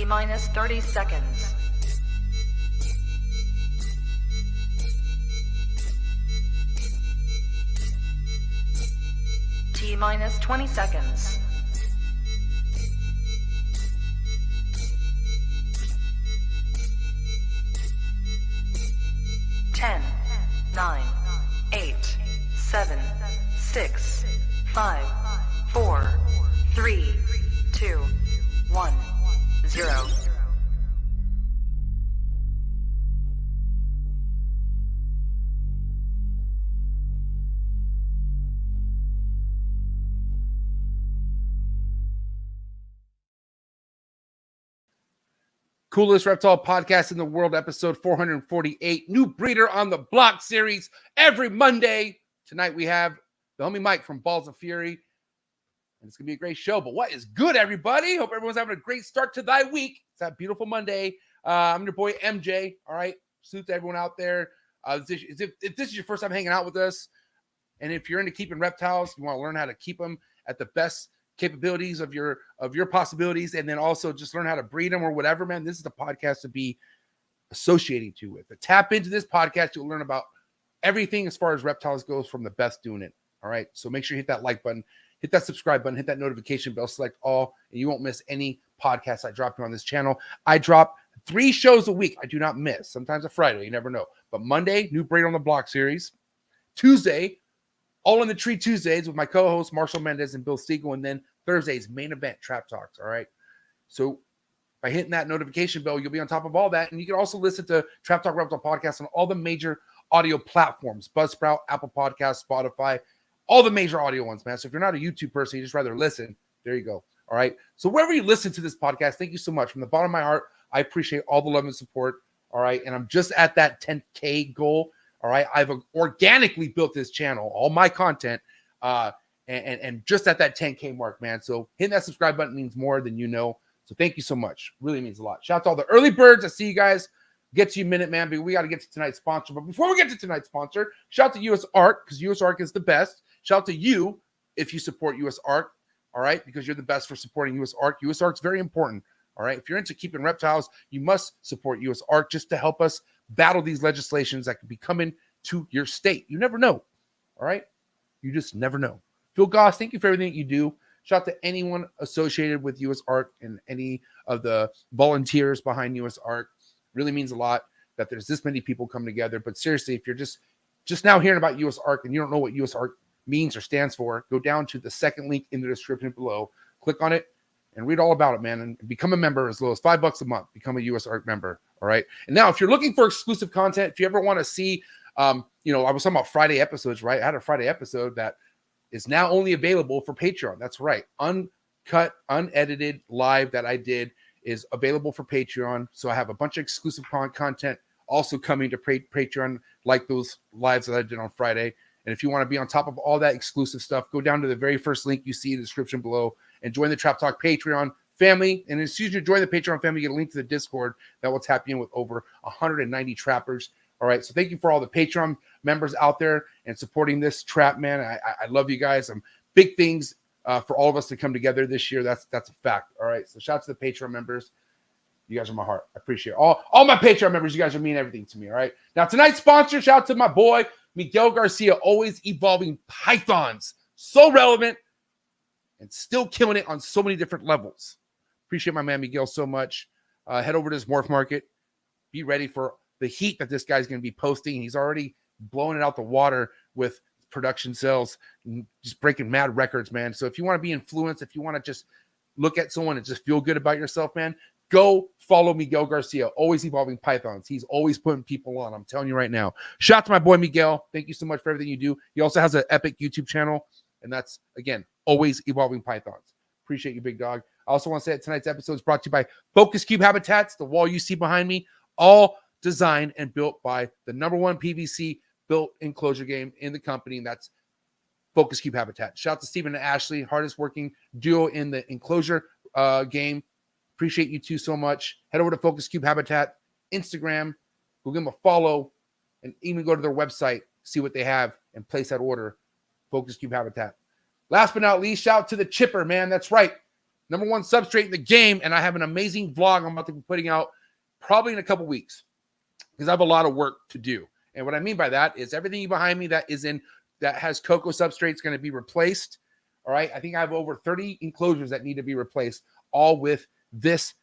T-minus 30 seconds. T-minus 20 seconds. 10, 9, 8, 7, 6, 5, 4, 3, 2, 1, 0. Coolest reptile podcast in the world, episode 448. New breeder on the block series every Monday. Tonight we have the homie Mike from Balls of Fury. And it's going to be a great show. But what is good, everybody? Hope everyone's having a great start to thy week. It's that beautiful Monday. I'm your boy MJ. All right. Salute to everyone out there. If this is your first time hanging out with us, and if you're into keeping reptiles, you want to learn how to keep them at the best capabilities of your possibilities, and then also just learn how to breed them or whatever, man, this is the podcast to be associating to with. But tap into this podcast, you'll learn about everything as far as reptiles goes from the best doing it. All right. So make sure you hit that like button, hit that subscribe button, hit that notification bell, select all, and you won't miss any podcasts I drop here on this channel. I drop 3 shows a week. I do not miss. Sometimes a Friday, you never know. But Monday, new Breeder on the Block series. Tuesday, All in the Tree Tuesdays with my co-hosts Marshall Mendez and Bill Siegel, and then Thursday's main event Trap Talks. All right. So by hitting that notification bell, you'll be on top of all that. And you can also listen to Trap Talk Reptile Podcast on all the major audio platforms: Buzzsprout, Apple Podcasts, Spotify, all the major audio ones, man. So if you're not a YouTube person, you just rather listen, there you go. All right. So wherever you listen to this podcast, thank you so much. From the bottom of my heart, I appreciate all the love and support. All right. And I'm just at that 10K goal. All right. I've organically built this channel, all my content, and just at that 10K mark, man. So hitting that subscribe button means more than you know. So thank you so much. Really means a lot. Shout out to all the early birds. I see you guys. Get to you minute, man. But we got to get to tonight's sponsor. But before we get to tonight's sponsor, shout out to US ARC, because US ARC is the best. Shout out to you if you support US ARC. All right. Because you're the best for supporting US ARC. US ARC is very important. All right. If you're into keeping reptiles, you must support US ARC just to help us battle these legislations that could be coming to your state. You never know. All right. You just never know. Phil Goss, thank you for everything that you do. Shout out to anyone associated with US ARC and any of the volunteers behind US ARC. Really means a lot that there's this many people come together. But seriously, if you're just now hearing about US ARC and you don't know what US ARC means or stands for, go down to the second link in the description below, click on it, and read all about it, man, and become a member as low as $5 a month. Become a US ARC member. All right. And now, if you're looking for exclusive content, if you ever want to see, I was talking about Friday episodes, right? I had a Friday episode that is now only available for Patreon. That's right. Uncut, unedited live that I did is available for Patreon. So I have a bunch of exclusive content also coming to Patreon, like those lives that I did on Friday. And if you want to be on top of all that exclusive stuff, go down to the very first link you see in the description below and join the Trap Talk Patreon family. And as soon as you join the Patreon family, you get a link to the Discord that will tap you in with over 190 trappers. All right. So thank you for all the Patreon members out there and supporting this trap, man. I love you guys. Big things for all of us to come together this year. That's a fact. All right. So shout out to the Patreon members. You guys are my heart. I appreciate it. All my Patreon members. You guys are mean everything to me. All right. Now tonight's sponsor, shout out to my boy, Miguel Garcia, always evolving pythons. So relevant and still killing it on so many different levels. Appreciate my man Miguel so much. Head over to his MORPH market. Be ready for the heat that this guy's going to be posting. He's already blowing it out the water with production sales, just breaking mad records, man. So if you want to be influenced, if you want to just look at someone and just feel good about yourself, man, go follow Miguel Garcia, always evolving pythons. He's always putting people on. I'm telling you right now. Shout out to my boy Miguel. Thank you so much for everything you do. He also has an epic YouTube channel, and that's, again, always evolving pythons. Appreciate you, big dog. I also want to say that tonight's episode is brought to you by Focus Cube Habitats, the wall you see behind me, all designed and built by the #1 PVC built enclosure game in the company, and that's Focus Cube Habitat. Shout out to Stephen and Ashley, hardest working duo in the enclosure game. Appreciate you two so much. Head over to Focus Cube Habitat, Instagram, go give them a follow, and even go to their website, see what they have, and place that order. Focus Cube Habitat. Last but not least, shout out to the Chipper, man. That's right. number one substrate in the game, and I have an amazing vlog I'm about to be putting out probably in a couple weeks because I have a lot of work to do. And what I mean by that is everything behind me that has COCO substrate is going to be replaced. All right. I think I have over 30 enclosures that need to be replaced, all with this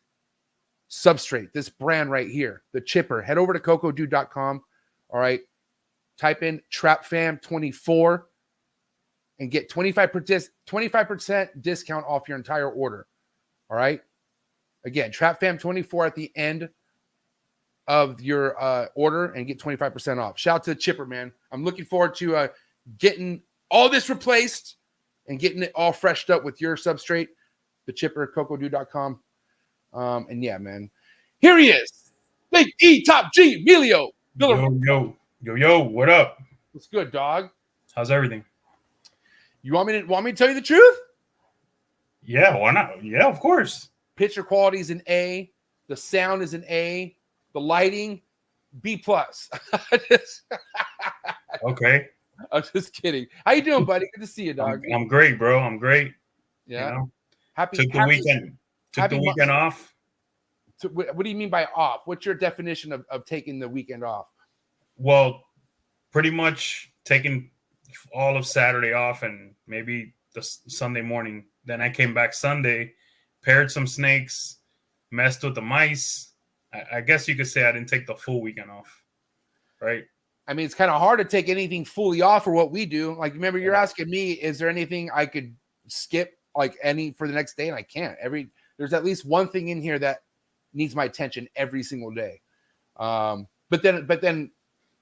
substrate, this brand right here, the chipper. Head over to cocodude.com. All right. Type in TrapFam24 and get 25% discount off your entire order. All right. Again, TrapFam24 at the end of your order and get 25% off. Shout out to the chipper, man. I'm looking forward to getting all this replaced and getting it all freshed up with your substrate, the chipper, cocodude.com. And yeah, man, here he is. Big E Top G, Emilio. Yo, what up? What's good, dog? How's everything? You want me to tell you the truth? Yeah, why not? Yeah, of course. Picture quality is an A. The sound is an A. The lighting, B+. Okay. I'm just kidding. How you doing, buddy? Good to see you, dog. I'm great, bro. I'm great. Yeah. You know? Took the weekend off. What do you mean by off? What's your definition of taking the weekend off? Well, pretty much taking all of Saturday off and maybe the Sunday morning. Then I came back Sunday, paired some snakes, messed with the mice. I guess you could say I didn't take the full weekend off, right? I mean, it's kind of hard to take anything fully off for what we do. Like, remember, you're asking me, is there anything I could skip, like any for the next day? And I can't. There's at least one thing in here that needs my attention every single day. But then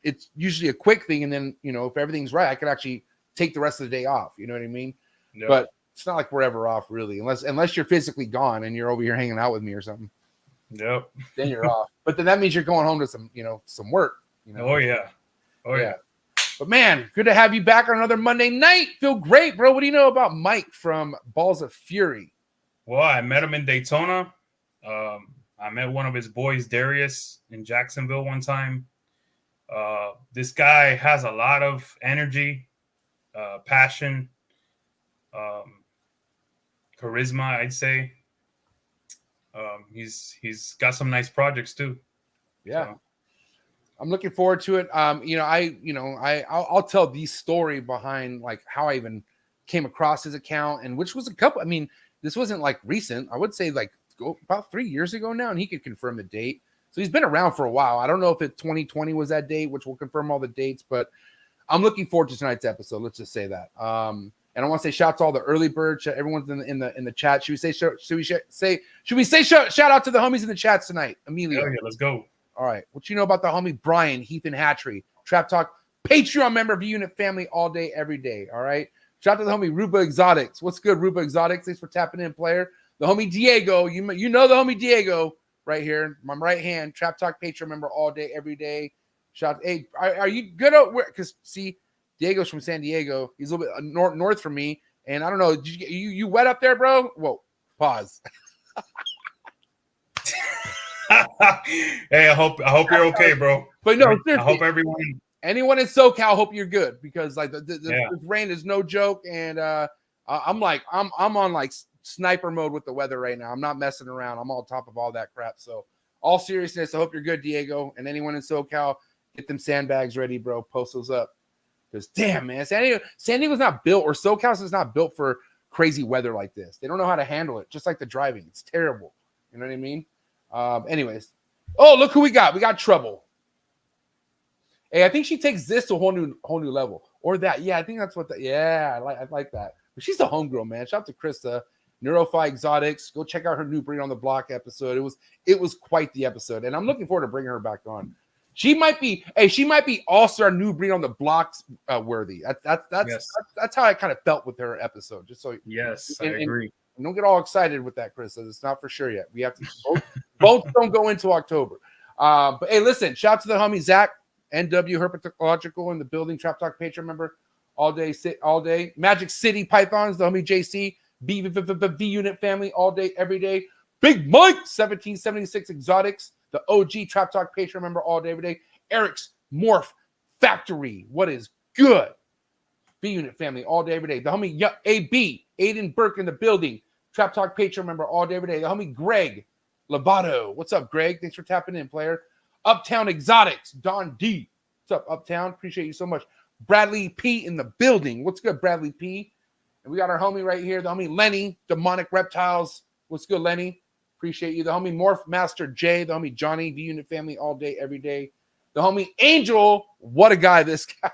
it's usually a quick thing. And then, you know, if everything's right, I could actually take the rest of the day off. You know what I mean? Yep. But it's not like we're ever off, really, unless you're physically gone and you're over here hanging out with me or something. Yep. Then you're off. But then that means you're going home to some work. You know? Oh yeah. But man, good to have you back on another Monday night. Feel great, bro. What do you know about Mike from Balls of Fury? Well, I met him in Daytona. I met one of his boys, Darius, in Jacksonville one time. This guy has a lot of energy, passion, charisma, I'd say. He's got some nice projects too. Yeah. So. I'm looking forward to it. I'll tell the story behind like how I even came across his account, and which was this wasn't like recent. I would say like about 3 years ago now, and he could confirm the date. So he's been around for a while. I don't know if 2020 was that date, which will confirm all the dates, but I'm looking forward to tonight's episode. Let's just say that. And I want to say shout out to all the early birds. Everyone's in the chat. Should we say shout out to the homies in the chats tonight? Emilio. Yeah, let's go. All right. What you know about the homie Brian, Heath, and Hatchery? Trap Talk Patreon member of Unit Family all day, every day. All right. Shout out to the homie Ruba Exotics. What's good, Ruba Exotics? Thanks for tapping in, player. The homie Diego. You know the homie Diego right here. My right hand. Trap Talk Patreon member all day, every day. Shout. Hey, are you good? Because see, Diego's from San Diego. He's a little bit north from me, and I don't know. Did you wet up there, bro? Whoa. Pause. Hey, I hope you're okay, bro. But no, I hope anyone in SoCal, hope you're good, because like this rain is no joke, and I'm on like sniper mode with the weather right now. I'm not messing around. I'm on top of all that crap. So all seriousness, I hope you're good, Diego, and anyone in SoCal, get them sandbags ready, bro. Post those up, because damn, man, San Diego's not built, or SoCal is not built for crazy weather like this. They don't know how to handle it. Just like the driving, it's terrible. You know what I mean? Anyways, look who we got. We got Trouble. Hey, I think she takes this to a whole new level, or that. Yeah, I think that's what. I like that. But she's the homegirl, man. Shout out to Krista, Neurophi Exotics. Go check out her new Breed on the Block episode. It was quite the episode, and I'm looking forward to bringing her back on. She might be all-star new Breed on the Blocks worthy. That's how I kind of felt with her episode. Just so I agree. And don't get all excited with that, Chris. It's not for sure yet. We have to both don't go into October. But hey, listen, shout out to the homie Zach, NW Herpetological in the building, Trap Talk Patreon member, all day. Magic City Pythons, the homie JC, B Unit Family, all day, every day. Big Mike, 1776 Exotics, the OG Trap Talk Patreon member, all day, every day. Eric's Morph Factory, what is good? B Unit Family, all day, every day. The homie AB, Aiden Burke in the building, Trap Talk Patreon member all day, every day. The homie Greg Lovato. What's up, Greg? Thanks for tapping in, player. Uptown Exotics, Don D. What's up, Uptown? Appreciate you so much. Bradley P in the building. What's good, Bradley P? And we got our homie right here, the homie Lenny, Demonic Reptiles. What's good, Lenny? Appreciate you. The homie Morph Master J, the homie Johnny, V Unit Family all day, every day. The homie Angel. What a guy, this guy.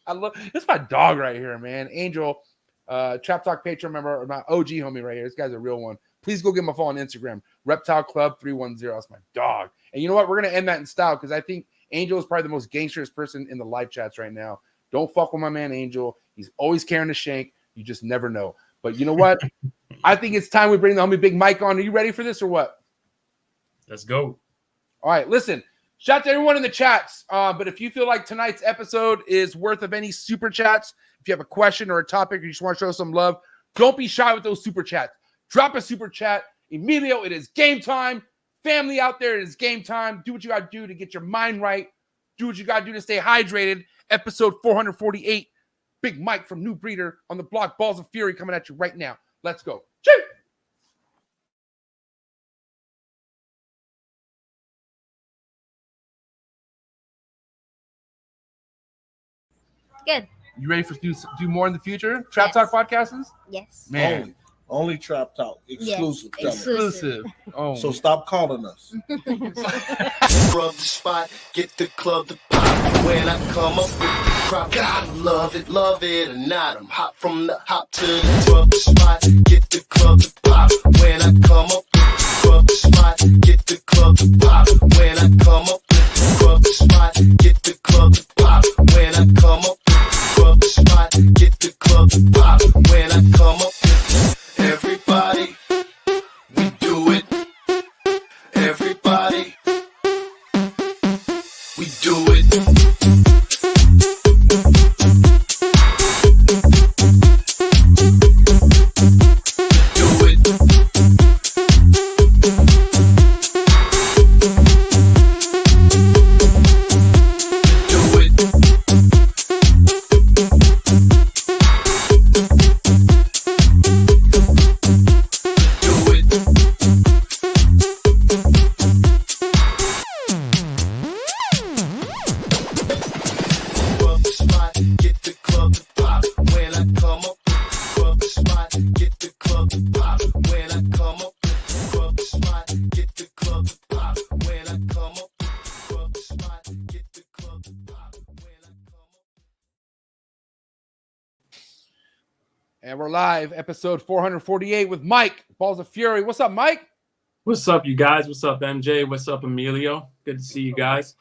I love this is my dog right here, man. Angel, Trap Talk Patreon member, my OG homie right here. This guy's a real one. Please go give him a follow on Instagram. Reptile Club 310. That's my dog. And you know what? We're gonna end that in style because I think Angel is probably the most gangsterous person in the live chats right now. Don't fuck with my man Angel. He's always carrying a shank. You just never know. But you know what? I think it's time we bring the homie Big Mike on. Are you ready for this or what? Let's go. All right, listen. Shout out to everyone in the chats. But if you feel like tonight's episode is worth of any super chats, if you have a question or a topic or you just want to show some love, don't be shy with those super chats. Drop a super chat. Emilio, it is game time. Family out there, it is game time. Do what you got to do to get your mind right. Do what you got to do to stay hydrated. Episode 448. Big Mike from New Breeder on the block. Balls of Fury coming at you right now. Let's go. Choo! Good. You ready for do more in the future? Trap Yes. Talk podcasts? Yes. Man, Only Trap Talk. Exclusive. Yes. Tell 'em. exclusive. Oh, So stop calling us. Rub the spot, get the club to pop. When I come up with the crop, God love it or not. I'm hot from the hop to the rub the spot, get the club to pop. When I come up with the rub the spot, get the club to pop. When I come up with the rub the spot, get the club to pop. When I come up with the rub the spot, get the club to pop. When I come up with everybody, we do it. Everybody, we do it. Do it. Do it. Do it. Rub the spot, get the club to pop. When I come up with the rub the spot, get the club to pop. When I come up with the rub the spot, get the club to pop. When I come up with the rub the spot, get the club to pop. When I come up. and we're live, episode 448 with Mike, Balls of Fury. What's up, Mike? What's up, you guys? What's up, MJ? What's up, Emilio? Good to see you guys.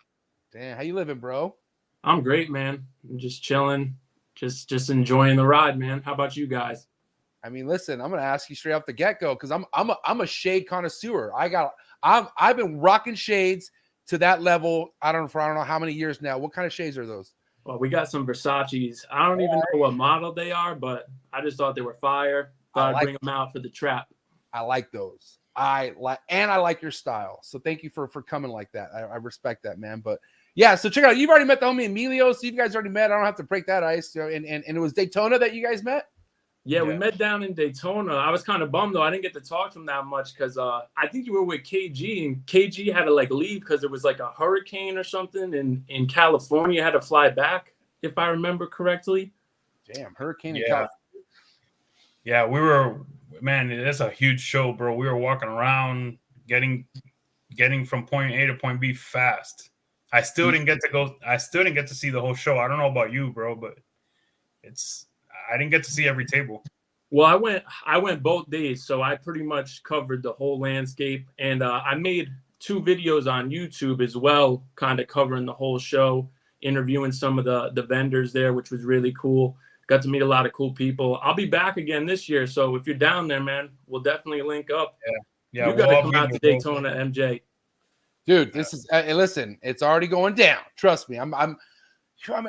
Damn, how you living, bro? I'm great, man. I'm just chilling, just enjoying the ride, man. How about you guys? I mean, listen, I'm gonna ask you straight off the get-go because I'm a shade connoisseur. I've been rocking shades to that level. I don't know how many years now. What kind of shades are those? Well, we got some Versace's. I don't even know what model they are, but I just thought they were fire. Thought I'd bring them out for the trap. I like those. I like your style. So thank you for coming like that. I respect that, man. But yeah, so check it out. You've already met the homie Emilio, so you guys already met. I don't have to break that ice. And it was Daytona that you guys met? Yeah, we met down in Daytona. I was kind of bummed though. I didn't get to talk to him that much because I think you were with KG, and KG had to leave because there was a hurricane or something in California. Had to fly back, if I remember correctly. Damn, hurricane in Yeah. California. Yeah, we were, man, it's a huge show, bro. We were walking around getting from point A to point B fast. I still didn't get to see the whole show. I don't know about you, bro, but I didn't get to see every table. Well, I went both days, so I pretty much covered the whole landscape, and I made 2 videos on YouTube as well, kind of covering the whole show, interviewing some of the vendors there, which was really cool. Got to meet a lot of cool people. I'll be back again this year, so if you're down there, man, we'll definitely link up. Yeah, you got to we'll come out to Daytona, MJ. Dude, this is listen, it's already going down. Trust me. I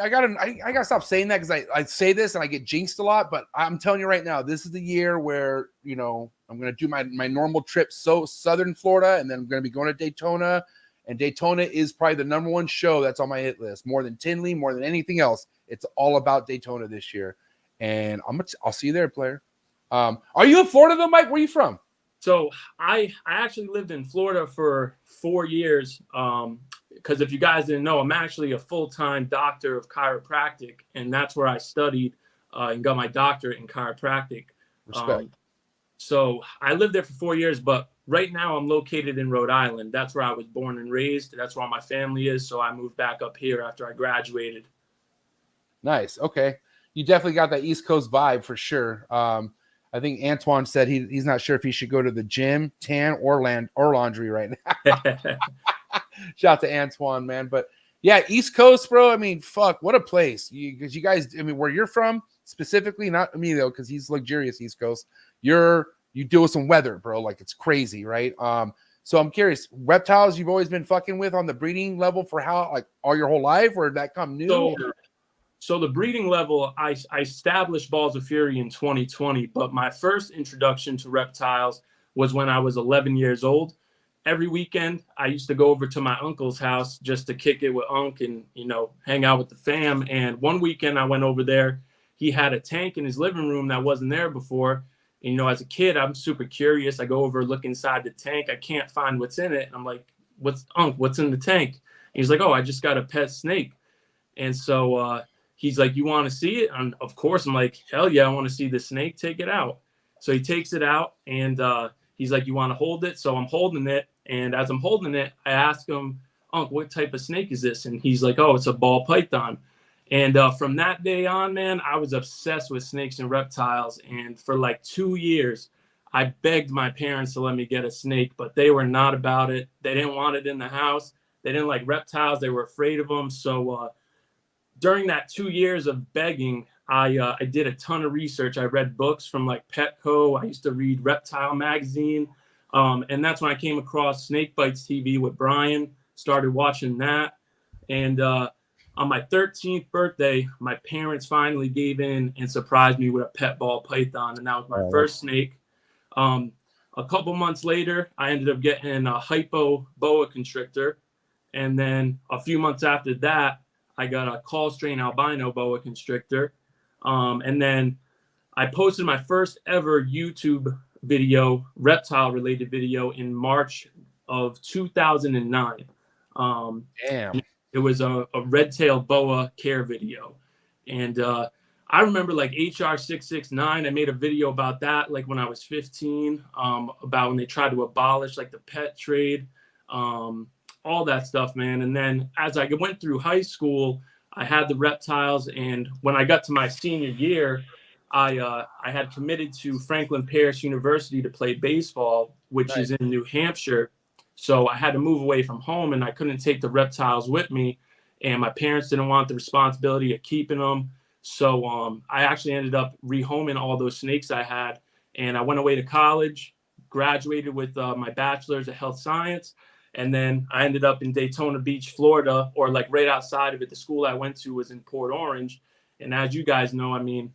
gotta stop saying that because I say this and I get jinxed a lot, but I'm telling you right now, this is the year where I'm gonna do my normal trip southern Florida, and then I'm gonna be going to Daytona, and Daytona is probably the number 1 show that's on my hit list, more than Tinley, more than anything else. It's all about Daytona this year, and I'll see you there, player. Are you in Florida though, Mike? Where are you from? So I actually lived in Florida for 4 years. Because if you guys didn't know, I'm actually a full-time doctor of chiropractic, and that's where I studied and got my doctorate in chiropractic. Respect. So I lived there for 4 years, but right now I'm located in Rhode Island. That's where I was born and raised. That's where all my family is. So I moved back up here after I graduated. Nice. Okay. You definitely got that East Coast vibe for sure. I think Antoine said he's not sure if he should go to the gym, tan, or laundry right now. Shout out to Antoine, man. But yeah, East Coast, bro. I mean, fuck, what a place. Because you guys, I mean, where you're from specifically, not me though, because he's luxurious East Coast. You deal with some weather, bro. Like it's crazy, right? So I'm curious, reptiles you've always been fucking with on the breeding level for how, like, all your whole life, or did that come new? So the breeding level, I established Balls of Fury in 2020, but my first introduction to reptiles was when I was 11 years old. Every weekend, I used to go over to my uncle's house just to kick it with Unc and, hang out with the fam. And one weekend I went over there. He had a tank in his living room that wasn't there before. And, as a kid, I'm super curious. I go over, look inside the tank. I can't find what's in it. I'm like, what's in the tank? And he's like, oh, I just got a pet snake. And so he's like, you want to see it? And of course, I'm like, hell yeah, I want to see the snake. Take it out. So he takes it out, and he's like, you want to hold it? So I'm holding it. And as I'm holding it, I ask him, Unc, what type of snake is this? And he's like, oh, it's a ball python. And from that day on, man, I was obsessed with snakes and reptiles. And for like 2 years, I begged my parents to let me get a snake, but they were not about it. They didn't want it in the house. They didn't like reptiles. They were afraid of them. So during that 2 years of begging, I did a ton of research. I read books from like Petco. I used to read Reptile magazine. And that's when I came across Snake Bites TV with Brian, started watching that. And on my 13th birthday, my parents finally gave in and surprised me with a pet ball python. And that was my first snake. A couple months later, I ended up getting a hypo boa constrictor. And then a few months after that, I got a call strain albino boa constrictor. And then I posted my first ever YouTube video, reptile related video, in March of 2009. Damn. It was a red-tailed boa care video. And I remember like HR 669, I made a video about that like when I was 15, about when they tried to abolish like the pet trade, all that stuff, man. And then as I went through high school, I had the reptiles. And when I got to my senior year, I had committed to Franklin Pierce University to play baseball, which is in New Hampshire. So I had to move away from home, and I couldn't take the reptiles with me. And my parents didn't want the responsibility of keeping them. So I actually ended up rehoming all those snakes I had. And I went away to college, graduated with my bachelor's of health science. And then I ended up in Daytona Beach, Florida, or like right outside of it. The school I went to was in Port Orange. And as you guys know, I mean,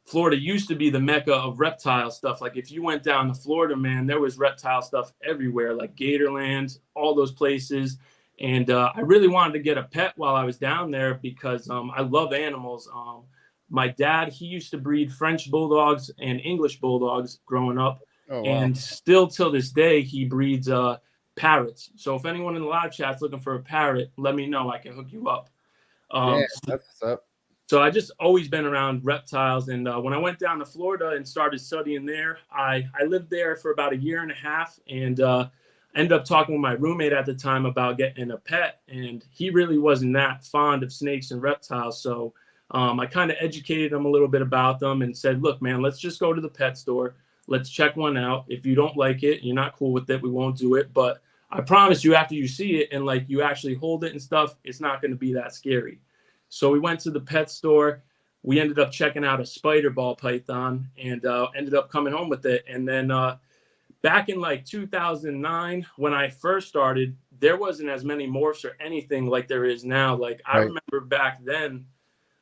Florida used to be the mecca of reptile stuff. Like if you went down to Florida, man, there was reptile stuff everywhere, like Gatorland, all those places. And I really wanted to get a pet while I was down there because I love animals. My dad, he used to breed French bulldogs and English bulldogs growing up. Oh, wow. And still till this day, he breeds parrots. So if anyone in the live chat's looking for a parrot, let me know. I can hook you up. Yeah, that's what's up. So I just always been around reptiles. And when I went down to Florida and started studying there, I lived there for about 1.5 years, and ended up talking with my roommate at the time about getting a pet. And he really wasn't that fond of snakes and reptiles. So I kind of educated him a little bit about them and said, look, man, let's just go to the pet store. Let's check one out. If you don't like it, you're not cool with it, we won't do it. But I promise you, after you see it and like you actually hold it and stuff, it's not going to be that scary. So we went to the pet store. We ended up checking out a spider ball python and ended up coming home with it. And then back in like 2009, when I first started, there wasn't as many morphs or anything like there is now. Like I remember back then,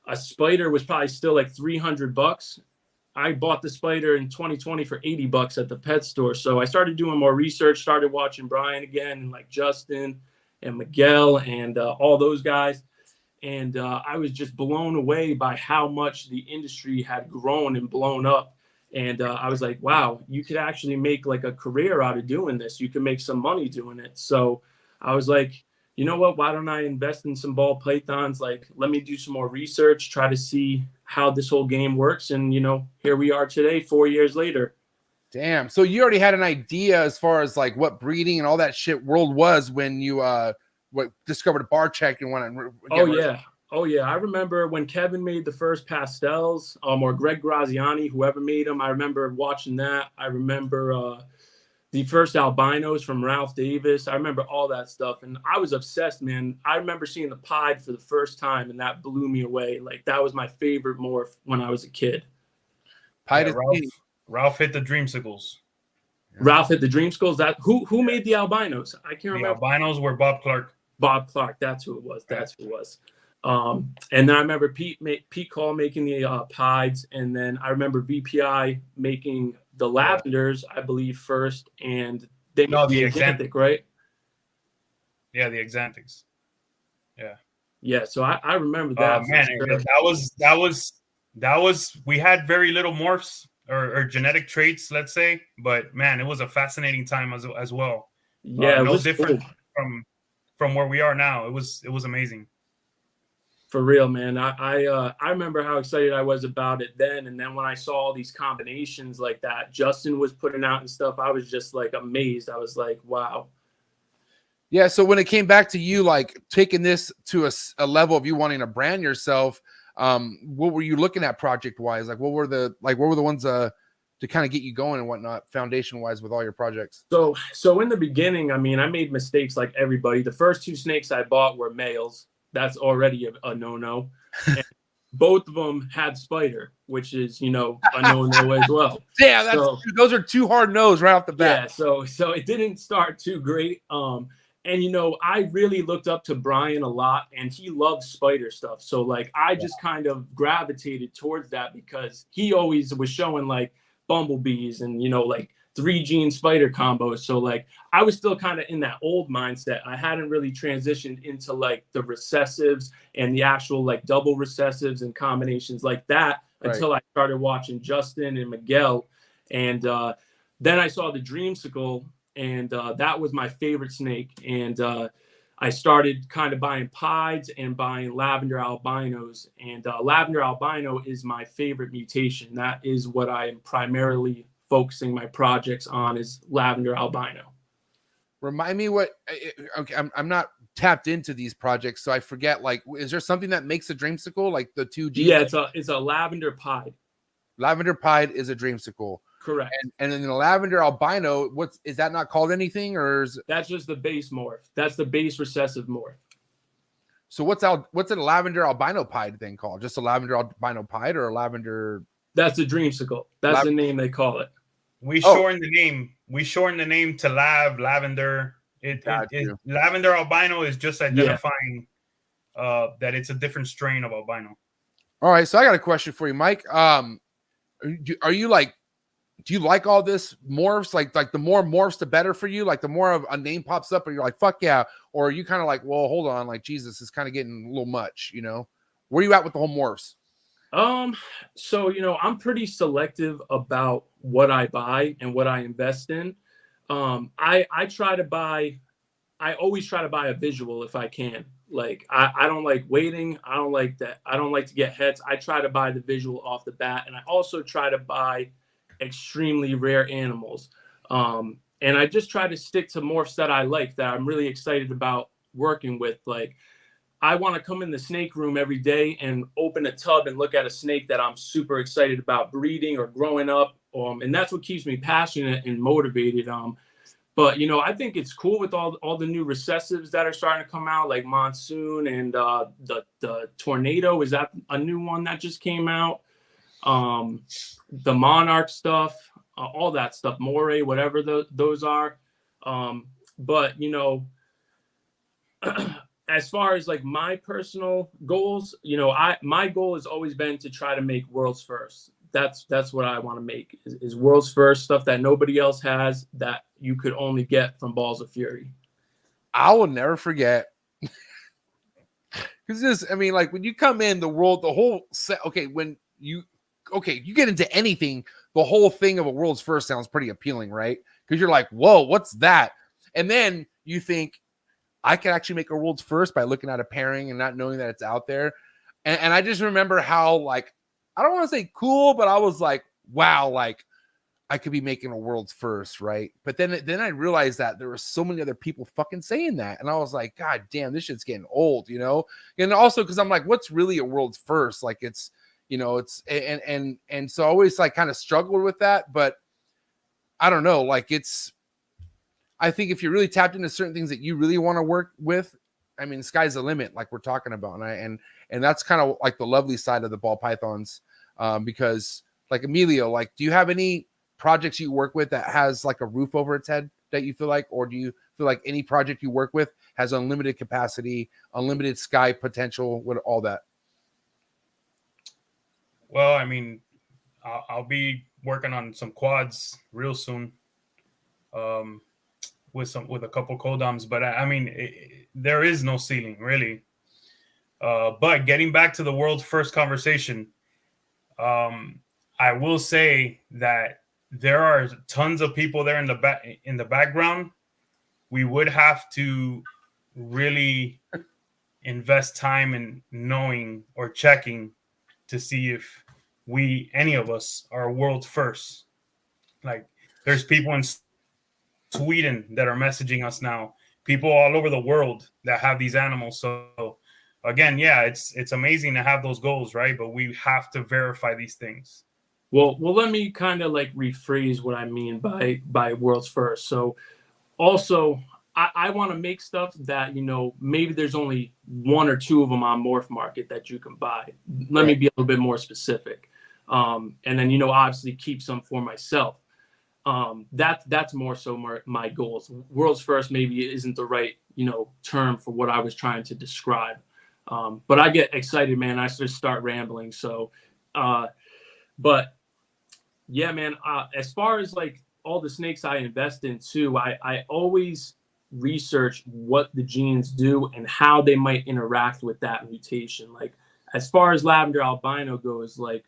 a spider was probably still like $300. I bought the spider in 2020 for $80 at the pet store. So I started doing more research, started watching Brian again, and like Justin and Miguel and all those guys. And I was just blown away by how much the industry had grown and blown up. And I was like, wow, you could actually make like a career out of doing this. You can make some money doing it. So I was like, you know what? Why don't I invest in some ball pythons? Like, let me do some more research, try to see how this whole game works. And, you know, here we are today, 4 years later. Damn. So you already had an idea as far as like what breeding and all that shit world was when you discovered bar check and went and Oh yeah. I remember when Kevin made the first pastels, or Greg Graziani, whoever made them. I remember watching that. I remember the first albinos from Ralph Davis. I remember all that stuff, and I was obsessed, man. I remember seeing the pied for the first time, and that blew me away. Like, that was my favorite morph when I was a kid. Pied Ralph hit the dreamsicles. Ralph hit the dreamsicles. That who made the albinos? I can't remember. The albinos were Bob Clark. Bob Clark. That's who it was. And then I remember Pete Call making the pieds, and then I remember VPI making the lavenders, I believe, first, and they made the Exantic, right? Yeah, the Exantics. Yeah. So I remember that. Man, that was we had very little morphs or genetic traits, let's say, but man, it was a fascinating time as well. Yeah, no different from where we are now. It was amazing. For real, man. I remember how excited I was about it then. And then when I saw all these combinations like that Justin was putting out and stuff, I was just like amazed. I was like, wow. Yeah. So when it came back to you, like taking this to a level of you wanting to brand yourself, what were you looking at project wise? Like what were the ones to kind of get you going and whatnot, foundation wise, with all your projects? So in the beginning, I mean, I made mistakes like everybody. The first 2 snakes I bought were males. That's already a no-no. And both of them had spider, which is, you know, a no-no as well. Yeah, those are 2 hard no's right off the bat. Yeah, so it didn't start too great. And, you know, I really looked up to Brian a lot, and he loves spider stuff. So, like, I just kind of gravitated towards that because he always was showing, like, bumblebees and, you know, like 3-gene spider combos. So like I was still kind of in that old mindset. I hadn't really transitioned into like the recessives and the actual like double recessives and combinations like that until I started watching Justin and Miguel. And then I saw the Dreamsicle, and that was my favorite snake. And I started kind of buying pieds and buying lavender albinos. And lavender albino is my favorite mutation. That is what I am primarily focusing my projects on, is lavender albino. Remind me what, okay, I'm not tapped into these projects, so I forget, like, is there something that makes a dreamsicle, like the 2G? Yeah, it's a lavender pied. Lavender pied is a dreamsicle. Correct. And then the lavender albino, is that not called anything, or is that's just the base morph? That's the base recessive morph. So what's a lavender albino pied thing called? Just a lavender albino pied, or a lavender? That's the dreamsicle. That's the name they call it. We shortened the name. We shortened the name to lavender. Lavender albino is just identifying that it's a different strain of albino. All right, so I got a question for you, Mike. Are you like, do you like all this morphs? Like the more morphs, the better for you? Like the more of a name pops up, and you're like, fuck yeah? Or are you kind of like, well, hold on, like Jesus is kind of getting a little much, you know? Where are you at with the whole morphs? So, you know, I'm pretty selective about what I buy and what I invest in. I always try to buy a visual if I can. Like, I don't like waiting. I don't like that. I don't like to get heads. I try to buy the visual off the bat. And I also try to buy extremely rare animals. And I just try to stick to morphs that I like, that I'm really excited about working with. Like, I want to come in the snake room every day and open a tub and look at a snake that I'm super excited about breeding or growing up. And that's what keeps me passionate and motivated. But, you know, I think it's cool with all the new recessives that are starting to come out, like Monsoon and the Tornado. Is that a new one that just came out? The Monarch stuff, all that stuff, Moray, whatever those are. But, you know, as far as like my personal goals, you know, my goal has always been to try to make worlds first. That's what I want to make is worlds first, stuff that nobody else has, that you could only get from Balls of Fury. I will never forget. Because this, I mean, like when you come in the world, the whole set, you get into anything, the whole thing of a world's first sounds pretty appealing, right? Because you're like, whoa, what's that? And then you think, I can actually make a world's first by looking at a pairing and not knowing that it's out there. And I just remember how, like, I don't want to say cool, but I was like, wow, like, I could be making a world's first, right? But then I realized that there were so many other people fucking saying that. And I was like, God damn, this shit's getting old, you know? And also because I'm like, what's really a world's first? Like, it's, you know, it's, and so I always like kind of struggled with that. But I don't know, like I think if you're really tapped into certain things that you really want to work with, I mean, sky's the limit, like we're talking about. And that's kind of like the lovely side of the ball pythons, because like Emilio, like, do you have any projects you work with that has like a roof over its head that you feel like, or do you feel like any project you work with has unlimited capacity, unlimited sky potential, with all that? Well, I mean, I'll be working on some quads real soon, with a couple codoms, but I mean, there is no ceiling really. But getting back to the world's first conversation, I will say that there are tons of people there in the background. We would have to really invest time in knowing or checking to see if any of us are world's first. Like, there's people in Sweden that are messaging us now, people all over the world that have these animals. So again, yeah, it's amazing to have those goals, right? But we have to verify these things. Well, let me kind of like rephrase what I mean by world's first. So also, I want to make stuff that, you know, maybe there's only one or two of them on Morph Market that you can buy. Let me be a little bit more specific. And then, you know, obviously keep some for myself. That's more so my goals. World's first maybe isn't the right, you know, term for what I was trying to describe. But I get excited, man. I just start rambling. So, but yeah, man, as far as like all the snakes I invest in too, I always research what the genes do and how they might interact with that mutation. Like, as far as lavender albino goes, like,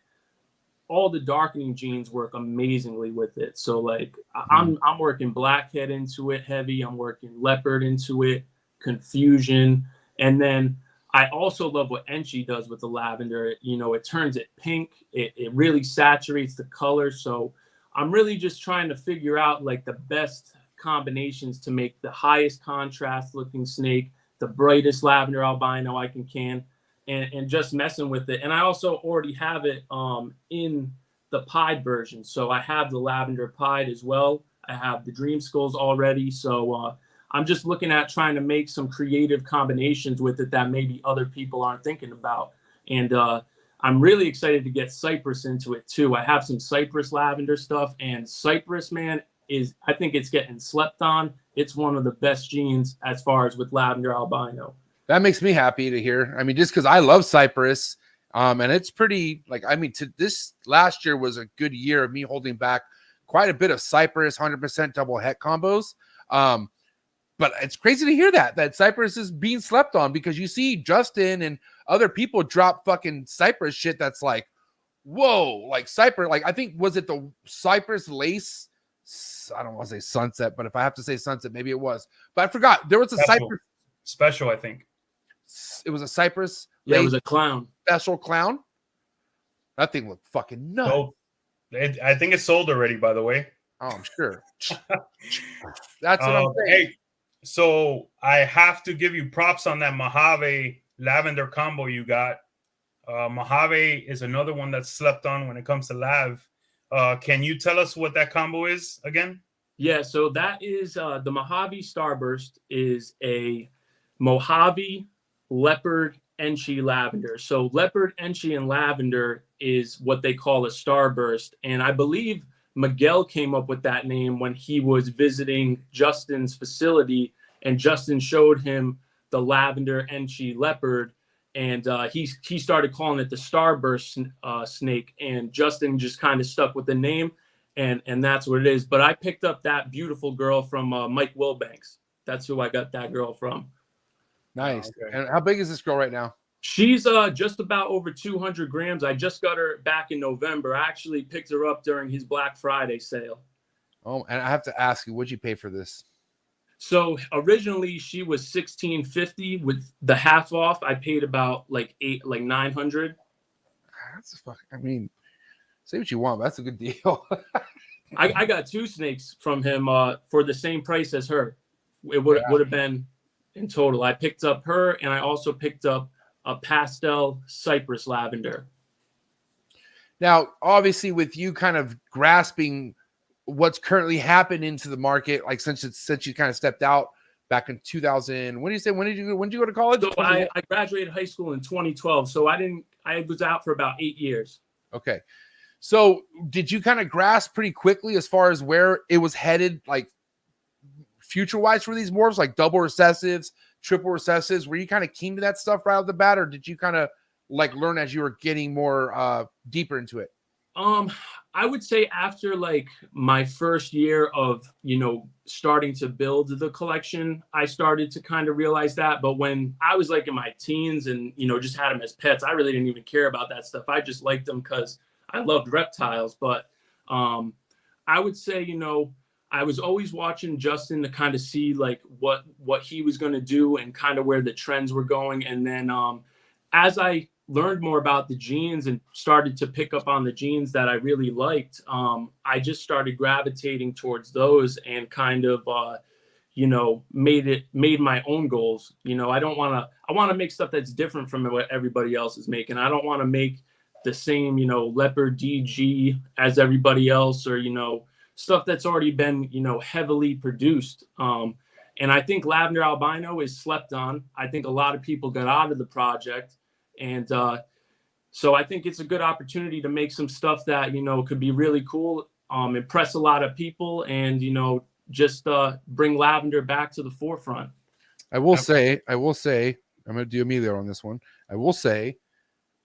all the darkening genes work amazingly with it. So like I'm working blackhead into it heavy. I'm working leopard into it, confusion. And then I also love what Enchi does with the lavender. You know, it turns it pink. It really saturates the color. So I'm really just trying to figure out like the best combinations to make the highest contrast looking snake, the brightest lavender albino I can. And just messing with it. And I also already have it in the pied version. So I have the lavender pied as well. I have the dream skulls already. So I'm just looking at trying to make some creative combinations with it that maybe other people aren't thinking about. And I'm really excited to get Cypress into it too. I have some Cypress lavender stuff, and Cypress, man, I think it's getting slept on. It's one of the best genes as far as with lavender albino. That makes me happy to hear. I mean, just because I love Cypress, and it's pretty, like, I mean, this last year was a good year of me holding back quite a bit of Cypress 100% double het combos. But it's crazy to hear that Cypress is being slept on, because you see Justin and other people drop fucking Cypress shit that's like, whoa, like Cypress, like I think, was it the Cypress lace? I don't want to say sunset, but if I have to say sunset, maybe it was. But I forgot. There was a Cypress special, I think. It was a Cypress. Yeah, it was a clown. Special clown. That thing looked fucking nuts. So, I think it's sold already, by the way. Oh, I'm sure. That's what I'm saying. Hey, so I have to give you props on that Mojave lavender combo you got. Mojave is another one that's slept on when it comes to lav. Can you tell us what that combo is again? Yeah, so that is the Mojave Starburst is a Mojave leopard Enchi lavender. So leopard Enchi and lavender is what they call a starburst, and I believe Miguel came up with that name when he was visiting Justin's facility, and Justin showed him the lavender Enchi leopard, and he started calling it the starburst snake, and Justin just kind of stuck with the name, and that's what it is. But I picked up that beautiful girl from Mike Wilbanks. That's who I got that girl from. Nice. Okay. And how big is this girl right now? She's just about over 200 grams. I just got her back in November. I actually picked her up during his Black Friday sale. Oh, and I have to ask you, what'd you pay for this? So originally she was $1,650 with the half off. I paid about like 900. That's a fuck. I mean, say what you want, but that's a good deal. I got 2 snakes from him for the same price as her. It would have been in total. I picked up her, and I also picked up a pastel cypress lavender. Now, obviously, with you kind of grasping what's currently happened into the market, like since you kind of stepped out back in 2000, when did you go to college? So I graduated high school in 2012. So I was out for about 8 years. Okay. So did you kind of grasp pretty quickly as far as where it was headed, like future wise for these morphs, like double recessives, triple recessives? Were you kind of keen to that stuff right off the bat, or did you kind of like learn as you were getting more deeper into it? I would say after like my first year of, starting to build the collection, I started to kind of realize that. But when I was like in my teens and, just had them as pets, I really didn't even care about that stuff. I just liked them because I loved reptiles. But I would say, I was always watching Justin to kind of see like what he was going to do and kind of where the trends were going. And then as I learned more about the genes and started to pick up on the genes that I really liked, I just started gravitating towards those and kind of, made my own goals. I want to make stuff that's different from what everybody else is making. I don't want to make the same, leopard DG as everybody else, or, stuff that's already been, heavily produced. And I think lavender albino is slept on. I think a lot of people got out of the project. And so I think it's a good opportunity to make some stuff that, could be really cool, impress a lot of people, and, just bring lavender back to the forefront. I will say, I'm going to do Emilio on this one. I will say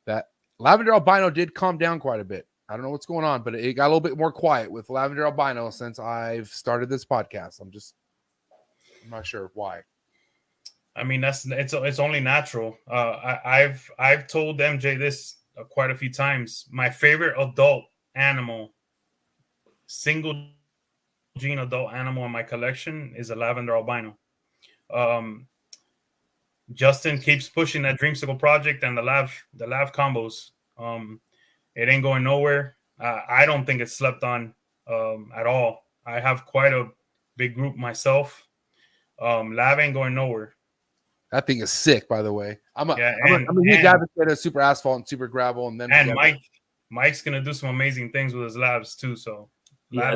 that lavender albino did calm down quite a bit. I don't know what's going on, but it got a little bit more quiet with lavender albino since I've started this podcast. I'm not sure why. I mean, it's only natural. I've told MJ this quite a few times. My favorite adult animal, single gene adult animal in my collection is a lavender albino. Justin keeps pushing that Dreamsicle project and the lav combos. It ain't going nowhere. I don't think it's slept on at all. I have quite a big group myself. Lav ain't going nowhere. That thing is sick, by the way. I'm a huge advocate of super asphalt and super gravel, and then Mike's gonna do some amazing things with his labs too. So yeah,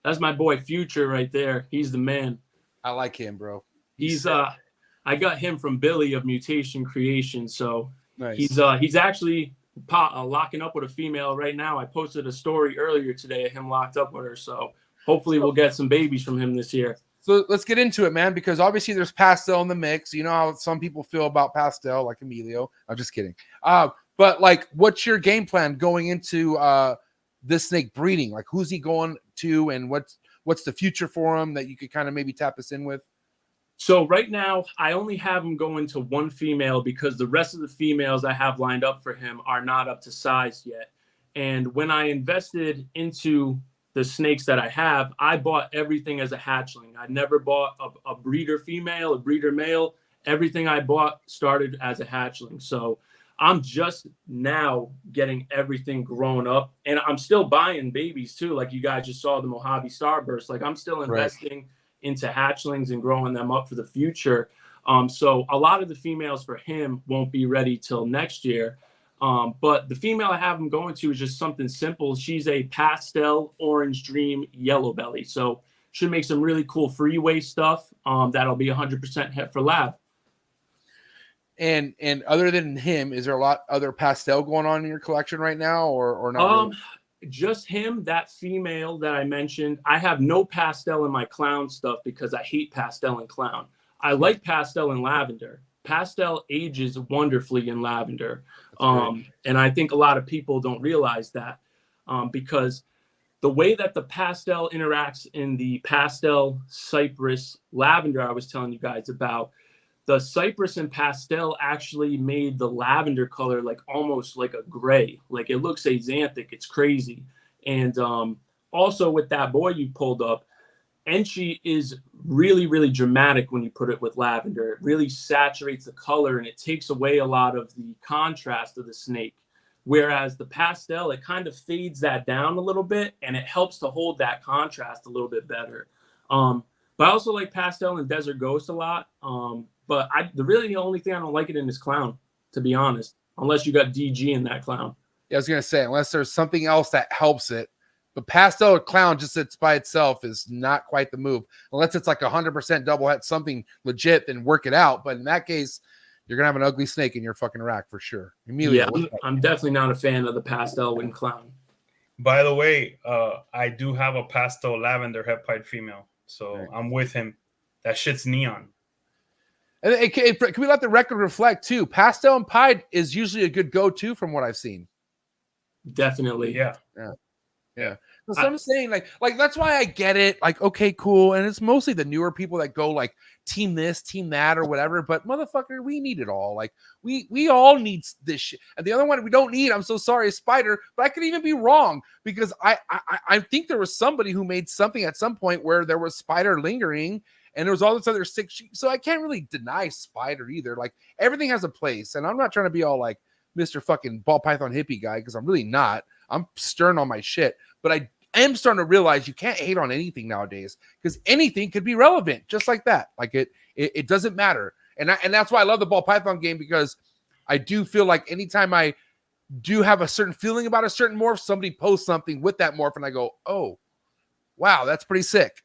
that's my boy Future right there. He's the man. I like him, bro. He's I got him from Billy of Mutation Creation. So nice. He's actually locking up with a female right now. I posted a story earlier today of him locked up with her. So hopefully we'll get some babies from him this year. So let's get into it, man, because obviously there's pastel in the mix. You know how some people feel about pastel, like Emilio. I'm just kidding. But like, what's your game plan going into this snake breeding? Like, who's he going to, and what's the future for him that you could kind of maybe tap us in with? So right now, I only have him going to one female because the rest of the females I have lined up for him are not up to size yet. And when I invested into the snakes that I have, I bought everything as a hatchling. I never bought a breeder female, a breeder male. Everything I bought started as a hatchling. So I'm just now getting everything grown up, and I'm still buying babies too. Like you guys just saw the Mojave Starburst. Like I'm still investing into hatchlings and growing them up for the future. So a lot of the females for him won't be ready till next year. But the female I have him going to is just something simple. She's a pastel orange dream yellow belly. So should make some really cool freeway stuff. That'll be 100% het for lab. And other than him, is there a lot other pastel going on in your collection right now, or not? Really? Just him, that female that I mentioned. I have no pastel in my clown stuff because I hate pastel and clown. I like pastel and lavender. Pastel ages wonderfully in lavender. And I think a lot of people don't realize that because the way that the pastel interacts in the pastel cypress lavender I was telling you guys about, the cypress and pastel actually made the lavender color like almost like a gray. Like it looks axanthic. It's crazy. And also with that boy you pulled up, Enchi is really, really dramatic when you put it with lavender. It really saturates the color and it takes away a lot of the contrast of the snake. Whereas the pastel, it kind of fades that down a little bit and it helps to hold that contrast a little bit better. But I also like pastel and Desert Ghost a lot. But the only thing I don't like it in is clown, to be honest, unless you got DG in that clown. Yeah, I was gonna say, unless there's something else that helps it. But pastel or clown just sits by itself is not quite the move. Unless it's like 100% double head, something legit, then work it out. But in that case, you're gonna have an ugly snake in your fucking rack for sure. Emilio, yeah, I'm definitely not a fan of the pastel and clown. By the way, I do have a pastel lavender head pied female, so right. I'm with him. That shit's neon. And can we let the record reflect too? Pastel and pied is usually a good go-to from what I've seen. Definitely. Yeah. So I'm saying like that's why I get it. Like, okay, cool. And it's mostly the newer people that go like team this, team that, or whatever. But motherfucker, we need it all. Like we all need this shit. And the other one we don't need, I'm so sorry, is Spider. But I could even be wrong because I think there was somebody who made something at some point where there was Spider lingering. And there was all this other sick shit. So I can't really deny Spider either. Like everything has a place. And I'm not trying to be all like Mr. fucking ball python hippie guy because I'm really not. I'm stern on my shit. But I am starting to realize you can't hate on anything nowadays because anything could be relevant just like that. Like it doesn't matter. And that's why I love the ball python game because I do feel like anytime I do have a certain feeling about a certain morph, somebody posts something with that morph and I go, oh, wow, that's pretty sick.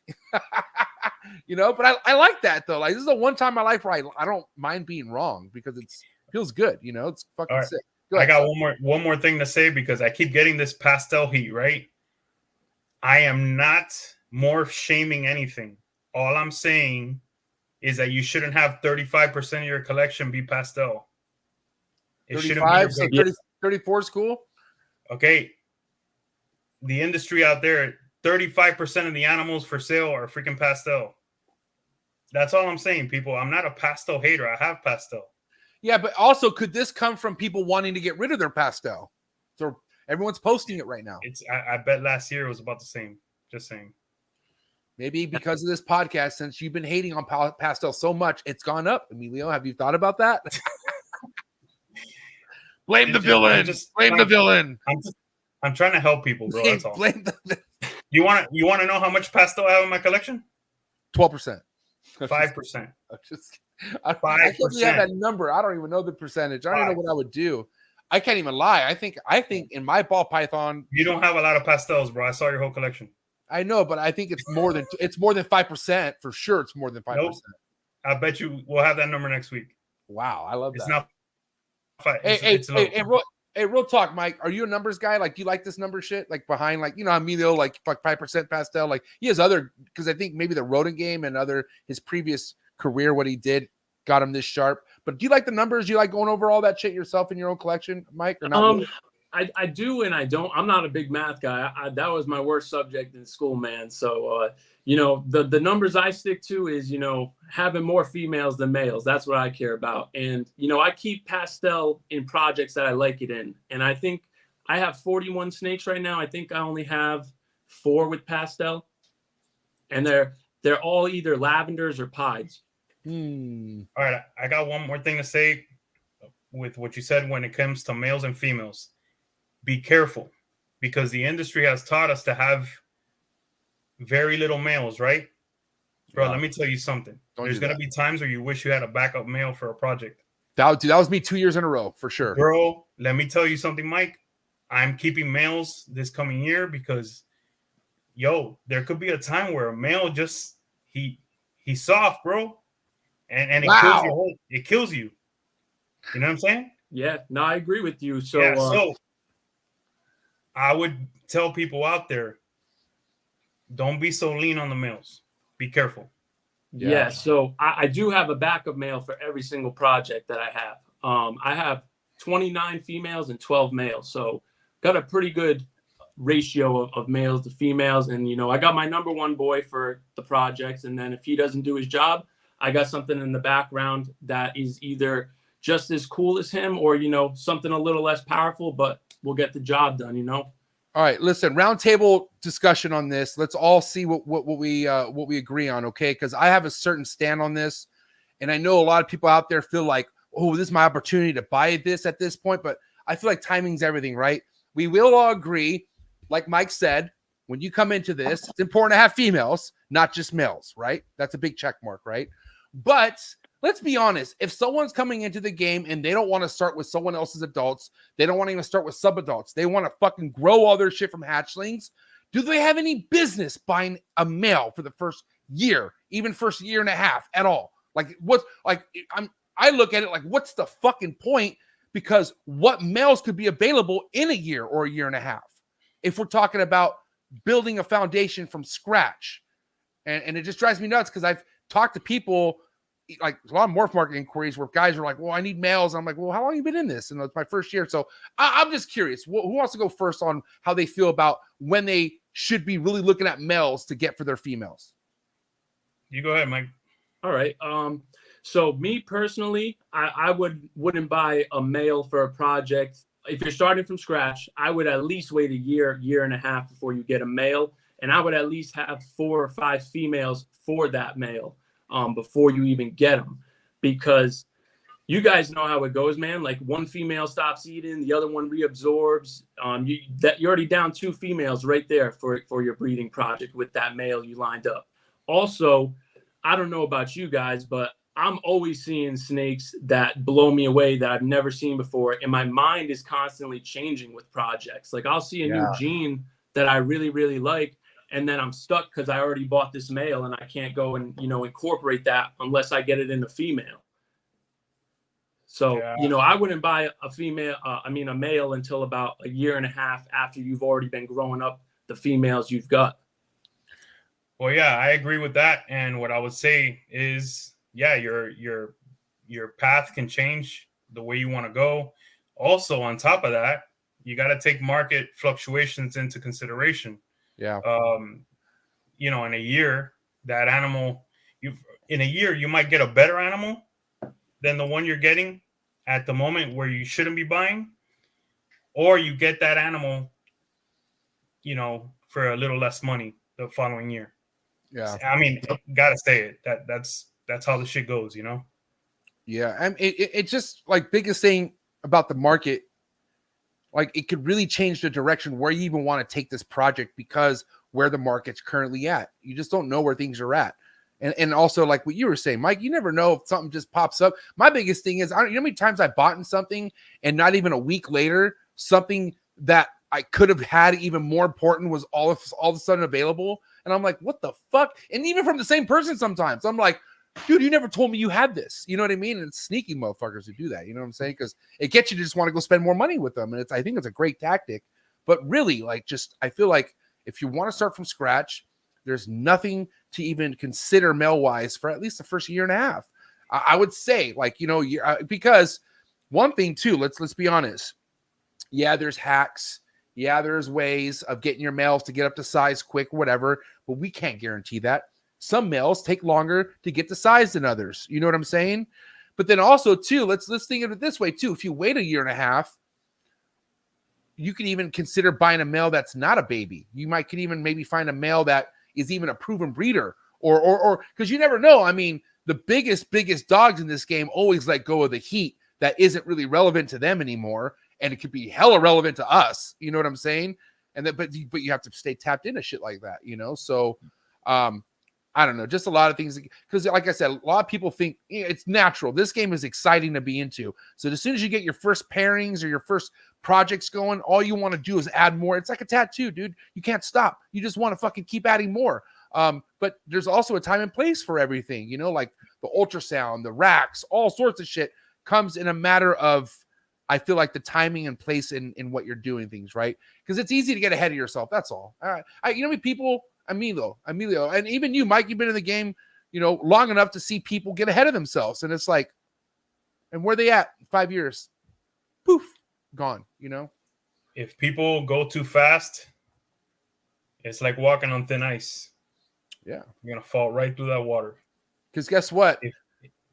You know, but I like that though. Like this is the one time in my life where I don't mind being wrong because it feels good. You know, it's fucking sick. I got one more thing to say because I keep getting this pastel heat, right? I am not morph shaming anything. All I'm saying is that you shouldn't have 35% of your collection be pastel. It 35, shouldn't be 34 is cool. Okay. The industry out there, 35% of the animals for sale are freaking pastel. That's all I'm saying, people. I'm not a pastel hater. I have pastel. Yeah, but also could this come from people wanting to get rid of their pastel? So everyone's posting it right now. I bet last year it was about the same. Just saying. Maybe because of this podcast, since you've been hating on pastel so much, it's gone up. Emilio, have you thought about that? Blame the villain. Blame the villain. I'm trying to help people, bro. That's all. Blame the You want to know how much pastel I have in my collection? 12%. 5%. I can't even have that number. I don't even know the percentage. I don't even know what I would do. I can't even lie. I think in my ball python, you don't have a lot of pastels, bro. I saw your whole collection. I know, but I think it's more than 5% for sure. It's more than 5%. Nope. I bet you we'll have that number next week. Wow, I love that. It's not 5. Hey, real talk, Mike. Are you a numbers guy? Like, do you like this number shit? Like behind, like, you know, Emilio, like 5% pastel. Like he has other, because I think maybe the rodent game and his previous career, what he did got him this sharp. But do you like the numbers? Do you like going over all that shit yourself in your own collection, Mike, or not? Really? I do and I don't. I'm not a big math guy. That was my worst subject in school, man. So, you know, the numbers I stick to is, you know, having more females than males. That's what I care about. And, you know, I keep pastel in projects that I like it in. And I think I have 41 snakes right now. I think I only have 4 with pastel. And they're all either lavenders or pieds. All right. I got one more thing to say with what you said when it comes to males and females. Be careful because the industry has taught us to have very little males, right? Bro, let me tell you something. There's going to be times where you wish you had a backup male for a project. That was me 2 years in a row, for sure. Bro, let me tell you something, Mike. I'm keeping males this coming year because, there could be a time where a male just, he's soft, bro. And it kills you. You know what I'm saying? Yeah, no, I agree with you. So, so I would tell people out there, don't be so lean on the males. Be careful. Yeah, so I do have a backup male for every single project that I have. I have 29 females and 12 males. So got a pretty good ratio of males to females. And, you know, I got my number one boy for the projects. And then if he doesn't do his job, I got something in the background that is either just as cool as him or, you know, something a little less powerful, but we'll get the job done, you know? All right, listen, roundtable discussion on this. Let's all see what we agree on, okay? Because I have a certain stand on this, and I know a lot of people out there feel like, oh, this is my opportunity to buy this at this point, but I feel like timing's everything, right? We will all agree, like Mike said, when you come into this, it's important to have females, not just males, right? That's a big check mark, right? But let's be honest. If someone's coming into the game and they don't want to start with someone else's adults, they don't want to even start with sub-adults, they want to fucking grow all their shit from hatchlings, do they have any business buying a male for the first year, even first year and a half at all? Like, what's like, I look at it like, what's the fucking point? Because what males could be available in a year or a year and a half if we're talking about building a foundation from scratch? And it just drives me nuts because I've talked to people, like a lot of morph market inquiries where guys are like, well, I need males. And I'm like, well, how long have you been in this? And it's my first year. So I'm just curious. Who wants to go first on how they feel about when they should be really looking at males to get for their females? You go ahead, Mike. All right. So me personally, I wouldn't buy a male for a project. If you're starting from scratch, I would at least wait a year and a half before you get a male. And I would at least have 4 or 5 females for that male before you even get them. Because you guys know how it goes, man. Like one female stops eating, the other one reabsorbs. You're already down 2 females right there for your breeding project with that male you lined up. Also, I don't know about you guys, but I'm always seeing snakes that blow me away that I've never seen before. And my mind is constantly changing with projects. Like I'll see a new gene that I really, really like. And then I'm stuck because I already bought this male and I can't go and, you know, incorporate that unless I get it in the female. So, you know, I wouldn't buy a male until about a year and a half after you've already been growing up the females you've got. Well, yeah, I agree with that. And what I would say is, yeah, your path can change the way you want to go. Also, on top of that, you got to take market fluctuations into consideration. Yeah. You know, in a year, that animal, you might get a better animal than the one you're getting at the moment where you shouldn't be buying, or you get that animal, you know, for a little less money the following year. Yeah. I mean, gotta say it. That's how the shit goes, you know? Yeah. I mean, it's just like biggest thing about the market. Like it could really change the direction where you even want to take this project because where the market's currently at. You just don't know where things are at. And also like what you were saying, Mike, you never know if something just pops up. My biggest thing is, you know how many times I bought in something and not even a week later, something that I could have had even more important was all of a sudden available. And I'm like, what the fuck? And even from the same person sometimes. I'm like, dude, you never told me you had this. You know what I mean? And it's sneaky motherfuckers who do that. You know what I'm saying? Because it gets you to just want to go spend more money with them. And I think it's a great tactic. But really, like, I feel like if you want to start from scratch, there's nothing to even consider male-wise for at least the first year and a half. I would say, like, you know, because one thing too, let's be honest. Yeah, there's hacks. Yeah, there's ways of getting your males to get up to size quick, whatever. But we can't guarantee that. Some males take longer to get to size than others. You know what I'm saying? But then also too, let's think of it this way too. If you wait a year and a half, you can even consider buying a male that's not a baby. You could even maybe find a male that is even a proven breeder, or because you never know. I mean, the biggest dogs in this game always let go of the heat that isn't really relevant to them anymore, and it could be hella relevant to us. You know what I'm saying? And then, but you have to stay tapped into shit like that. You know, so I don't know, just a lot of things because, like I said, a lot of people think it's natural. This game is exciting to be into. So as soon as you get your first pairings or your first projects going, all you want to do is add more. It's like a tattoo, dude. You can't stop. You just want to fucking keep adding more. But there's also a time and place for everything, you know, like the ultrasound, the racks, all sorts of shit comes in a matter of, I feel like the timing and place in what you're doing things, right? Because it's easy to get ahead of yourself. That's all. You know, many people. Emilio, and even you, Mike, you've been in the game, you know, long enough to see people get ahead of themselves. And it's like, and where they at 5 years? Poof, gone, you know? If people go too fast, it's like walking on thin ice. Yeah. You're going to fall right through that water. Because guess what? If-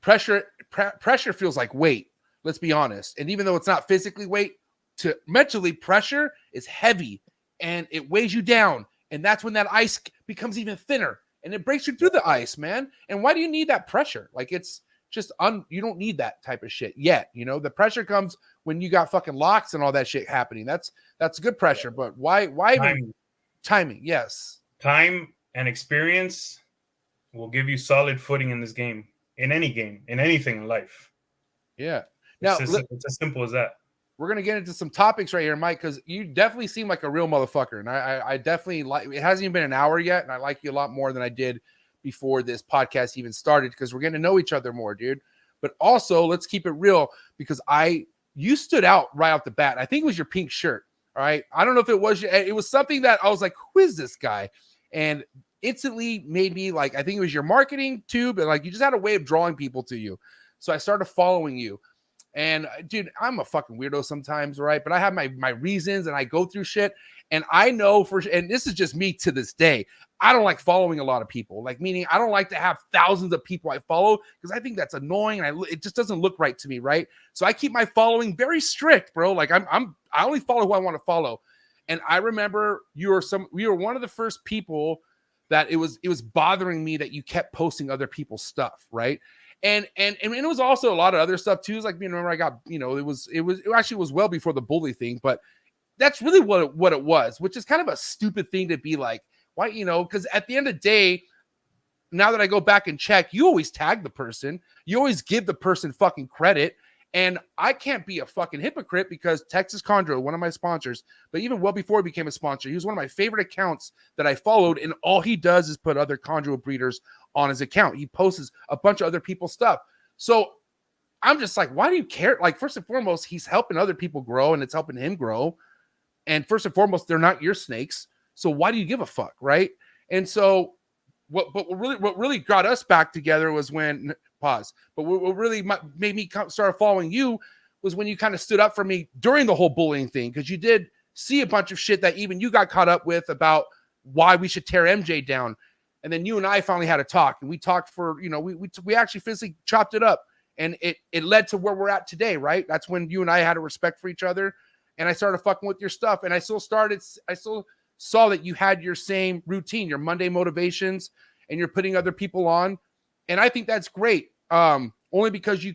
Pressure feels like weight. Let's be honest. And even though it's not physically weight, to mentally, pressure is heavy and it weighs you down. And that's when that ice becomes even thinner and it breaks you through the ice, man. And why do you need that pressure? Like, it's just you don't need that type of shit yet. You know, the pressure comes when you got fucking locks and all that shit happening. That's good pressure. But why even timing? Yes. Time and experience will give you solid footing in this game, in anything in life. Yeah. Now, it's as simple as that. We're going to get into some topics right here, Mike, because you definitely seem like a real motherfucker. And I definitely like, it hasn't even been an hour yet. And I like you a lot more than I did before this podcast even started, because we're getting to know each other more, dude. But also, let's keep it real, because you stood out right off the bat. I think it was your pink shirt. All right. I don't know if it was it was something that I was like, who is this guy? And instantly made me like, I think it was your marketing too, but like, you just had a way of drawing people to you. So I started following you. And dude, I'm a fucking weirdo sometimes, right? But I have my reasons and I go through shit. And I know and this is just me to this day, I don't like following a lot of people. Like, meaning I don't like to have thousands of people I follow, because I think that's annoying and it just doesn't look right to me, right? So I keep my following very strict, bro. Like I only follow who I want to follow. And I remember you were one of the first people that it was bothering me that you kept posting other people's stuff, right? And it was also a lot of other stuff too. It's like, remember I got, it actually was well before the bully thing, but that's really what it was, which is kind of a stupid thing to be like, why, because at the end of the day, now that I go back and check, you always tag the person. You always give the person fucking credit. And I can't be a fucking hypocrite, because Texas Chondro, one of my sponsors, but even well before he became a sponsor, he was one of my favorite accounts that I followed. And all he does is put other chondro breeders on his account. He posts a bunch of other people's stuff. So I'm just like, why do you care? Like, first and foremost, he's helping other people grow and it's helping him grow. And first and foremost, they're not your snakes. So why do you give a fuck, right? And so what really got us back together was when pause. But what really made me start following you was when you kind of stood up for me during the whole bullying thing, because you did see a bunch of shit that even you got caught up with about why we should tear MJ down. And then you and I finally had a talk, and we talked for, we actually physically chopped it up, and it led to where we're at today, right? That's when you and I had a respect for each other, and I started fucking with your stuff, and I still saw that you had your same routine, your Monday motivations, and you're putting other people on. And I think that's great. Only because you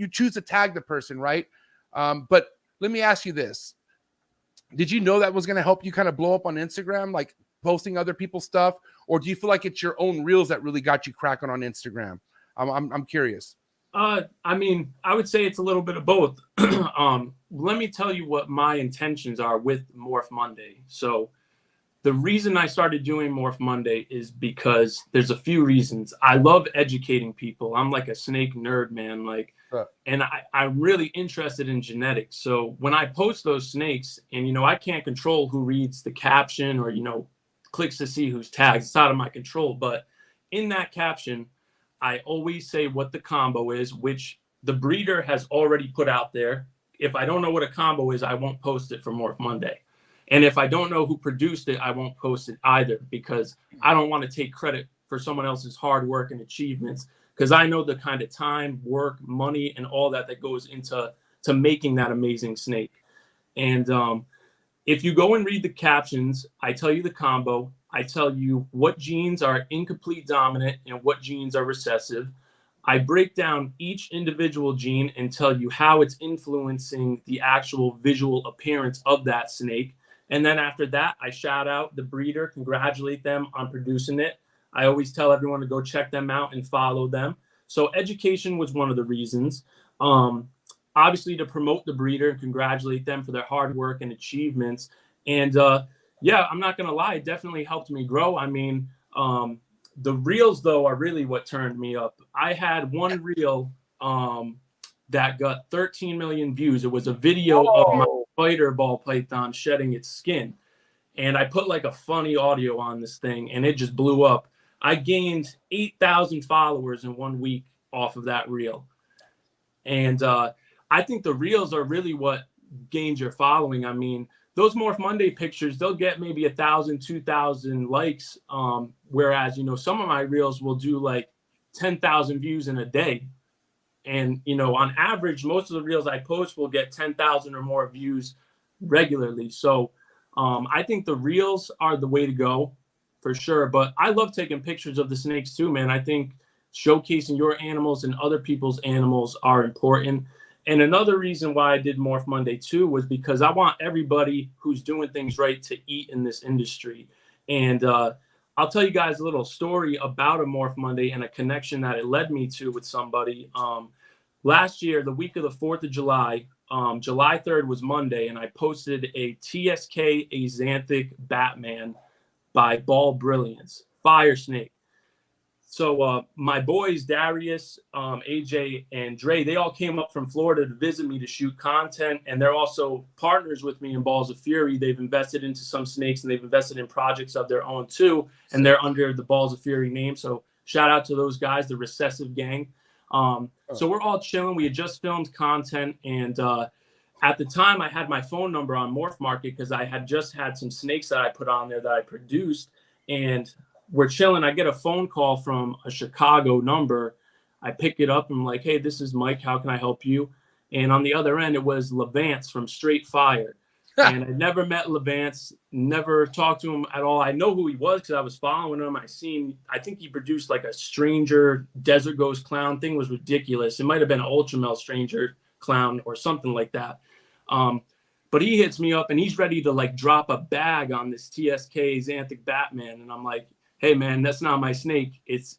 choose to tag the person, right? But let me ask you this. Did you know that was going to help you kind of blow up on Instagram, like posting other people's stuff? Or do you feel like it's your own reels that really got you cracking on Instagram? I'm curious. I mean, I would say it's a little bit of both. Let me tell you what my intentions are with Morph Monday. So the reason I started doing Morph Monday is because there's a few reasons. I love educating people. I'm like a snake nerd, man. Like, and I'm really interested in genetics. So when I post those snakes, and I can't control who reads the caption or clicks to see who's tagged. It's out of my control. But in that caption, I always say what the combo is, which the breeder has already put out there. If I don't know what a combo is, I won't post it for Morph Monday. And if I don't know who produced it, I won't post it either, because I don't want to take credit for someone else's hard work and achievements, because I know the kind of time, work, money, and all that goes into making that amazing snake. And if you go and read the captions, I tell you the combo. I tell you what genes are incomplete dominant and what genes are recessive. I break down each individual gene and tell you how it's influencing the actual visual appearance of that snake. And then after that, I shout out the breeder, congratulate them on producing it. I always tell everyone to go check them out and follow them. So education was one of the reasons. Obviously to promote the breeder and congratulate them for their hard work and achievements. And yeah, I'm not going to lie, it definitely helped me grow. I mean, the reels, though, are really what turned me up. I had one reel that got 13 million views. It was a video of my spider ball python shedding its skin. And I put like a funny audio on this thing, and it just blew up. I gained 8,000 followers in 1 week off of that reel. And I think the reels are really what gains your following. I mean, those Morph Monday pictures, they'll get maybe 1,000, 2,000 likes. Whereas, some of my reels will do like 10,000 views in a day. And, you know, on average, most of the reels I post will get 10,000 or more views regularly. So I think the reels are the way to go for sure. But I love taking pictures of the snakes too, man. I think showcasing your animals and other people's animals are important. And another reason why I did Morph Monday too was because I want everybody who's doing things right to eat in this industry. And I'll tell you guys a little story about a Morph Monday and a connection that it led me to with somebody. Last year, the week of the 4th of July, July 3rd was Monday, and I posted a TSK Axanthic Batman by Ball Brilliance, fire snake. So my boys, Darius, AJ, and Dre, they all came up from Florida to visit me to shoot content, and they're also partners with me in Balls of Fury. They've invested into some snakes, and they've invested in projects of their own too, and they're under the Balls of Fury name. So shout out to those guys, the Recessive Gang. So we're all chilling. We had just filmed content, and at the time, I had my phone number on Morph Market because I had just had some snakes that I put on there that I produced, and we're chilling. I get a phone call from a Chicago number. I pick it up and I'm like, hey, this is Mike. How can I help you? And on the other end, it was Levance from Straight Fire. And I never met Levance, never talked to him at all. I know who he was because I was following him. I think he produced like a Stranger Desert Ghost Clown. Thing was ridiculous. It might have been an Ultramel Stranger Clown or something like that. But he hits me up and he's ready to like drop a bag on this TSK Axanthic Batman. And I'm like, hey man, that's not my snake. It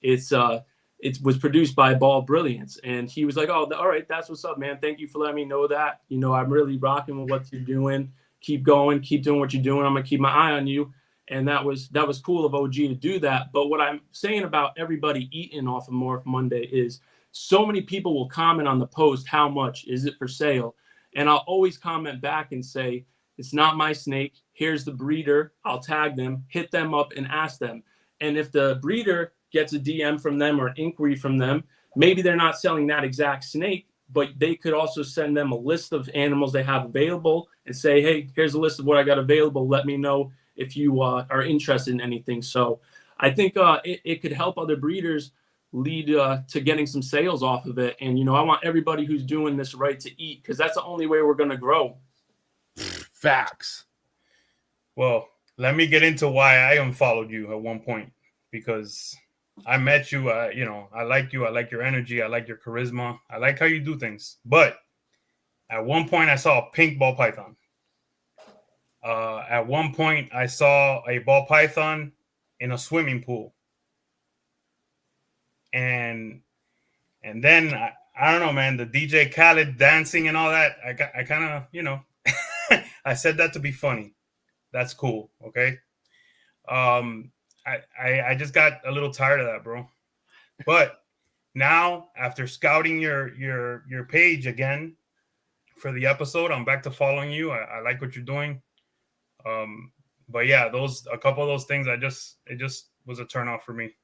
was produced by Ball Brilliance. And he was like, oh, all right, that's what's up, man. Thank you for letting me know that. You know, I'm really rocking with what you're doing. Keep going, keep doing what you're doing. I'm gonna keep my eye on you. And that was cool of OG to do that. But what I'm saying about everybody eating off of Morph Monday is so many people will comment on the post, how much is it for sale? And I'll always comment back and say, it's not my snake. Here's the breeder. I'll tag them, hit them up and ask them. And if the breeder gets a DM from them or an inquiry from them, maybe they're not selling that exact snake, but they could also send them a list of animals they have available and say, hey, here's a list of what I got available. Let me know if you are interested in anything. So I think it could help other breeders lead to getting some sales off of it. And, you know, I want everybody who's doing this right to eat because that's the only way we're going to grow. Facts. Well, let me get into why I unfollowed you at one point, because I met you, you know, I like you. I like your energy. I like your charisma. I like how you do things. But at one point I saw a pink ball python. At one point I saw a ball python in a swimming pool. And then I don't know, man, the DJ Khaled dancing and all that. I kind of, you know, I said that to be funny. That's cool. Okay. I just got a little tired of that, bro. But now, after scouting your page again for the episode, I'm back to following you. I like what you're doing. But yeah, a couple of those things, it just was a turnoff for me,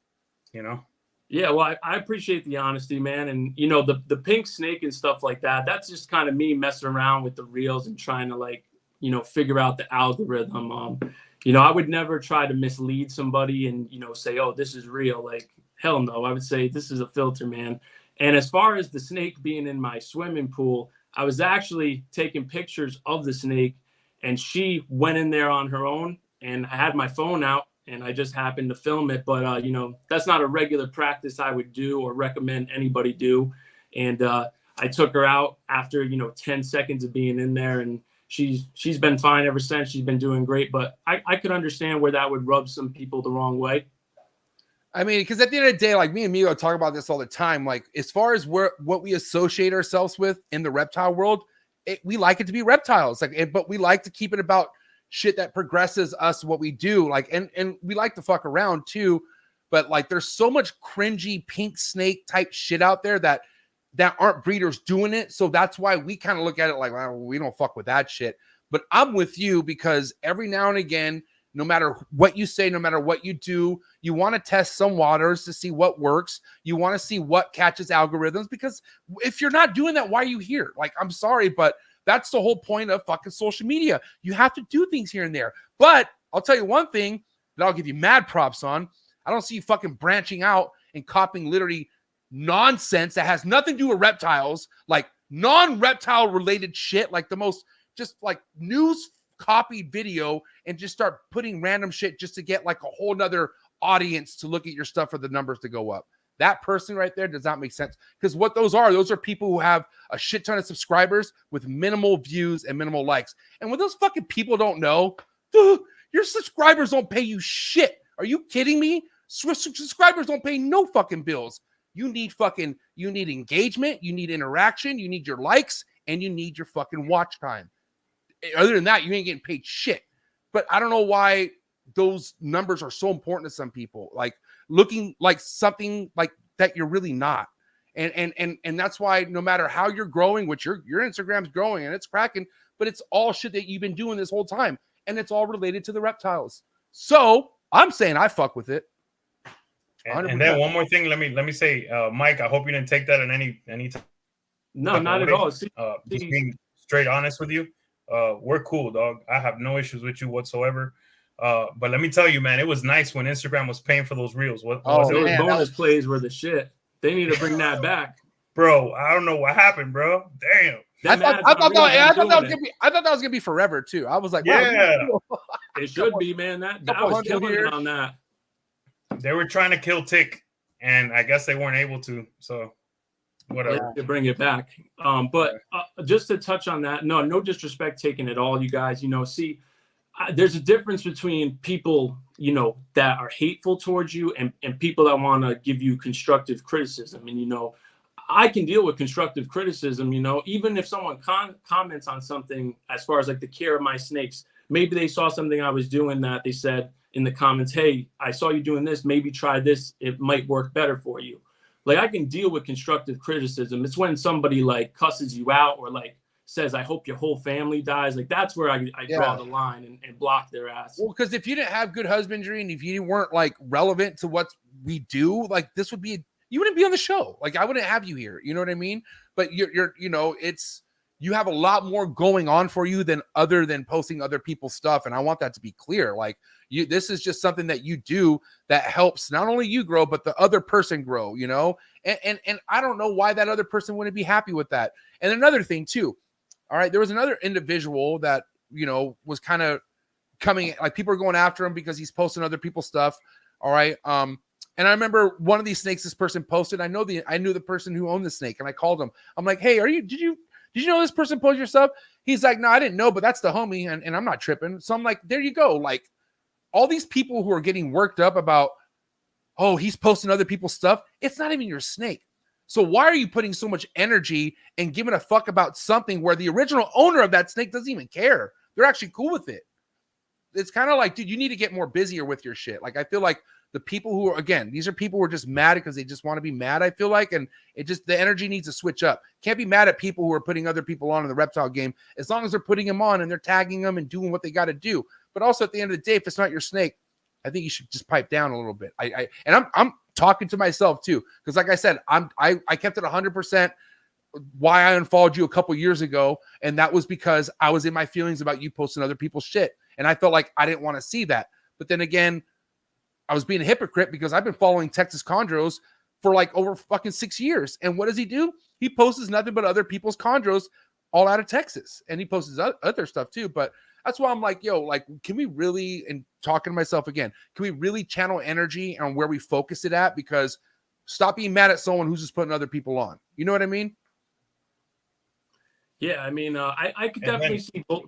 you know. Yeah, well, I appreciate the honesty, man. And you know, the pink snake and stuff like that. That's just kind of me messing around with the reels and trying to, like, you know, figure out the algorithm. You know, I would never try to mislead somebody and, you know, say, oh, this is real. Like, hell no. I would say this is a filter, man. And as far as the snake being in my swimming pool, I was actually taking pictures of the snake and she went in there on her own and I had my phone out and I just happened to film it. But, you know, that's not a regular practice I would do or recommend anybody do. And I took her out after, you know, 10 seconds of being in there, and she's been fine ever since. She's been doing great, but I could understand where that would rub some people the wrong way. I mean, because at the end of the day, like me and Mio talk about this all the time. Like, as far as what we associate ourselves with in the reptile world, we like it to be reptiles. Like, but we like to keep it about shit that progresses us, what we do. Like, and we like to fuck around too. But like, there's so much cringy pink snake type shit out there that aren't breeders doing it. So that's why we kind of look at it like, well, we don't fuck with that shit. But I'm with you because every now and again, no matter what you say, no matter what you do, you want to test some waters to see what works. You want to see what catches algorithms, because if you're not doing that, why are you here? Like, I'm sorry, but that's the whole point of fucking social media. You have to do things here and there. But I'll tell you one thing that I'll give you mad props on. I don't see you fucking branching out and copying literally nonsense that has nothing to do with reptiles, like non-reptile related shit, like the most just like news copied video, and just start putting random shit just to get like a whole nother audience to look at your stuff for the numbers to go up. That person right there does not make sense, because what those are people who have a shit ton of subscribers with minimal views and minimal likes. And what those fucking people don't know, your subscribers don't pay you shit. Are you kidding me? Subscribers don't pay no fucking bills. You need engagement, you need interaction, you need your likes, and you need your fucking watch time. Other than that, you ain't getting paid shit. But I don't know why those numbers are so important to some people, like looking like something like that you're really not. And that's why no matter how you're growing, which your Instagram's growing and it's cracking, but it's all shit that you've been doing this whole time, and it's all related to the reptiles. So I'm saying I fuck with it. And then one more thing, let me say, Mike, I hope you didn't take that in any time. No, not at all. Just being straight honest with you, we're cool, dog. I have no issues with you whatsoever. But let me tell you, man, it was nice when Instagram was paying for those reels. Those bonus plays were the shit. They need to bring that back, bro. I don't know what happened, bro. Damn. I thought that was gonna be forever too. I was like, yeah, it should be, man. That was killing it on that. They were trying to kill Tick, and I guess they weren't able to. So whatever. To bring it back. But just to touch on that, no disrespect taken at all, you guys. See, there's a difference between people, that are hateful towards you and people that want to give you constructive criticism. And, I can deal with constructive criticism, even if someone comments on something as far as like the care of my snakes. Maybe they saw something I was doing that they said in the comments, hey, I saw you doing this, maybe try this. It might work better for you. Like, I can deal with constructive criticism. It's when somebody like cusses you out or like says, I hope your whole family dies. Like, that's where I draw the line and block their ass. Well, because if you didn't have good husbandry and if you weren't like relevant to what we do, like this would be, you wouldn't be on the show. Like, I wouldn't have you here. You know what I mean? But you have a lot more going on for you than posting other people's stuff. And I want that to be clear. Like, this is just something that you do that helps not only you grow, but the other person grow, and I don't know why that other person wouldn't be happy with that. And another thing too. All right. There was another individual that, was kind of coming, like people are going after him because he's posting other people's stuff. All right. And I remember one of these snakes this person posted. I knew the person who owned the snake, and I called him. I'm like, hey, did you know this person posted your stuff? He's like, no, I didn't know, but that's the homie, and I'm not tripping. So I'm like, there you go. Like, all these people who are getting worked up about, oh, he's posting other people's stuff. It's not even your snake. So why are you putting so much energy and giving a fuck about something where the original owner of that snake doesn't even care? They're actually cool with it. It's kind of like, dude, you need to get more busier with your shit. Like, I feel like the people who are, again, these are people who are just mad because they just want to be mad, I feel like. And the energy needs to switch up. Can't be mad at people who are putting other people on in the reptile game, as long as they're putting them on and they're tagging them and doing what they got to do. But also at the end of the day, if it's not your snake, I think you should just pipe down a little bit. I'm talking to myself too. Because like I said, I kept it 100% why I unfollowed you a couple years ago. And that was because I was in my feelings about you posting other people's shit. And I felt like I didn't want to see that. But then again, I was being a hypocrite because I've been following Texas chondros for like over fucking 6 years. And what does he do? He posts nothing but other people's chondros all out of Texas. And he posts other stuff too. But that's why I'm like, yo, like, can we really, and talking to myself again, can we really channel energy on where we focus it at? Because stop being mad at someone who's just putting other people on. You know what I mean? Yeah, I mean, I could definitely see both.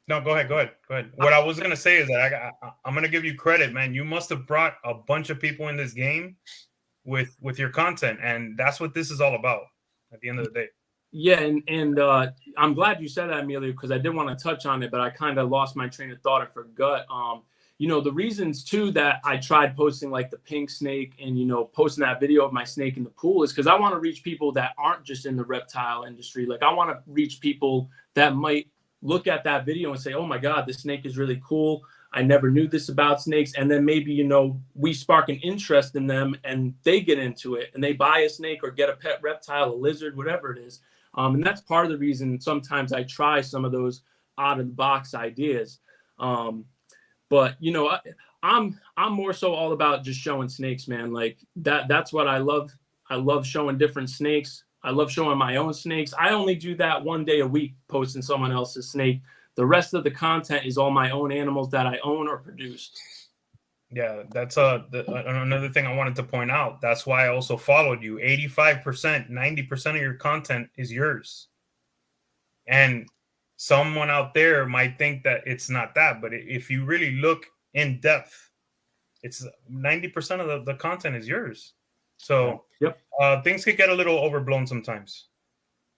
No, go ahead. What I was gonna say is that I'm gonna give you credit, man. You must have brought a bunch of people in this game with your content, and that's what this is all about at the end of the day. Yeah, and I'm glad you said that, Emilio, because I did want to touch on it, but I kind of lost my train of thought and forgot. The reasons too that I tried posting like the pink snake and posting that video of my snake in the pool is because I want to reach people that aren't just in the reptile industry. Like, I want to reach people that might look at that video and say, oh my God, this snake is really cool. I never knew this about snakes. And then maybe, we spark an interest in them and they get into it and they buy a snake or get a pet reptile, a lizard, whatever it is. And that's part of the reason sometimes I try some of those out of the box ideas. But, I'm more so all about just showing snakes, man. Like that's what I love. I love showing different snakes. I love showing my own snakes. I only do that 1 day a week, posting someone else's snake. The rest of the content is all my own animals that I own or produced. Yeah, that's another thing I wanted to point out. That's why I also followed you. 85%, 90% of your content is yours. And someone out there might think that it's not that, but if you really look in depth, it's 90% of the content is yours. So yep. Things could get a little overblown sometimes.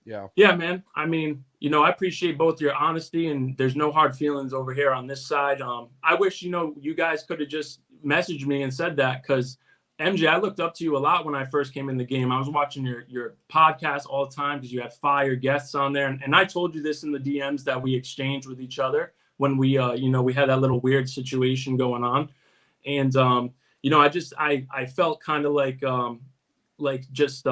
Yeah, man. I mean, you know, I appreciate both your honesty, and there's no hard feelings over here on this side. I wish, you know, you guys could have just messaged me and said that, because MJ, I looked up to you a lot when I first came in the game. I was watching your podcast all the time because you had fire guests on there. And I told you this in the DMs that we exchanged with each other when we, you know, we had that little weird situation going on. And, you know, I felt kind of like just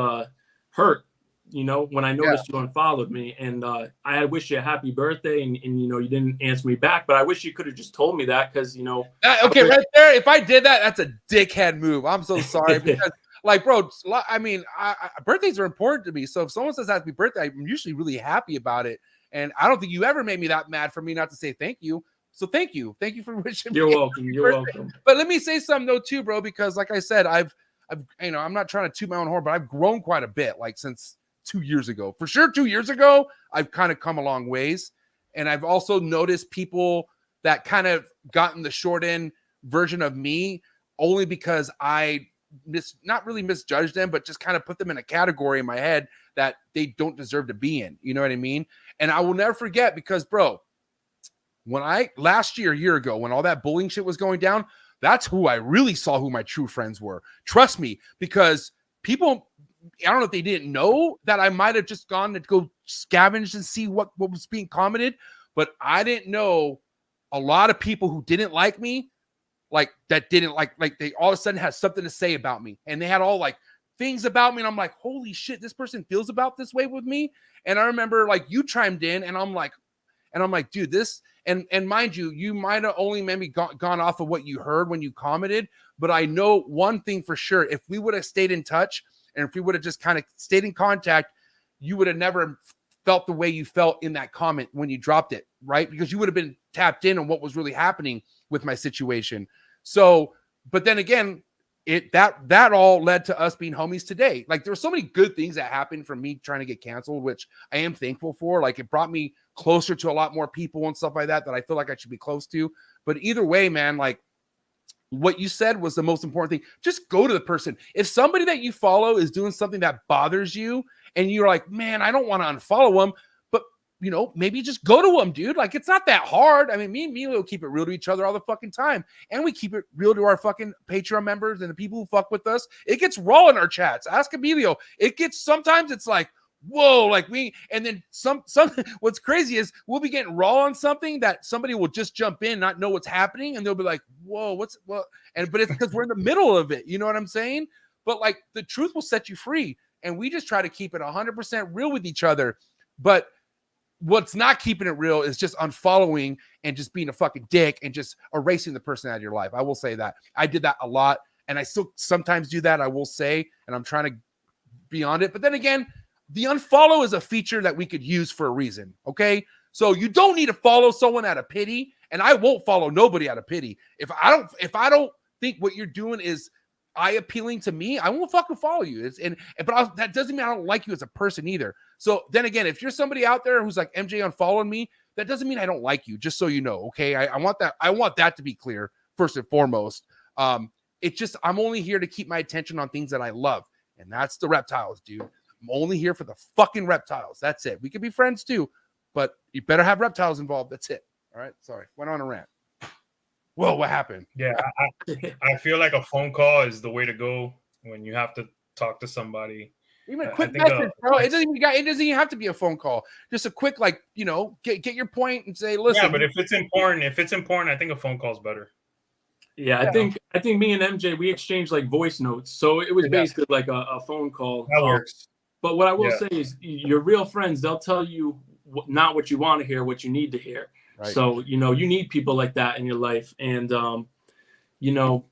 hurt, you know, when I noticed you unfollowed me. And I wish you a happy birthday, and you know, you didn't answer me back, but I wish you could have just told me that, because, you know. Okay, right there, if I did that, that's a dickhead move. I'm so sorry. Because, like, bro, I mean, birthdays are important to me. So if someone says happy birthday, I'm usually really happy about it. And I don't think you ever made me that mad for me not to say thank you. So thank you. Thank you for wishing me. You're welcome. You're welcome. But let me say something, though, too, bro, because like I said, I've, you know, I'm not trying to toot my own horn, but I've grown quite a bit, like, since 2 years ago. For sure, 2 years ago, I've kind of come a long ways. And I've also noticed people that kind of gotten the short end version of me only because I not really misjudged them, but just kind of put them in a category in my head that they don't deserve to be in. You know what I mean? And I will never forget, because, bro, when a year ago, when all that bullying shit was going down, that's who I really saw who my true friends were. Trust me, because people, I don't know if they didn't know that I might have just gone to go scavenge and see what was being commented, but I didn't know a lot of people who didn't like me, like that didn't like they all of a sudden had something to say about me, and they had all like things about me, and I'm like, holy shit, this person feels about this way with me. And I remember like you chimed in, and I'm like, dude, this, and mind you, you might have only maybe gone off of what you heard when you commented, but I know one thing for sure: if we would have stayed in touch, and if we would have just kind of stayed in contact, you would have never felt the way you felt in that comment when you dropped it, right? Because you would have been tapped in on what was really happening with my situation. So, but then again, that all led to us being homies today. Like, there were so many good things that happened from me trying to get canceled, which I am thankful for. Like, it brought me closer to a lot more people and stuff like that I feel like I should be close to. But either way, man, like, what you said was the most important thing. Just go to the person. If somebody that you follow is doing something that bothers you and you're like, man, I don't want to unfollow them, but, you know, maybe just go to them, dude. Like, it's not that hard. I mean, me and Milo keep it real to each other all the fucking time. And we keep it real to our fucking Patreon members and the people who fuck with us. It gets raw in our chats. Ask Emilio. Sometimes it's like, whoa, like and then some, what's crazy is we'll be getting raw on something that somebody will just jump in, not know what's happening. And they'll be like, whoa, but it's because we're in the middle of it. You know what I'm saying? But like, the truth will set you free. And we just try to keep it 100% real with each other. But what's not keeping it real is just unfollowing and just being a fucking dick and just erasing the person out of your life. I will say that I did that a lot. And I still sometimes do that, I will say, and I'm trying to be on it. But then again, the unfollow is a feature that we could use for a reason, okay? So you don't need to follow someone out of pity, and I won't follow nobody out of pity. If I don't think what you're doing is eye-appealing to me, I won't fucking follow you. That doesn't mean I don't like you as a person either. So then again, if you're somebody out there who's like, MJ unfollowing me, that doesn't mean I don't like you, just so you know, okay? I want that to be clear first and foremost. It's just, I'm only here to keep my attention on things that I love, and that's the reptiles, dude. I'm only here for the fucking reptiles. That's it. We could be friends too, but you better have reptiles involved. That's it. All right. Sorry. Went on a rant. Whoa, what happened? Yeah. I feel like a phone call is the way to go when you have to talk to somebody. Even a quick message, bro. It doesn't even have to be a phone call. Just a quick, like, you know, get your point and say, listen. Yeah, but if it's important, I think a phone call is better. Yeah, I think me and MJ, we exchanged like voice notes. So it was basically like a phone call. That works. But what I will say is your real friends, they'll tell you not what you want to hear, what you need to hear. Right. So, you know, you need people like that in your life. And, you know,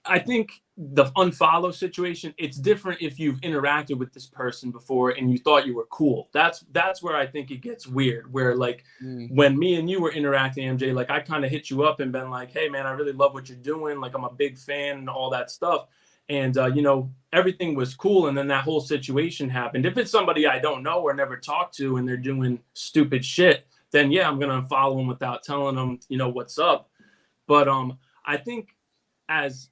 I think the unfollow situation, it's different if you've interacted with this person before and you thought you were cool. That's where I think it gets weird, where like when me and you were interacting, MJ, like I kind of hit you up and been like, hey man, I really love what you're doing. Like I'm a big fan and all that stuff. And, you know, everything was cool. And then that whole situation happened. If it's somebody I don't know or never talked to and they're doing stupid shit, then yeah, I'm going to unfollow them without telling them, you know, what's up. But I think as,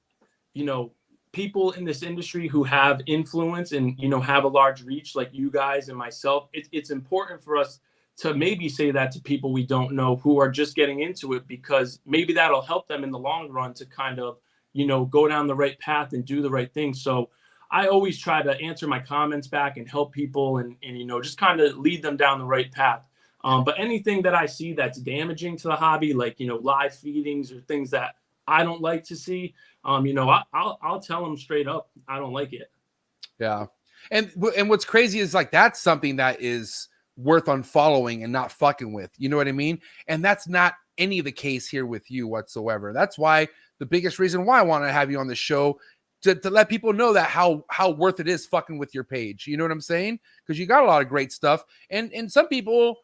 you know, people in this industry who have influence and, you know, have a large reach like you guys and myself, it's important for us to maybe say that to people we don't know who are just getting into it, because maybe that'll help them in the long run to kind of, you know, go down the right path and do the right thing. So I always try to answer my comments back and help people and you know, just kind of lead them down the right path. But anything that I see that's damaging to the hobby, like, you know, live feedings or things that I don't like to see, you know, I'll tell them straight up, I don't like it. Yeah. And what's crazy is like, that's something that is worth unfollowing and not fucking with, you know what I mean? And that's not any of the case here with you whatsoever. That's why the biggest reason why I want to have you on the show, to let people know that how worth it is fucking with your page. You know what I'm saying? Because you got a lot of great stuff. And some people,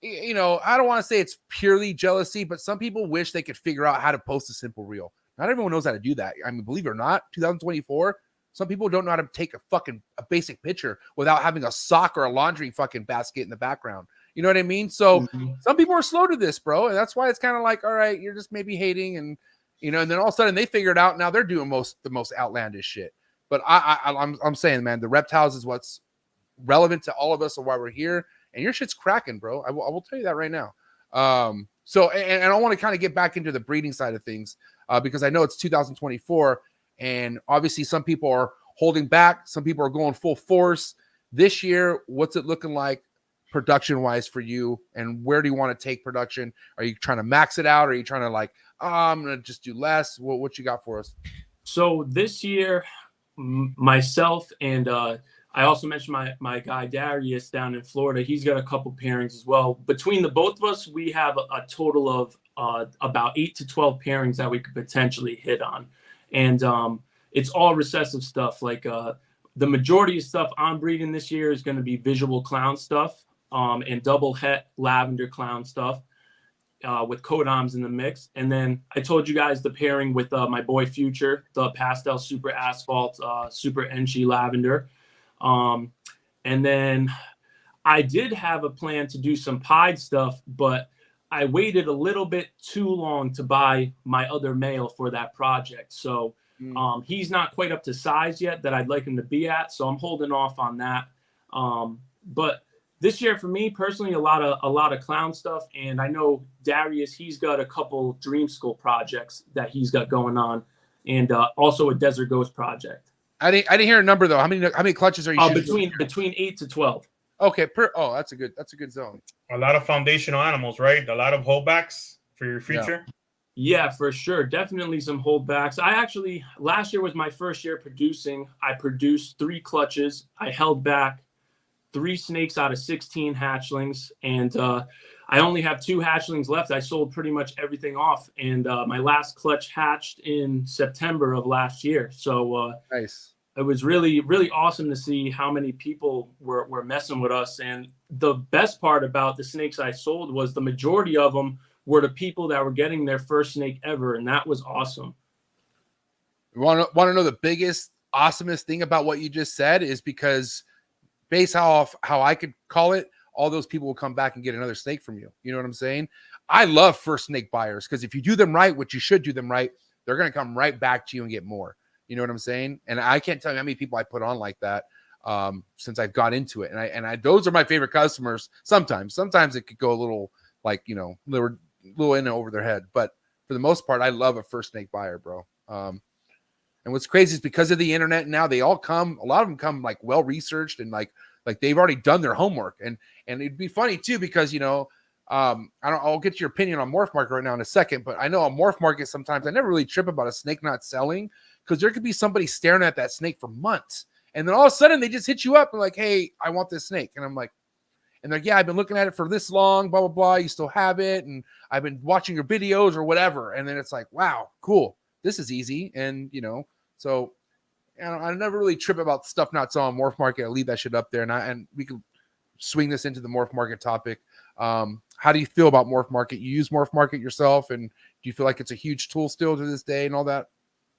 you know, I don't want to say it's purely jealousy, but some people wish they could figure out how to post a simple reel. Not everyone knows how to do that. I mean, believe it or not, 2024, some people don't know how to take a basic picture without having a sock or a laundry fucking basket in the background. You know what I mean? So some people are slow to this, bro. And that's why it's kind of like, all right, you're just maybe hating, and, you know, and then all of a sudden they figure it out. Now they're doing the most outlandish shit. But I'm saying, man, the reptiles is what's relevant to all of us and why we're here. And your shit's cracking, bro. I will tell you that right now. So, and I want to kind of get back into the breeding side of things, because I know it's 2024, and obviously some people are holding back. Some people are going full force this year. What's it looking like production wise for you, and where do you want to take production? Are you trying to max it out? Or are you trying to like, I'm going to just do less? What you got for us? So this year, myself and, I also mentioned my guy Darius down in Florida. He's got a couple pairings as well. Between the both of us, we have a total of about 8 to 12 pairings that we could potentially hit on. And it's all recessive stuff. Like the majority of stuff I'm breeding this year is going to be visual clown stuff and double het lavender clown stuff with codoms in the mix. And then I told you guys the pairing with my boy Future, the pastel super asphalt, super Enchi lavender. And then I did have a plan to do some pied stuff, but I waited a little bit too long to buy my other male for that project. So he's not quite up to size yet that I'd like him to be at. So I'm holding off on that. But this year for me personally, a lot of clown stuff. And I know Darius, he's got a couple Dream School projects that he's got going on, and also a Desert Ghost project. I didn't hear a number though. How many clutches are you between 8 to 12? Okay, that's a good zone. A lot of foundational animals, right? A lot of holdbacks for your future. Yeah, for sure. Definitely some holdbacks. Last year was my first year producing. I produced 3 clutches. I held back 3 snakes out of 16 hatchlings, and I only have 2 hatchlings left. I sold pretty much everything off, and my last clutch hatched in September of last year. So nice. It was really, really awesome to see how many people were messing with us. And the best part about the snakes I sold was the majority of them were the people that were getting their first snake ever, and that was awesome. Want to know the biggest, awesomest thing about what you just said is because based off how I could call it, all those people will come back and get another snake from you. You know what I'm saying? I love first snake buyers, because if you do them right, which you should do them right, they're going to come right back to you and get more. You know what I'm saying? And I can't tell you how many people I put on like that since I've got into it. And I those are my favorite customers. Sometimes it could go a little like, you know, little in and over their head. But for the most part, I love a first snake buyer, bro. And what's crazy is because of the internet now, a lot of them come like well-researched and like they've already done their homework. And it'd be funny too, because, you know, I'll get your opinion on Morph Market right now in a second, but I know on Morph Market sometimes I never really trip about a snake not selling, because there could be somebody staring at that snake for months, and then all of a sudden they just hit you up and like, hey, I want this snake. And I'm like, and they're like, yeah, I've been looking at it for this long, blah, blah, blah. You still have it. And I've been watching your videos or whatever. And then it's like, wow, cool. this is easy. And, so I never really trip about stuff not selling Morph Market. I leave that shit up there, and we can swing this into the Morph Market topic. How do you feel about Morph Market? You use Morph Market yourself, and do you feel like it's a huge tool still to this day and all that?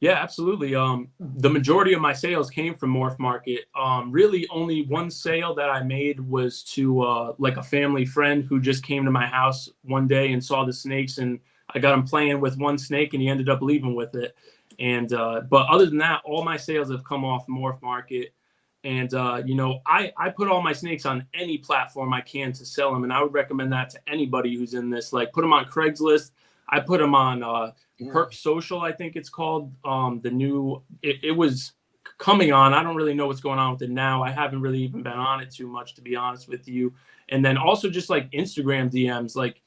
Yeah, absolutely. The majority of my sales came from Morph Market. Really only one sale that I made was to like a family friend who just came to my house one day and saw the snakes, and I got him playing with one snake and he ended up leaving with it. And but other than that, all my sales have come off Morph Market. And I put all my snakes on any platform I can to sell them, and I would recommend that to anybody who's in this. Like, put them on Craigslist. I put them on Perp Social, I think it's called. The new, it was coming on. I don't really know what's going on with it now. I haven't really even been on it too much, to be honest with you. And then also just like Instagram DMs, like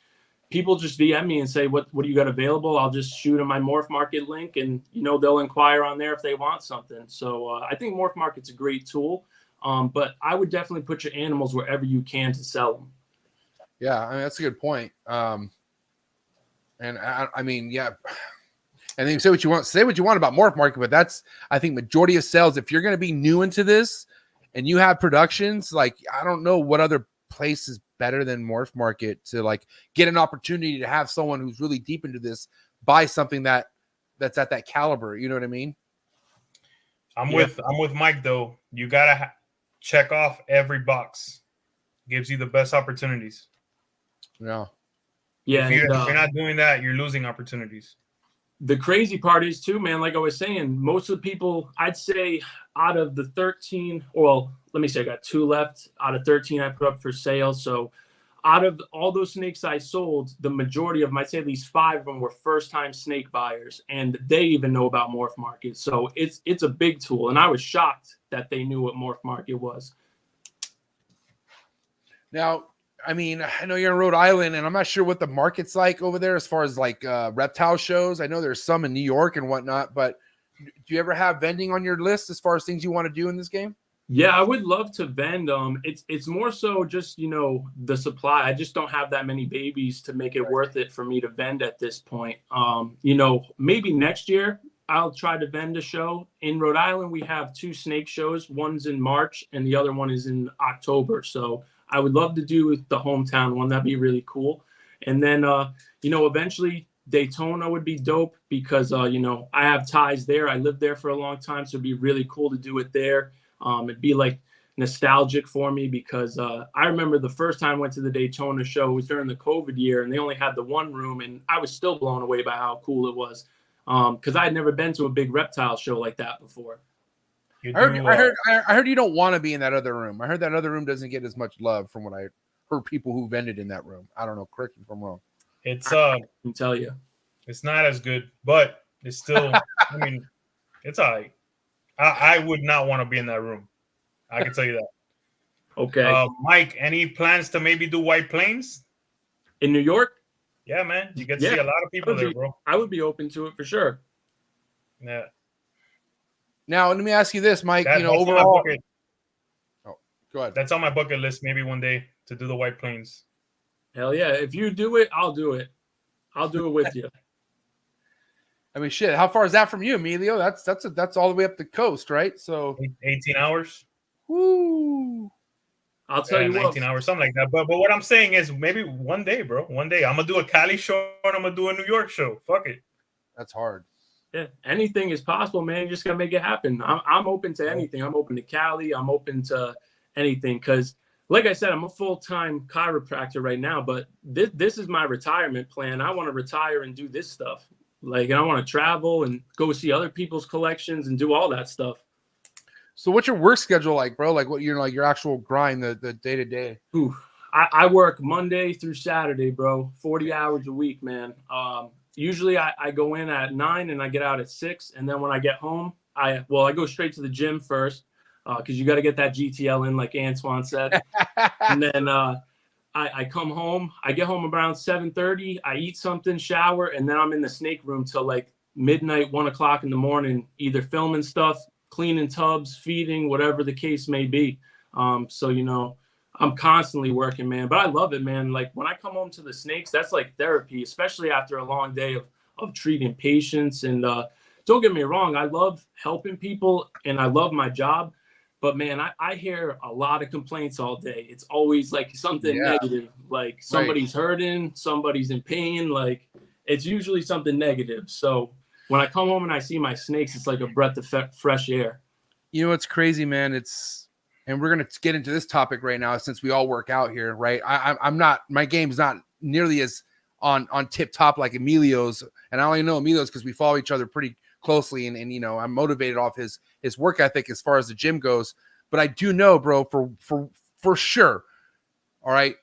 people just DM me and say, what do you got available? I'll just shoot them my Morph Market link, and they'll inquire on there if they want something. So I think Morph Market's a great tool, but I would definitely put your animals wherever you can to sell them. Yeah, I mean, that's a good point. And I mean, yeah. And then say what you want about Morph Market, but that's, I think, majority of sales. If you're going to be new into this and you have productions, like, I don't know what other place is better than Morph Market to like get an opportunity to have someone who's really deep into this buy something that's at that caliber. You know what I mean? I'm with Mike though. You gotta check off every box. Gives you the best opportunities. Yeah. If you're not doing that, you're losing opportunities. The crazy part is too, man, like I was saying, most of the people, I'd say out of the 13, well, let me say I got 2 left out of 13 I put up for sale. So out of all those snakes I sold, the majority of them, I'd say at least 5 of them were first-time snake buyers, and they even know about Morph Market. So it's a big tool, and I was shocked that they knew what Morph Market was. Now, I mean, I know you're in Rhode Island, and I'm not sure what the market's like over there as far as like reptile shows. I know there's some in New York and whatnot, but do you ever have vending on your list as far as things you want to do in this game? Yeah, I would love to vend. It's more so just, the supply. I just don't have that many babies to make it worth it for me to vend at this point. Maybe next year I'll try to vend a show. In Rhode Island, we have 2 snake shows. One's in March and the other one is in October. So I would love to do the hometown one. That'd be really cool. And then, eventually Daytona would be dope because, I have ties there. I lived there for a long time. So it'd be really cool to do it there. It'd be like nostalgic for me because I remember the first time I went to the Daytona show was during the COVID year, and they only had the 1 room, and I was still blown away by how cool it was because I had never been to a big reptile show like that before. I heard you don't want to be in that other room. I heard that other room doesn't get as much love from what I heard people who vended in that room. I don't know. Correct me if I'm wrong. It's I can tell you, it's not as good, but it's still. I mean, it's all right. I would not want to be in that room. I can tell you that. Okay. Mike, any plans to maybe do White Plains in New York? Yeah, man. You get to see a lot of people there, bro. I would be open to it for sure. Yeah. Now, let me ask you this, Mike. Overall. Oh, go ahead. That's on my bucket list. Maybe one day to do the White Plains. Hell yeah! If you do it, I'll do it. I'll do it with you. I mean, shit. How far is that from you, Emilio? That's all the way up the coast, right? So 18 hours. Woo! I'll tell you 19 hours, something like that. But what I'm saying is maybe one day, bro. One day I'm gonna do a Cali show and I'm gonna do a New York show. Fuck it. That's hard. Yeah, anything is possible, man. You just gotta make it happen. I'm open to anything. I'm open to Cali. I'm open to anything because, like I said, I'm a full-time chiropractor right now. But this is my retirement plan. I want to retire and do this stuff. Like, I want to travel and go see other people's collections and do all that stuff. So, what's your work schedule like, bro? Like, what like your actual grind, the day to day? I work Monday through Saturday, bro. 40 hours a week, man. Usually I go in at 9 and I get out at 6. And then when I get home, I go straight to the gym first because you got to get that GTL in, like Antoine said. And then I come home. I get home around 7:30. I eat something, shower, and then I'm in the snake room till like midnight, 1 o'clock in the morning, either filming stuff, cleaning tubs, feeding, whatever the case may be. So, I'm constantly working, man, but I love it, man. Like when I come home to the snakes, that's like therapy, especially after a long day of treating patients and don't get me wrong, I love helping people and I love my job. But man, I hear a lot of complaints all day. It's always like something negative, like somebody's hurting, somebody's in pain. Like it's usually something negative. So when I come home and I see my snakes, it's like a breath of fresh air. You know, it's crazy, man. And we're going to get into this topic right now since we all work out here, right? I'm not, my game's not nearly as on tip top like Emilio's. And I only know Emilio's because we follow each other pretty closely. And, you know, I'm motivated off his work ethic as far as the gym goes. But I do know, bro, for sure. All right.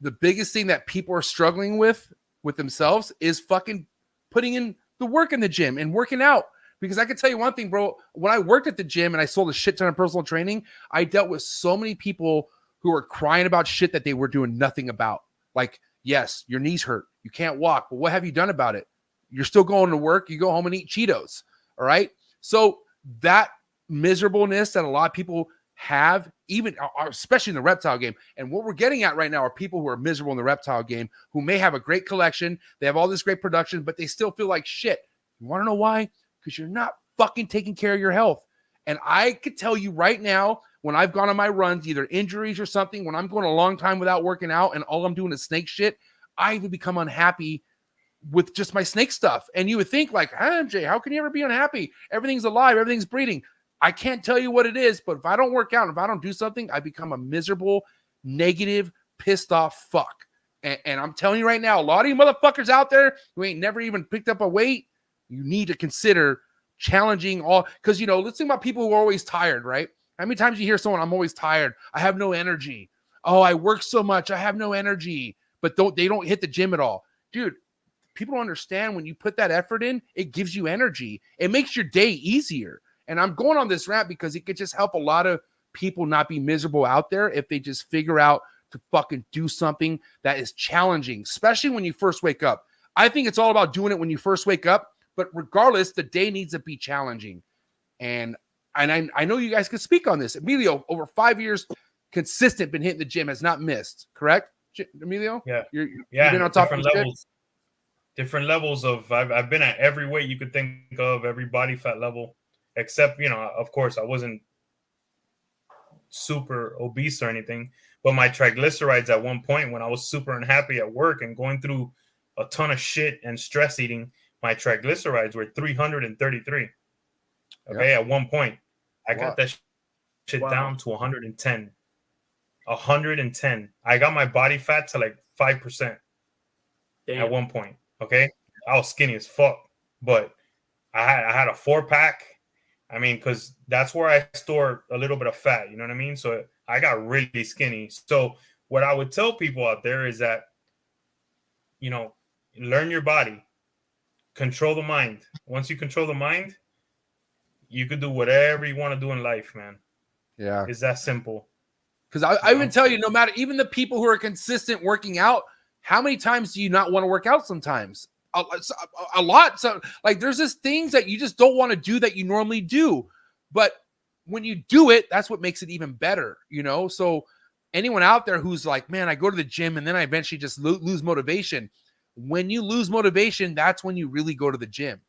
The biggest thing that people are struggling with themselves is fucking putting in the work in the gym and working out. Because I can tell you one thing, bro, when I worked at the gym and I sold a shit ton of personal training, I dealt with so many people who were crying about shit that they were doing nothing about. Like, yes, your knees hurt. You can't walk. But what have you done about it? You're still going to work. You go home and eat Cheetos. All right. So that miserableness that a lot of people have, even especially in the reptile game. And what we're getting at right now are people who are miserable in the reptile game, who may have a great collection. They have all this great production, but they still feel like shit. You want to know why? Because you're not fucking taking care of your health. And I could tell you right now, when I've gone on my runs, either injuries or something, when I'm going a long time without working out and all I'm doing is snake shit, I even become unhappy with just my snake stuff. And you would think like, MJ, how can you ever be unhappy? Everything's alive. Everything's breathing. I can't tell you what it is, but if I don't work out, if I don't do something, I become a miserable, negative, pissed off fuck. And I'm telling you right now, a lot of you motherfuckers out there who ain't never even picked up a weight, you need to consider challenging all, because, you know, let's think about people who are always tired, right? How many times you hear someone, I'm always tired. I have no energy. Oh, I work so much. I have no energy, but they don't hit the gym at all. Dude, people don't understand when you put that effort in, it gives you energy. It makes your day easier. And I'm going on this rant because it could just help a lot of people not be miserable out there if they just figure out to fucking do something that is challenging, especially when you first wake up. I think it's all about doing it when you first wake up, but regardless, the day needs to be challenging. And I know you guys can speak on this. Emilio, over 5 years, consistent, been hitting the gym, has not missed, correct, Emilio? Yeah. You've been on top of levels. Different levels of, I've been at every weight you could think of, every body fat level. Except, you know, of course, I wasn't super obese or anything, but my triglycerides at one point when I was super unhappy at work and going through a ton of shit and stress eating, my triglycerides were 333. Okay, at one point, I got that shit down to 110. 110. I got my body fat to like 5% at one point. Okay, I was skinny as fuck, but I had a 4-pack. I mean, because that's where I store a little bit of fat, you know what I mean? So I got really skinny. So what I would tell people out there is that, you know, learn your body, control the mind. Once you control the mind, you could do whatever you want to do in life, man. Yeah. It's that simple. Because I even tell you, no matter, even the people who are consistent working out, how many times do you not want to work out sometimes? A lot. So like there's just things that you just don't want to do that you normally do, but when you do it, that's what makes it even better, you know? So anyone out there who's like, man, I go to the gym and then I eventually just lose motivation. When you lose motivation, that's when you really go to the gym,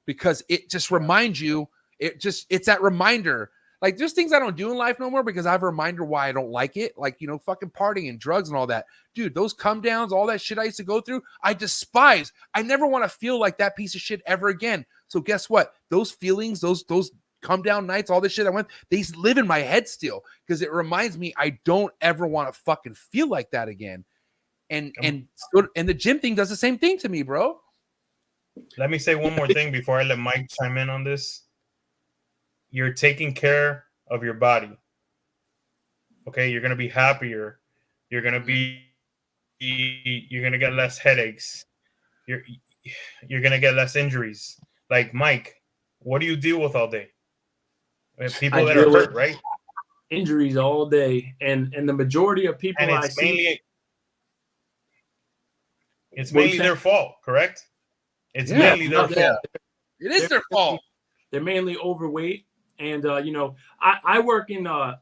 because it just reminds you, it's that reminder. Like there's things I don't do in life no more because I have a reminder why I don't like it. Like, you know, fucking partying and drugs and all that. Dude, those come downs, all that shit I used to go through, I despise. I never want to feel like that piece of shit ever again. So guess what? Those feelings, those come down nights, all this shit I went, they live in my head still because it reminds me I don't ever want to fucking feel like that again. And the gym thing does the same thing to me, bro. Let me say one more thing before I let Mike chime in on this. You're taking care of your body. Okay, you're gonna be happier. You're gonna get less headaches. You're gonna get less injuries. Like Mike, what do you deal with all day? People that are hurt, right? Injuries all day, and the majority of people and it's mainly their fault, correct? It's mainly their fault. It is their fault. They're mainly overweight. And, you know, I work in a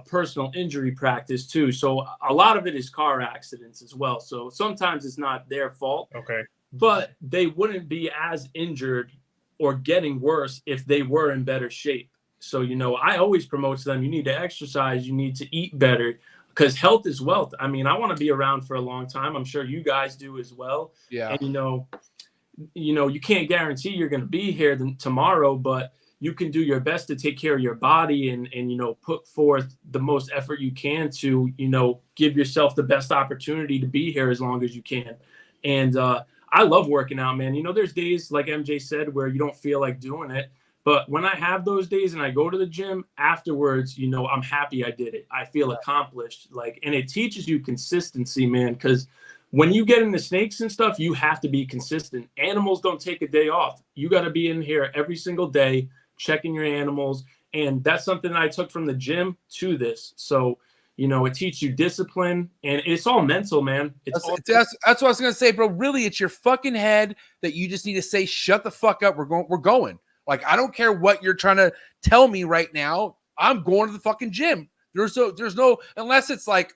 personal injury practice, too. So a lot of it is car accidents as well. So sometimes it's not their fault. Okay. But they wouldn't be as injured or getting worse if they were in better shape. So, I always promote to them, you need to exercise, you need to eat better, because health is wealth. I mean, I want to be around for a long time. I'm sure you guys do as well. Yeah. And, you can't guarantee you're going to be here tomorrow, but you can do your best to take care of your body and put forth the most effort you can to, give yourself the best opportunity to be here as long as you can. And I love working out, man. There's days, like MJ said, where you don't feel like doing it. But when I have those days and I go to the gym afterwards, I'm happy I did it. I feel accomplished. And it teaches you consistency, man, because when you get into snakes and stuff, you have to be consistent. Animals don't take a day off. You got to be in here every single day, checking your animals. And that's something that I took from the gym to this. So, it teaches you discipline, and it's all mental, man. That's what I was going to say, bro. Really, it's your fucking head that you just need to say, shut the fuck up. We're going. Like, I don't care what you're trying to tell me right now. I'm going to the fucking gym. There's no, unless it's like,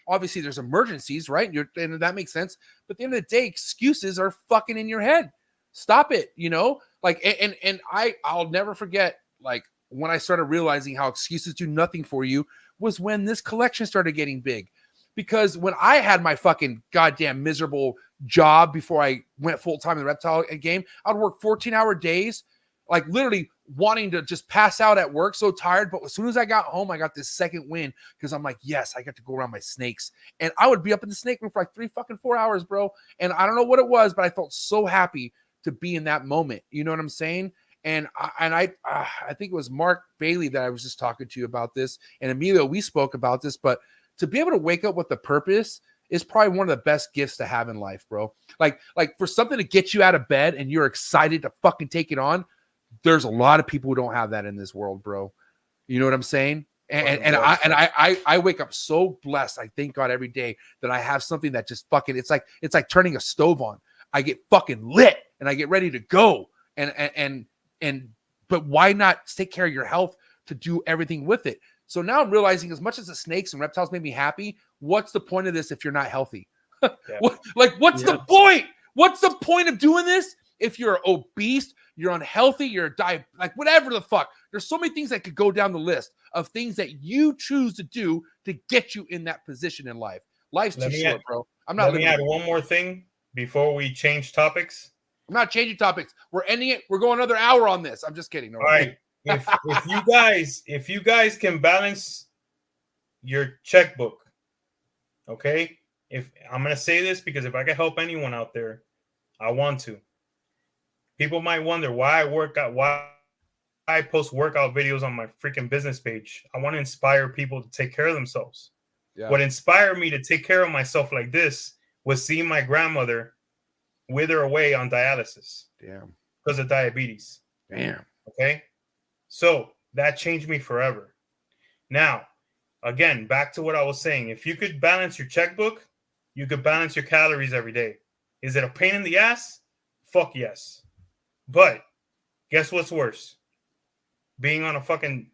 obviously there's emergencies, right? And that makes sense. But at the end of the day, excuses are fucking in your head. Stop it, and I'll never forget, like, when I started realizing how excuses do nothing for you was when this collection started getting big. Because when I had my fucking goddamn miserable job before I went full-time in the reptile game, I'd work 14-hour days, like literally wanting to just pass out at work, so tired. But as soon as I got home, I got this second win because I'm like, yes, I got to go around my snakes. And I would be up in the snake room for like 4 hours, bro. And I don't know what it was, but I felt so happy to be in that moment. You know what I'm saying? And I think it was Mark Bailey that I was just talking to you about this, and Emilio, we spoke about this. But to be able to wake up with a purpose is probably one of the best gifts to have in life, bro. Like for something to get you out of bed and you're excited to fucking take it on. There's a lot of people who don't have that in this world, bro. You know what I'm saying? And I wake up so blessed. I thank God every day that I have something that just fucking, it's like turning a stove on. I get fucking lit and I get ready to go. But why not take care of your health to do everything with it? So now I'm realizing, as much as the snakes and reptiles make me happy, what's the point of this if you're not healthy? What's the point? What's the point of doing this if you're obese, you're unhealthy, you're like whatever the fuck? There's so many things that could go down the list of things that you choose to do to get you in that position in life. Life's too short, bro. Let me add one more thing before we change topics. I'm not changing topics. We're ending it. We're going another hour on this. I'm just kidding. No, all right. If you guys can balance your checkbook, okay? If I'm gonna say this because if I can help anyone out there, I want to. People might wonder why I post workout videos on my freaking business page. I want to inspire people to take care of themselves. Yeah. What inspired me to take care of myself like this was seeing my grandmother wither away on dialysis. Damn. Because of diabetes. Damn. Okay. So that changed me forever. Now, again, back to what I was saying. If you could balance your checkbook, you could balance your calories every day. Is it a pain in the ass? Fuck yes. But guess what's worse? Being on a fucking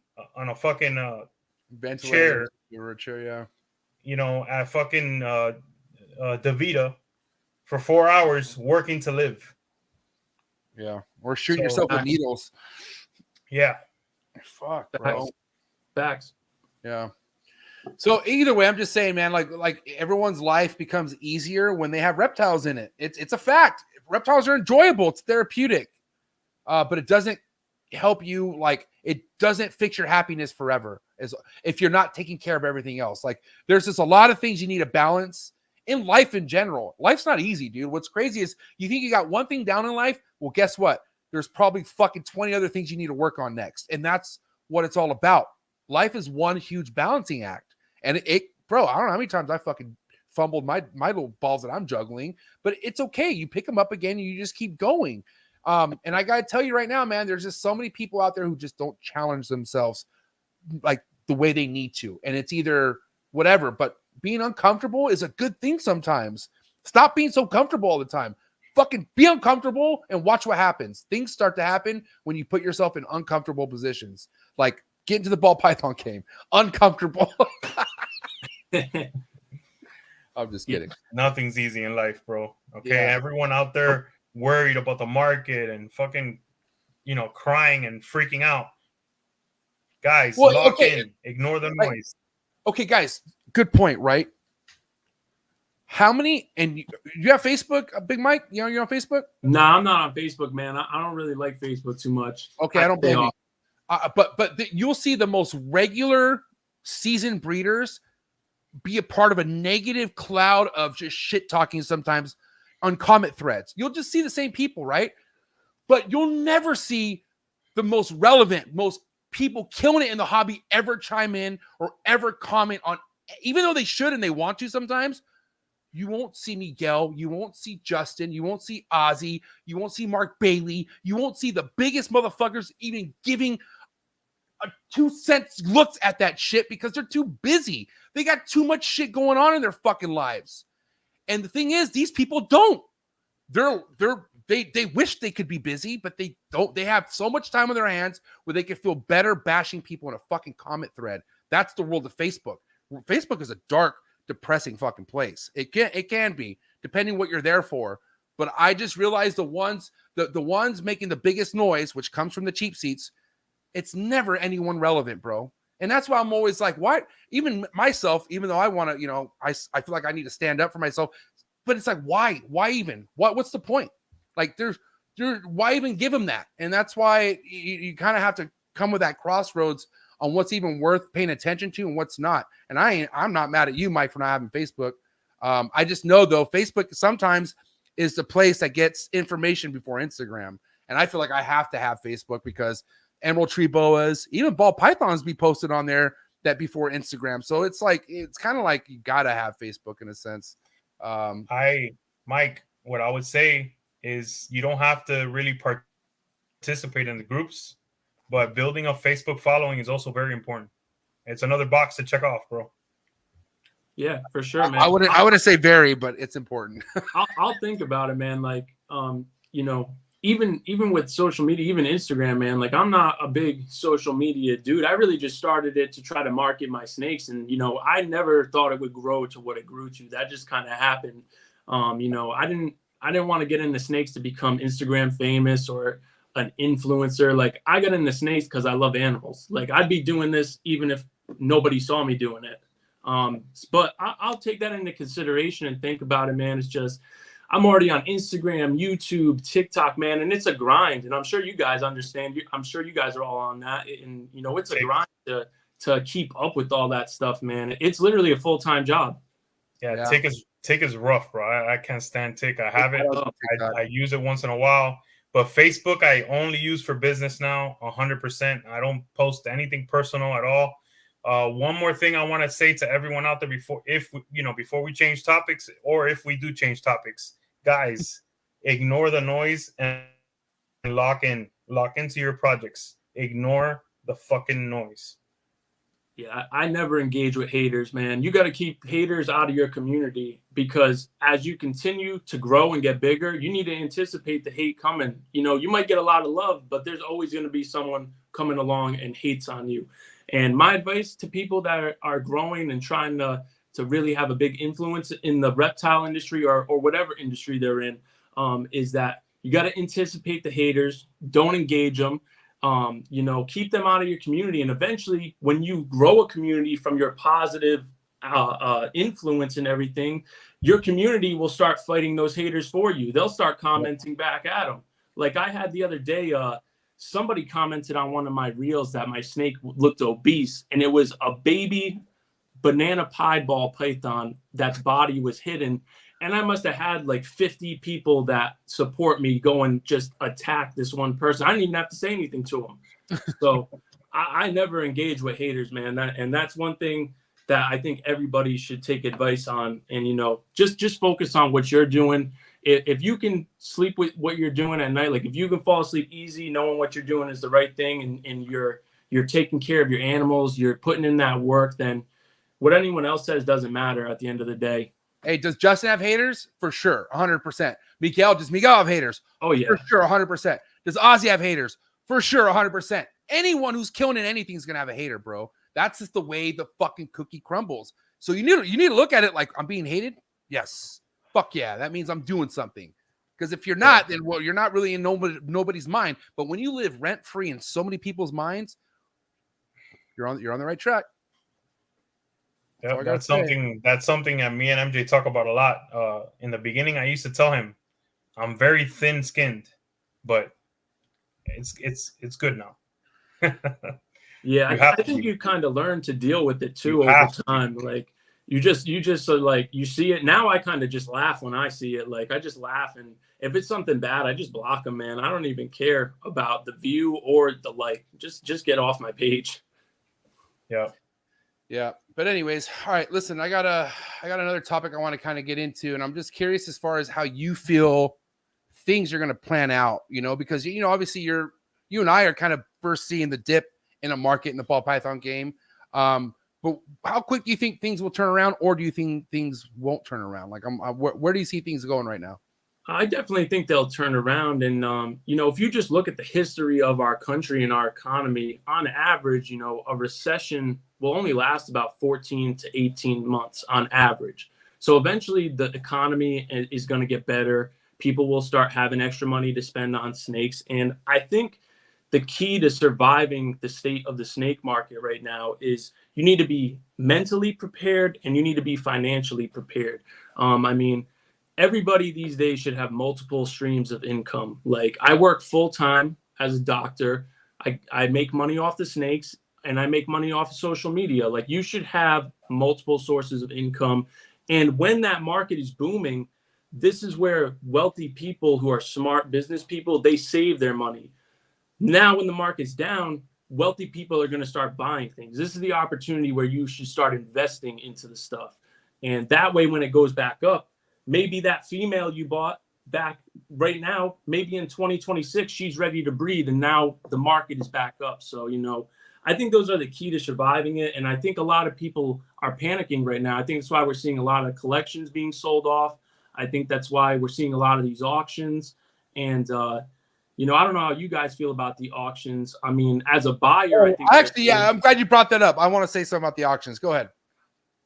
chair. Yeah. You know, at fucking DaVita for 4 hours working to live. Yeah. Or shooting yourself with needles. Yeah. Fuck, bro. Facts. Yeah. So either way, I'm just saying, man, like everyone's life becomes easier when they have reptiles in it. It's a fact. Reptiles are enjoyable. It's therapeutic. But it doesn't help you. Like, it doesn't fix your happiness forever as if you're not taking care of everything else. Like, there's just a lot of things you need to balance in life in general. Life's not easy, dude. What's crazy is you think you got one thing down in life. Well, guess what? There's probably fucking 20 other things you need to work on next. And that's what it's all about. Life is one huge balancing act. And bro, I don't know how many times I fucking fumbled my little balls that I'm juggling, but it's okay. You pick them up again and you just keep going. And I got to tell you right now, man, there's just so many people out there who just don't challenge themselves like the way they need to. And it's either whatever, but being uncomfortable is a good thing sometimes. Stop being so comfortable all the time. Fucking be uncomfortable and watch what happens. Things start to happen when you put yourself in uncomfortable positions. Like get into the ball python game. Uncomfortable. I'm just kidding. Nothing's easy in life, bro. Okay. Yeah. Everyone out there worried about the market and fucking crying and freaking out. Guys, Well, lock okay, in. Ignore the like- noise. Okay, guys, good point, right? How many, and you have Facebook, Big Mike? You're on Facebook? No, I'm not on Facebook, man. I don't really like Facebook too much. Okay, I don't stay blame you. off. But you'll see the most regular seasoned breeders be a part of a negative cloud of just shit talking sometimes on comment threads. You'll just see the same people, right? But you'll never see the most relevant, most people killing it in the hobby ever chime in or ever comment on, even though they should and they want to sometimes. You won't see Miguel. You won't see Justin. You won't see Ozzy. You won't see Mark Bailey. You won't see the biggest motherfuckers even giving a 2 cents looks at that shit because they're too busy. They got too much shit going on in their fucking lives. And the thing is, these people don't. They wish they could be busy, but they don't. They have so much time on their hands where they can feel better bashing people in a fucking comment thread. That's the world of Facebook. Facebook is a dark, depressing fucking place. It can be, depending what you're there for. But I just realized the ones making the biggest noise, which comes from the cheap seats, it's never anyone relevant, bro. And that's why I'm always like, what? Even myself, even though I want to, I feel like I need to stand up for myself. But it's like, why? Why even? What's the point? Like, why even give them that? And that's why you kind of have to come with that crossroads on what's even worth paying attention to and what's not. And I'm not mad at you, Mike, for not having Facebook. I just know, though, Facebook sometimes is the place that gets information before Instagram. And I feel like I have to have Facebook because emerald tree boas, even ball pythons be posted on there that before Instagram. So it's kind of like you got to have Facebook in a sense. Mike, what I would say is you don't have to really participate in the groups, but building a Facebook following is also very important. It's another box to check off, bro. Yeah, for sure, man. I wouldn't say very, but it's important. I'll think about it, man. Like, even with social media, even Instagram, man, like I'm not a big social media dude. I really just started it to try to market my snakes. And, I never thought it would grow to what it grew to. That just kind of happened. I didn't want to get into snakes to become Instagram famous or an influencer. Like, I got into snakes because I love animals. Like, I'd be doing this even if nobody saw me doing it. But I'll take that into consideration and think about it, man. It's just, I'm already on Instagram, YouTube, TikTok, man, and it's a grind. And I'm sure you guys understand. I'm sure you guys are all on that. And, it's a grind to keep up with all that stuff, man. It's literally a full-time job. Yeah. Tick is rough, bro. I can't stand Tick. I have it. I use it once in a while. But Facebook, I only use for business now, 100%. I don't post anything personal at all. One more thing I want to say to everyone out there before we change topics, or if we do change topics, guys, ignore the noise and lock into your projects. Ignore the fucking noise. Yeah, I never engage with haters, man. You got to keep haters out of your community because as you continue to grow and get bigger, you need to anticipate the hate coming. You might get a lot of love, but there's always going to be someone coming along and hates on you. And my advice to people that are growing and trying to really have a big influence in the reptile industry or whatever industry they're in is that you got to anticipate the haters. Don't engage them. Keep them out of your community. And eventually, when you grow a community from your positive influence and everything, your community will start fighting those haters for you. They'll start commenting back at them. Like I had the other day, somebody commented on one of my reels that my snake looked obese, and it was a baby banana pieball python that's body was hidden. And I must have had like 50 people that support me go and just attack this one person. I didn't even have to say anything to them. So I never engage with haters, man. And that's one thing that I think everybody should take advice on. And, just focus on what you're doing. If you can sleep with what you're doing at night, like if you can fall asleep easy, knowing what you're doing is the right thing, and you're taking care of your animals, you're putting in that work, then what anyone else says doesn't matter at the end of the day. Hey, does Justin have haters? For sure, 100%. Does Miguel have haters? Oh, yeah. For sure, 100%. Does Ozzy have haters? For sure, 100%. Anyone who's killing in anything is going to have a hater, bro. That's just the way the fucking cookie crumbles. So you need to look at it like, I'm being hated? Yes. Fuck yeah. That means I'm doing something. Because if you're not, then well, you're not really in nobody's mind. But when you live rent free in so many people's minds, you're on the right track. Yeah, that's something that me and MJ talk about a lot. In the beginning, I used to tell him I'm very thin skinned, but it's good now. Yeah, I think you kind of learn to deal with it too over time. Like you just like you see it now. I kind of just laugh when I see it. Like I just laugh, and if it's something bad, I just block them, man. I don't even care about the view or the like. Just get off my page. Yeah. But anyways, all right. Listen, I got another topic I want to kind of get into, and I'm just curious as far as how you feel things are going to plan out. Because obviously you and I are kind of first seeing the dip in a market in the ball python game. But how quick do you think things will turn around, or do you think things won't turn around? Like, where do you see things going right now? I definitely think they'll turn around. And, if you just look at the history of our country and our economy, on average, a recession will only last about 14 to 18 months on average. So eventually the economy is going to get better. People will start having extra money to spend on snakes. And I think the key to surviving the state of the snake market right now is you need to be mentally prepared and you need to be financially prepared. Everybody these days should have multiple streams of income. Like I work full time as a doctor. I make money off the snakes and I make money off of social media. Like you should have multiple sources of income. And when that market is booming, this is where wealthy people who are smart business people, they save their money. Now, when the market's down, wealthy people are going to start buying things. This is the opportunity where you should start investing into the stuff. And that way, when it goes back up, maybe that female you bought back right now, maybe in 2026, she's ready to breathe. And now the market is back up. So, I think those are the key to surviving it. And I think a lot of people are panicking right now. I think that's why we're seeing a lot of collections being sold off. I think that's why we're seeing a lot of these auctions. And, I don't know how you guys feel about the auctions. I mean, as a buyer, I think I'm glad you brought that up. I want to say something about the auctions. Go ahead.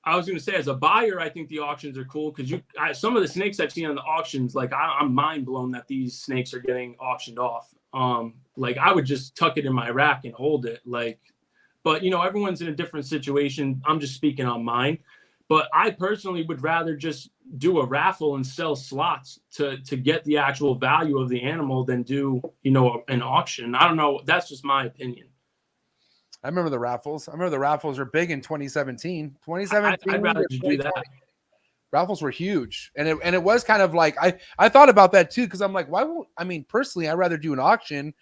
I was going to say, as a buyer, I think the auctions are cool because some of the snakes I've seen on the auctions, like I'm mind blown that these snakes are getting auctioned off. Like I would just tuck it in my rack and hold it. But everyone's in a different situation. I'm just speaking on mine. But I personally would rather just do a raffle and sell slots to get the actual value of the animal than do, an auction. I don't know. That's just my opinion. I remember the raffles. Were big in 2017. 2017. I'd rather just do that. Raffles were huge. And it was kind of like, I thought about that too. Cause I'm like, personally, I'd rather do an auction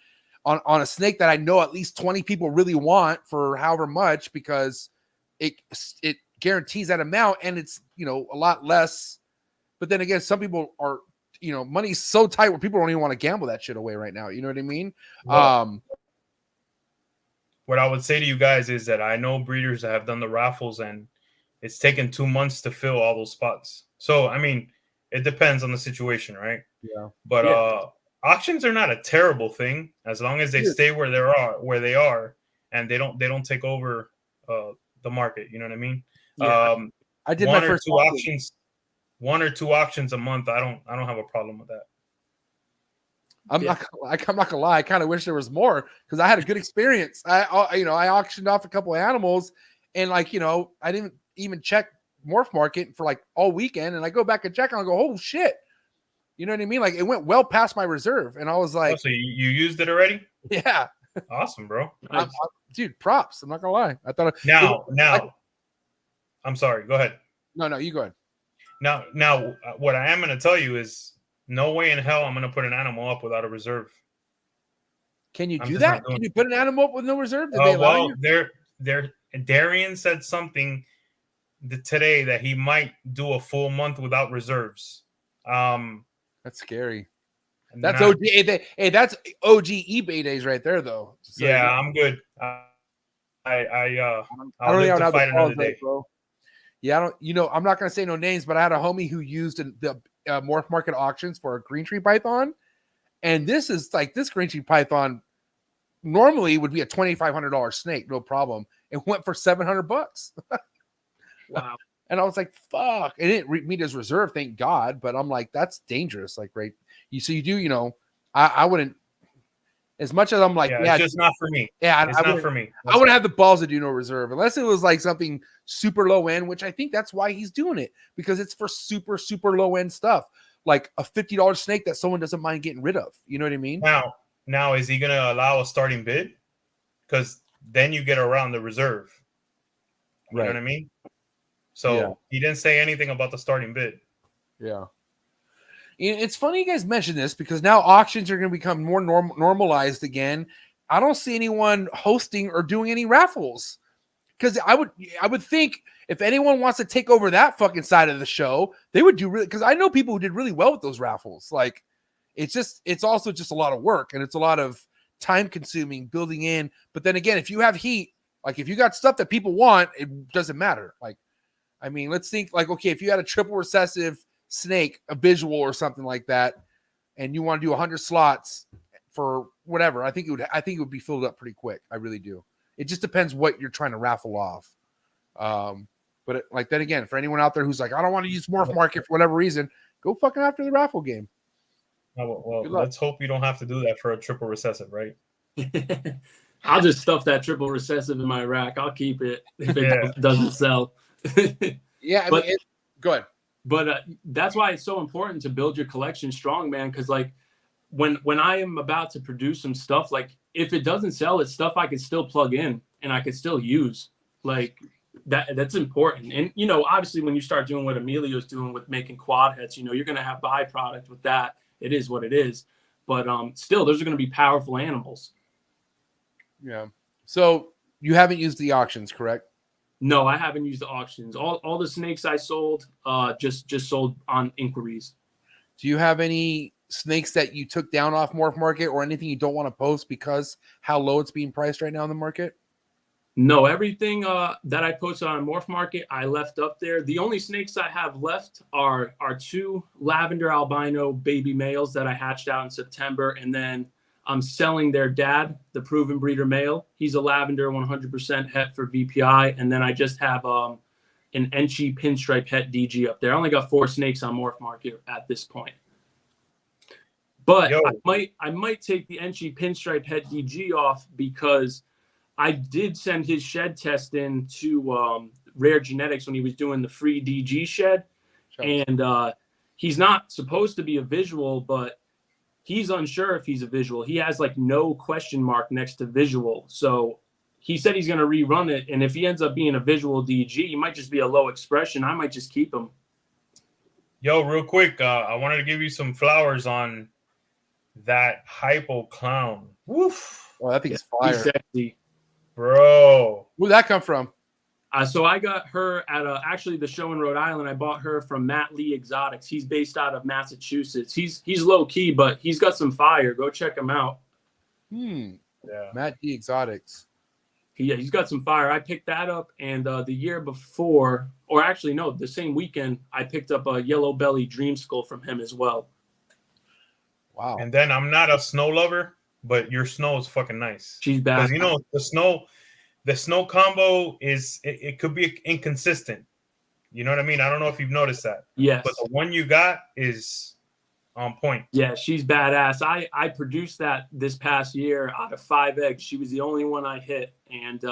on a snake that I know at least 20 people really want for however much, because it guarantees that amount and it's, a lot less. But then again, some people are, money's so tight where people don't even want to gamble that shit away right now. You know what I mean? Well, what I would say to you guys is that I know breeders that have done the raffles and it's taken 2 months to fill all those spots. So, it depends on the situation, right? Yeah. But auctions are not a terrible thing as long as they stay where they are and they don't take over the market. You know what I mean? Yeah. I did my first auctions. 1 or 2 auctions a month. I don't have a problem with that. I'm not gonna lie. I kind of wish there was more because I had a good experience. I auctioned off a couple of animals and I didn't even check Morph Market for like all weekend. And I go back and check and I go, oh shit. You know what I mean? Like it went well past my reserve. And I was like, so you used it already? Yeah. Awesome, bro. Dude, props. I'm not gonna lie. I thought now I'm sorry. Go ahead. No, you go ahead. Now, what I am going to tell you is no way in hell I'm going to put an animal up without a reserve. Can you do that? Can you put an animal up with no reserve? Did they allow you? Darian said something today that he might do a full month without reserves. That's scary. That's OG. Hey, that's OG eBay days right there, though. So, yeah, I'm good. I'll live to fight another day, bro. Yeah, I'm not going to say no names, but I had a homie who used the Morph Market auctions for a green tree python. And this green tree python normally would be a $2,500 snake, no problem. It went for $700. Wow. And I was like, fuck. And it didn't meet as reserve, thank God. But I'm like, that's dangerous. Like, right. So you do, I wouldn't, as much as I'm like, yeah, it's just not for me. Yeah, it's not for me. I wouldn't have the balls to do no reserve unless it was like something super low end, which I think that's why he's doing it, because it's for super, super low end stuff, like a $50 snake that someone doesn't mind getting rid of. You know what I mean? Now, is he going to allow a starting bid? Because then you get around the reserve. You know what I mean? So he didn't say anything about the starting bid. Yeah. It's funny you guys mentioned this because now auctions are going to become more normalized again. I don't see anyone hosting or doing any raffles, because I would think if anyone wants to take over that fucking side of the show, they would do really, because I know people who did really well with those raffles. Like, it's also just a lot of work, and it's a lot of time consuming building in. But then again, if you have heat, like if you got stuff that people want, it doesn't matter. Like, I mean, let's think like, okay, if you had a triple recessive snake, a visual or something like that, and you want to do 100 slots for whatever, I think it would be filled up pretty quick. I really do. It just depends what you're trying to raffle off. But like then again, for anyone out there who's like, I don't want to use Morph Market for whatever reason, go fucking after the raffle game. Well, let's hope you don't have to do that for a triple recessive, right? I'll just stuff that triple recessive in my rack. I'll keep it if it doesn't sell. Yeah, go ahead. But that's why it's so important to build your collection strong, man. Because like when I am about to produce some stuff, like if it doesn't sell, it's stuff I can still plug in and I can still use. Like that's important. And obviously when you start doing what Emilio's doing with making quad heads, you're gonna have byproduct with that. It is what it is. But still, those are gonna be powerful animals. Yeah. So you haven't used the auctions, correct? No, I haven't used the auctions. All the snakes I sold, just sold on inquiries. Do you have any snakes that you took down off Morph Market or anything you don't want to post because how low it's being priced right now in the market? No, everything that I posted on Morph Market, I left up there. The only snakes I have left are 2 lavender albino baby males that I hatched out in September, and then I'm selling their dad, the proven breeder male. He's a lavender 100% het for VPI. And then I just have an Enchi pinstripe het DG up there. I only got 4 snakes on Morph Market at this point. But I might take the Enchi pinstripe het DG off because I did send his shed test in to Rare Genetics when he was doing the free DG shed. Sure. And he's not supposed to be a visual, but he's unsure if he's a visual. He has like no question mark next to visual. So he said he's going to rerun it. And if he ends up being a visual DG, he might just be a low expression. I might just keep him. Yo, real quick, I wanted to give you some flowers on that hypo clown. Woof. Well, that thing's fire. He's sexy. Bro. Where'd that come from? So I got her at actually the show in Rhode Island. I bought her from Matt Lee Exotics. He's based out of Massachusetts. He's low key, but he's got some fire. Go check him out. Yeah. Matt Lee Exotics. He's got some fire. I picked that up, and the year before, or actually no, the same weekend, I picked up a yellow belly dream skull from him as well. Wow. And then I'm not a snow lover, but your snow is fucking nice. She's bad. Because the snow combo it could be inconsistent. You know what I mean? I don't know if you've noticed that. Yes. But the one you got is on point. Yeah, she's badass. I produced that this past year out of 5 eggs. She was the only one I hit, and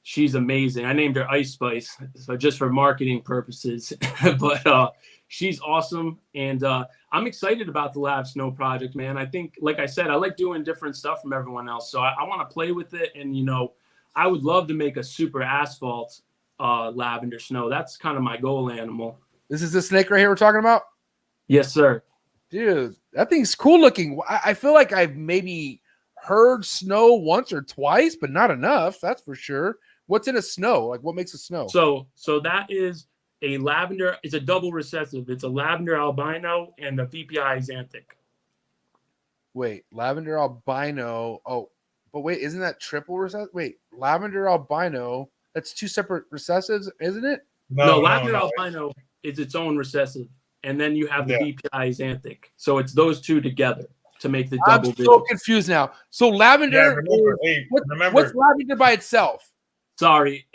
she's amazing. I named her Ice Spice, so just for marketing purposes. But she's awesome, and I'm excited about the Lab Snow project, man. I think, like I said, I like doing different stuff from everyone else, so I want to play with it, and I would love to make a super asphalt lavender snow. That's kind of my goal animal. This is the snake right here we're talking about? Yes, sir. Dude, that thing's cool looking. I feel like I've maybe heard snow once or twice, but not enough. That's for sure. What's in a snow? Like, what makes a snow? So that is a lavender. It's a double recessive. It's a lavender albino and a VPI xanthic. Wait, lavender albino. Oh, but wait, isn't that triple recessive? Wait, lavender albino. That's 2 separate recessives, isn't it? No, lavender albino is its own recessive. And then you have the VPI xanthic. So it's those 2 together to make the double. I'm so confused now. So lavender. Remember. What's lavender by itself? Sorry,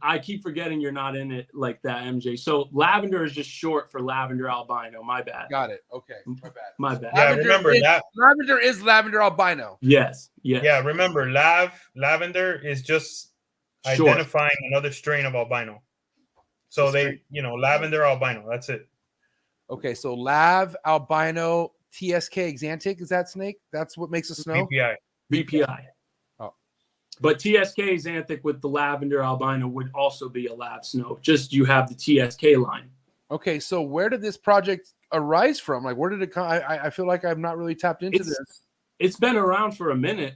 I keep forgetting you're not in it like that, MJ. So lavender is just short for lavender albino. My bad. Got it. Okay, my bad. My bad. Yeah, remember that. Lavender is lavender albino. Yes. Yes. Yeah, remember lavender is just Short. identifying another strain of albino. So they, lavender albino. That's it. Okay, so lav albino TSK Xanthic, is that snake? That's what makes a snow? VPI. Oh. But TSK Xanthic with the lavender albino would also be a lav snow. Just you have the TSK line. Okay, so where did this project arise from? Like, where did it come? I feel like I've not really tapped into this. It's been around for a minute.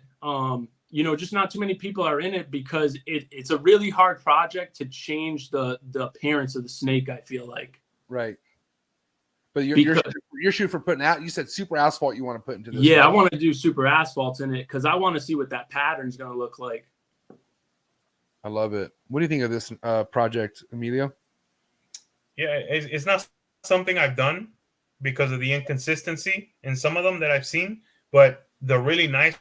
Just not too many people are in it because it's a really hard project to change the appearance of the snake, I feel like. Right. But you're shooting for putting out. You said super asphalt you want to put into this. Yeah, right? I want to do super asphalt in it because I want to see what that pattern's going to look like. I love it. What do you think of this project, Emilio? Yeah, it's not something I've done because of the inconsistency in some of them that I've seen, but the really nice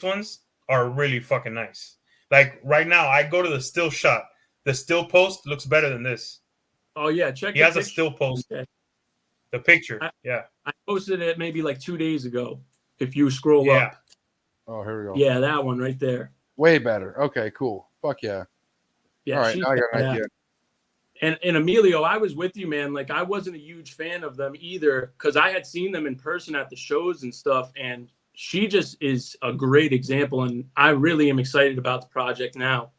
ones are really fucking nice. Like right now, I go to the still shot. The still post looks better than this. Oh yeah, check. He has a still post. Okay. The picture, yeah. I posted it maybe like 2 days ago. If you scroll up. Oh, here we go. Yeah, that one right there. Way better. Okay, cool. Fuck yeah. Yeah. All right, now I got an idea. And Emilio, I was with you, man. Like I wasn't a huge fan of them either because I had seen them in person at the shows and stuff. And she just is a great example. And I really am excited about the project now.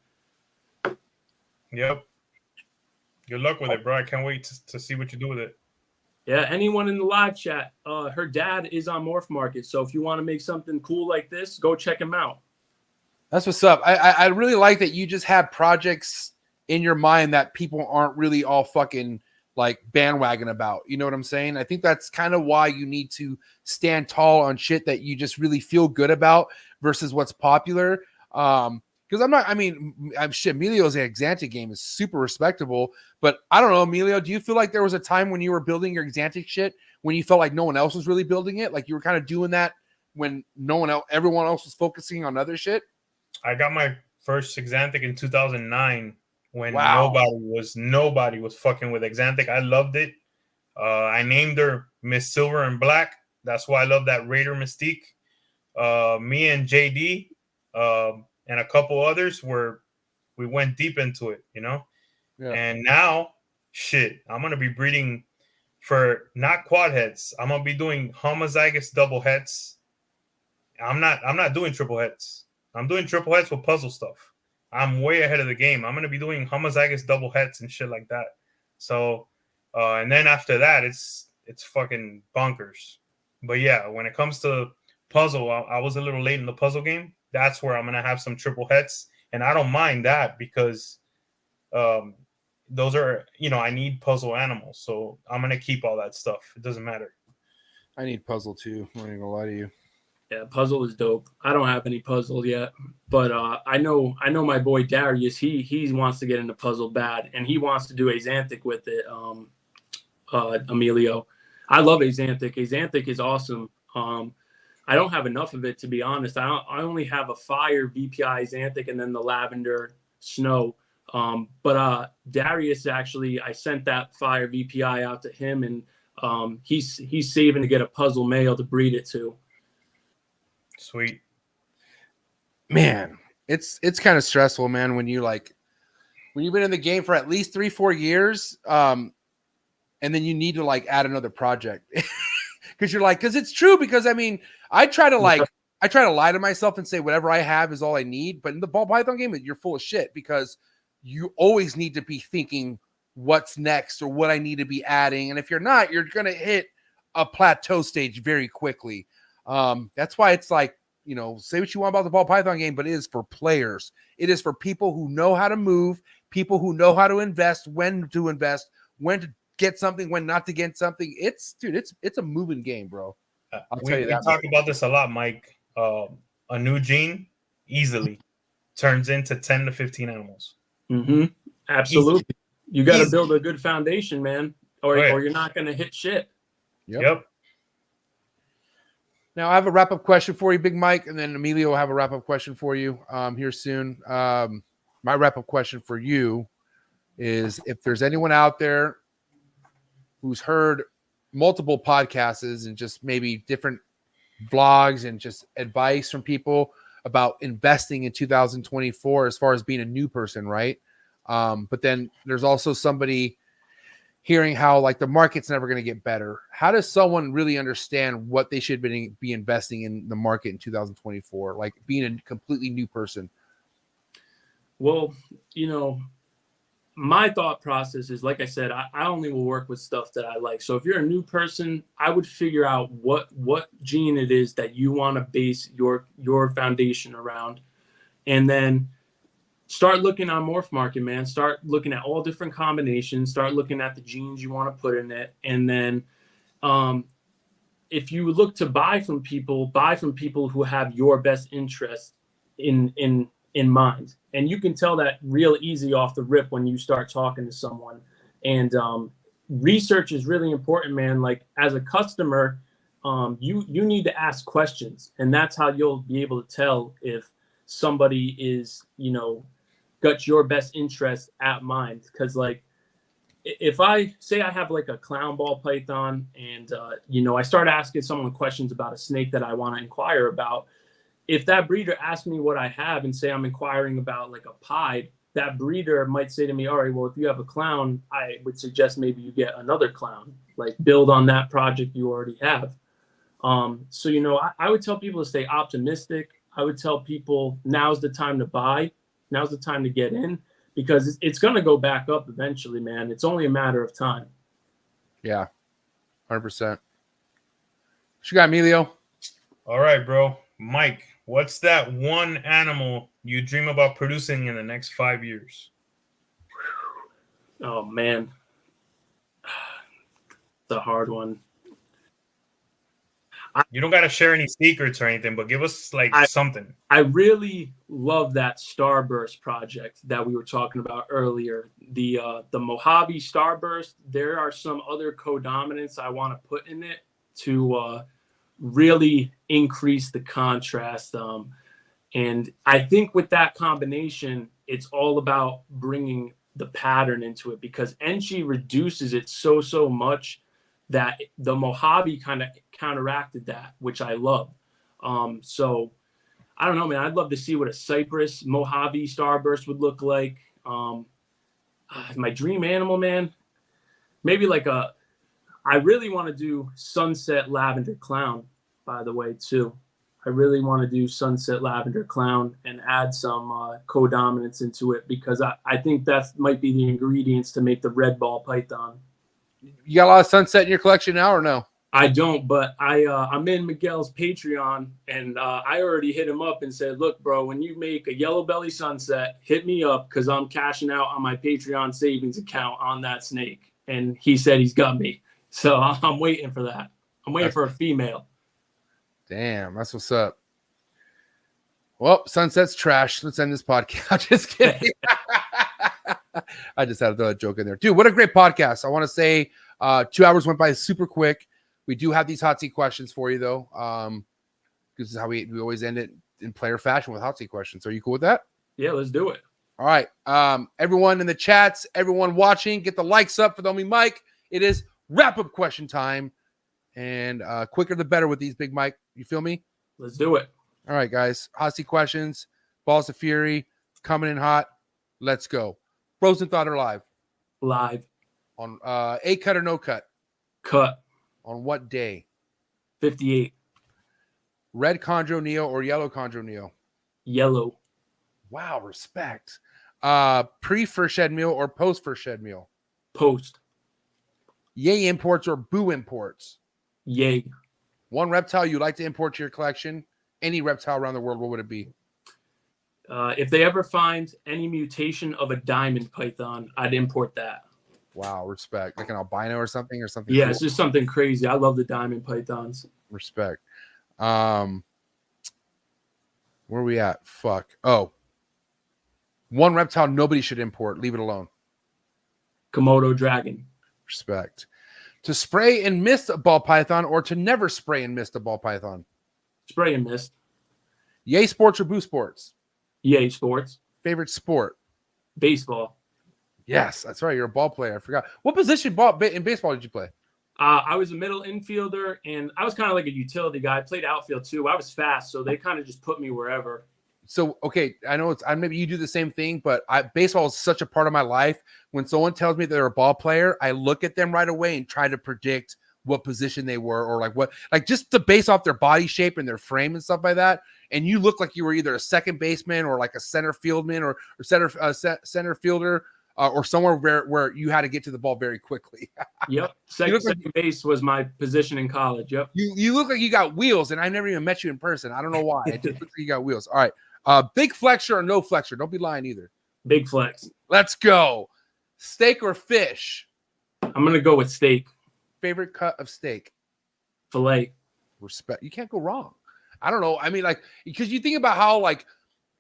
Yep. Good luck with it, bro. I can't wait to see what you do with it. Yeah, anyone in the live chat, her dad is on Morph Market. So if you want to make something cool like this, go check him out. That's what's up. I really like that you just have projects in your mind that people aren't really all fucking like bandwagon about. You know what I'm saying? I think that's kind of why you need to stand tall on shit that you just really feel good about versus what's popular. Because I'm shit. Emilio's Xanthic game is super respectable, but I don't know, Emilio, do you feel like there was a time when you were building your Xanthic shit when you felt like no one else was really building it? Like you were kind of doing that when everyone else was focusing on other shit? I got my first Xanthic in 2009 when Wow. nobody was fucking with Xanthic. I loved it. I named her Miss Silver and Black. That's why I love that Raider Mystique. Me and JD and a couple others we went deep into it, Yeah. And now, shit, I'm gonna be breeding for not quad heads. I'm gonna be doing homozygous double heads. I'm not doing triple heads. I'm doing triple heads with puzzle stuff. I'm way ahead of the game. I'm gonna be doing homozygous double heads and shit like that. So, and then after that, it's fucking bonkers. But yeah, when it comes to puzzle, I was a little late in the puzzle game. That's where I'm gonna have some triple heads, and I don't mind that because, those are I need puzzle animals, so I'm gonna keep all that stuff. It doesn't matter. I need puzzle too. I'm not gonna lie to you. Yeah, puzzle is dope. I don't have any puzzle yet, but I know my boy Darius. He wants to get into puzzle bad, and he wants to do Xanthic with it. Emilio, I love Xanthic. Xanthic is awesome. I don't have enough of it, to be honest. I only have a fire VPI Xanthic and then the lavender snow. But Darius, actually, I sent that fire VPI out to him, and he's saving to get a puzzle male to breed it to. Sweet. Man, it's kind of stressful, man, when you've been in the game for at least 3-4 years, and then you need to like add another project. Because it's true. Because I try to lie to myself and say whatever I have is all I need. But in the ball python game, you're full of shit because you always need to be thinking what's next or what I need to be adding. And if you're not, you're going to hit a plateau stage very quickly. That's why it's like, say what you want about the ball python game, but it is for players. It is for people who know how to move, people who know how to invest, when to get something, when not to get something. It's a moving game, bro. I'll tell you that. We talk about this a lot, Mike. A new gene easily turns into 10 to 15 animals. Mm-hmm. Absolutely. You got to build a good foundation, man, or you're not going to hit shit. Yep. Now I have a wrap-up question for you, Big Mike, and then Emilio will have a wrap-up question for you here soon. My wrap-up question for you is if there's anyone out there who's heard multiple podcasts and just maybe different vlogs and just advice from people about investing in 2024 as far as being a new person, right? But then there's also somebody hearing how like the market's never going to get better. How does someone really understand what they should be investing in the market in 2024, like being a completely new person? Well, you know, my thought process is, like I said, I only will work with stuff that I like. So if you're a new person, I would figure out what gene it is that you want to base your foundation around, and then start looking on Morph Market, man. Start looking at all different combinations. Start looking at the genes you want to put in it, and then if you look to buy from people who have your best interest in mind. And you can tell that real easy off the rip when you start talking to someone. And research is really important, man. Like as a customer, you need to ask questions, and that's how you'll be able to tell if somebody is, you know, got your best interest at mind. Because like if I say I have like a clown ball python and you know, I start asking someone questions about a snake that I want to inquire about, if that breeder asks me what I have and say I'm inquiring about like a pied, that breeder might say to me, all right, well, if you have a clown, I would suggest maybe you get another clown, like build on that project you already have. So, you know, I would tell people to stay optimistic. I would tell people now's the time to buy. Now's the time to get in, because it's going to go back up eventually, man. It's only a matter of time. Yeah, 100%. What you got, Emilio? All right, bro. Mike, what's that one animal you dream about producing in the next 5 years? Oh, man. It's a hard one. You don't got to share any secrets or anything, but give us like something. I really love that Starburst project that we were talking about earlier. The Mojave Starburst. There are some other codominants I want to put in it to really increase the contrast. And I think with that combination, it's all about bringing the pattern into it, because Enchi reduces it so much that the Mojave kind of counteracted that, which I love. So I don't know, man. I'd love to see what a Cypress Mojave Starburst would look like. My dream animal, man, maybe like I really want to do Sunset Lavender Clown, by the way, too. I really want to do Sunset Lavender Clown and add some codominance into it, because I think that might be the ingredients to make the red ball python. You got a lot of Sunset in your collection now or no? I don't, but I'm in Miguel's Patreon, and I already hit him up and said, look, bro, when you make a yellow belly Sunset, hit me up, because I'm cashing out on my Patreon savings account on that snake. And he said he's got me. So I'm waiting for that. I'm waiting for a female. Damn, that's what's up. Well, Sunset's trash. Let's end this podcast. Just kidding. I just had to throw a joke in there. Dude, what a great podcast. I want to say 2 hours went by super quick. We do have these hot seat questions for you, though. This is how we always end it in player fashion with hot seat questions. Are you cool with that? Yeah, let's do it. All right. Everyone in the chats, everyone watching, get the likes up for the homie Mike. It is wrap-up question time. And quicker the better with these, Big Mike. You feel me? Let's do it. All right, guys. Hot seat questions. Balls of Fury. Coming in hot. Let's go. Frozen Thought or live? Live. On A cut or no cut? Cut. On what day? 58. Red Chondro Neo or yellow Chondro Neo? Yellow. Wow, respect. Pre first shed meal or post first shed meal? Post. Yay imports or boo imports? Yay. One reptile you'd like to import to your collection? Any reptile around the world, what would it be? If they ever find any mutation of a diamond python, I'd import that. Wow, respect. Like an albino or something? Yeah, cool? It's just something crazy. I love the diamond pythons. Respect. Where are we at? Fuck. Oh. One reptile nobody should import. Leave it alone. Komodo dragon. Respect. To spray and mist a ball python or to never spray and mist a ball python? Spray and mist. Yay sports or boo sports? Yay sports. Favorite sport? Baseball. Yes, that's right. You're a ball player. I forgot. What position in baseball did you play? I was a middle infielder, and I was kind of like a utility guy. I played outfield too. I was fast, so they kind of just put me wherever. So, okay, I know maybe you do the same thing, but baseball is such a part of my life. When someone tells me they're a ball player, I look at them right away and try to predict what position they were, or like just to base off their body shape and their frame and stuff like that. And you look like you were either a second baseman or like a center fieldman or center fielder. Or somewhere where you had to get to the ball very quickly. Yep. Second base was my position in college. Yep. You look like you got wheels, and I never even met you in person. I don't know why. It just looks like you got wheels. All right. Big flexor or no flexor? Don't be lying either. Big flex. Let's go. Steak or fish? I'm going to go with steak. Favorite cut of steak? Filet. Respect. You can't go wrong. I don't know. I mean, like, because you think about how, like,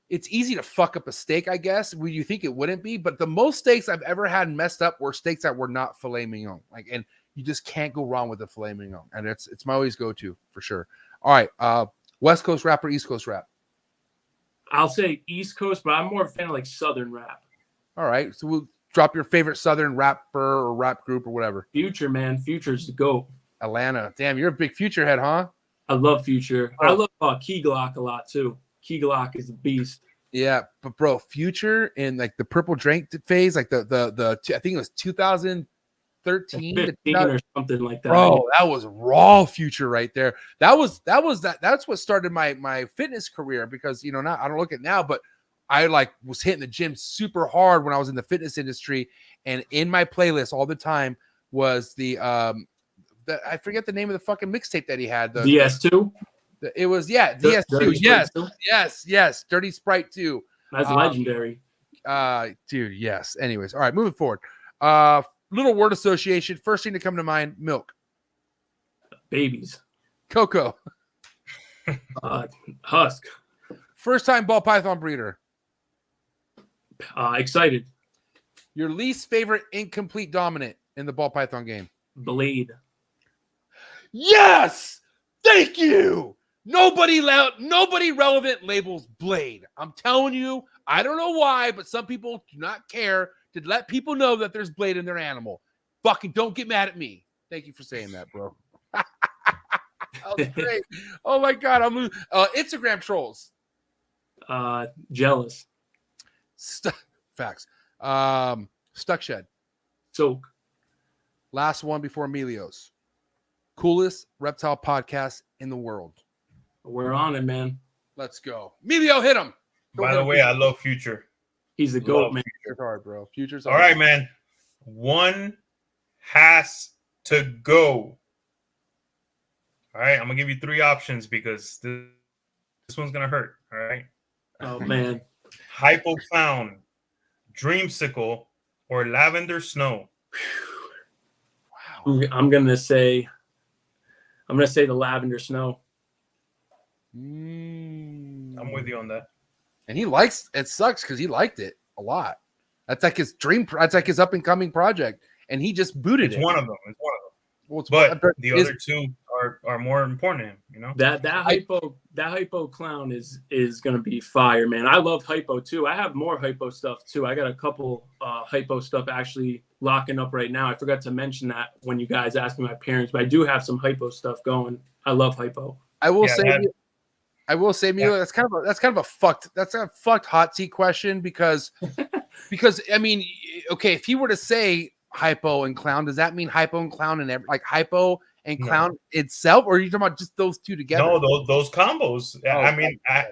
it's easy to fuck up a steak, I guess. Would you think it wouldn't be? But the most steaks I've ever had messed up were steaks that were not filet mignon. Like, and you just can't go wrong with a filet mignon. And it's my always go-to for sure. All right. West Coast rap or East Coast rap? I'll say East Coast, but I'm more of a fan of like Southern rap. All right. So we'll drop your favorite Southern rapper or rap group or whatever. Future, man. Future's the GOAT. Atlanta. Damn, you're a big Future head, huh? I love Future. I love Key Glock a lot too. Key Glock is a beast. Yeah, but bro, Future in like the Purple Drink phase, like the I think it was 2013 15 or something like that. Bro, that was raw Future right there. That's what started my fitness career, because I don't look at now, but I like was hitting the gym super hard when I was in the fitness industry, and in my playlist all the time was the I forget the name of the fucking mixtape that he had. The DS2. It was DS2. Yes. Dirty Sprite 2. That's legendary. Dude, yes. Anyways, all right, moving forward. Little word association. First thing to come to mind: milk. Babies. Coco. Husk. First time ball python breeder. Excited. Your least favorite incomplete dominant in the ball python game. Blade. Yes. Thank you. Nobody relevant labels Blade. I'm telling you, I don't know why, but some people do not care to let people know that there's Blade in their animal. Fucking don't get mad at me. Thank you for saying that, bro. That was great. Oh my God. I'm Instagram trolls. Jealous. Facts. Stuck shed. Soak. Last one before Emilio's. Coolest reptile podcast in the world. We're on it, man. Let's go. Emilio, hit him. By the way, I love Future. He's the GOAT, man. Future's hard, bro. Future's All hard. right, man. One has to go. All right, I'm gonna give you three options because this one's gonna hurt. All right. Oh man. Hypo Clown, Dreamsicle, or Lavender Snow. Wow. I'm gonna say the Lavender Snow. I'm with you on that. And he likes it. Sucks because he liked it a lot. That's like his dream. That's like his up and coming project, and he just booted it. It's one of them. It's one of them. Well, but the other two are more important to him. You know that hypo clown is gonna be fire, man. I love hypo too. I have more hypo stuff too. I got a couple hypo stuff actually locking up right now. I forgot to mention that when you guys asked me my parents, but I do have some hypo stuff going. I love hypo. I will say, Milo, that's kind of a fucked hot seat question because I mean, okay, if he were to say hypo and clown, does that mean hypo and clown and like hypo and clown itself, or are you talking about just those two together? No, those combos. Oh, I mean, I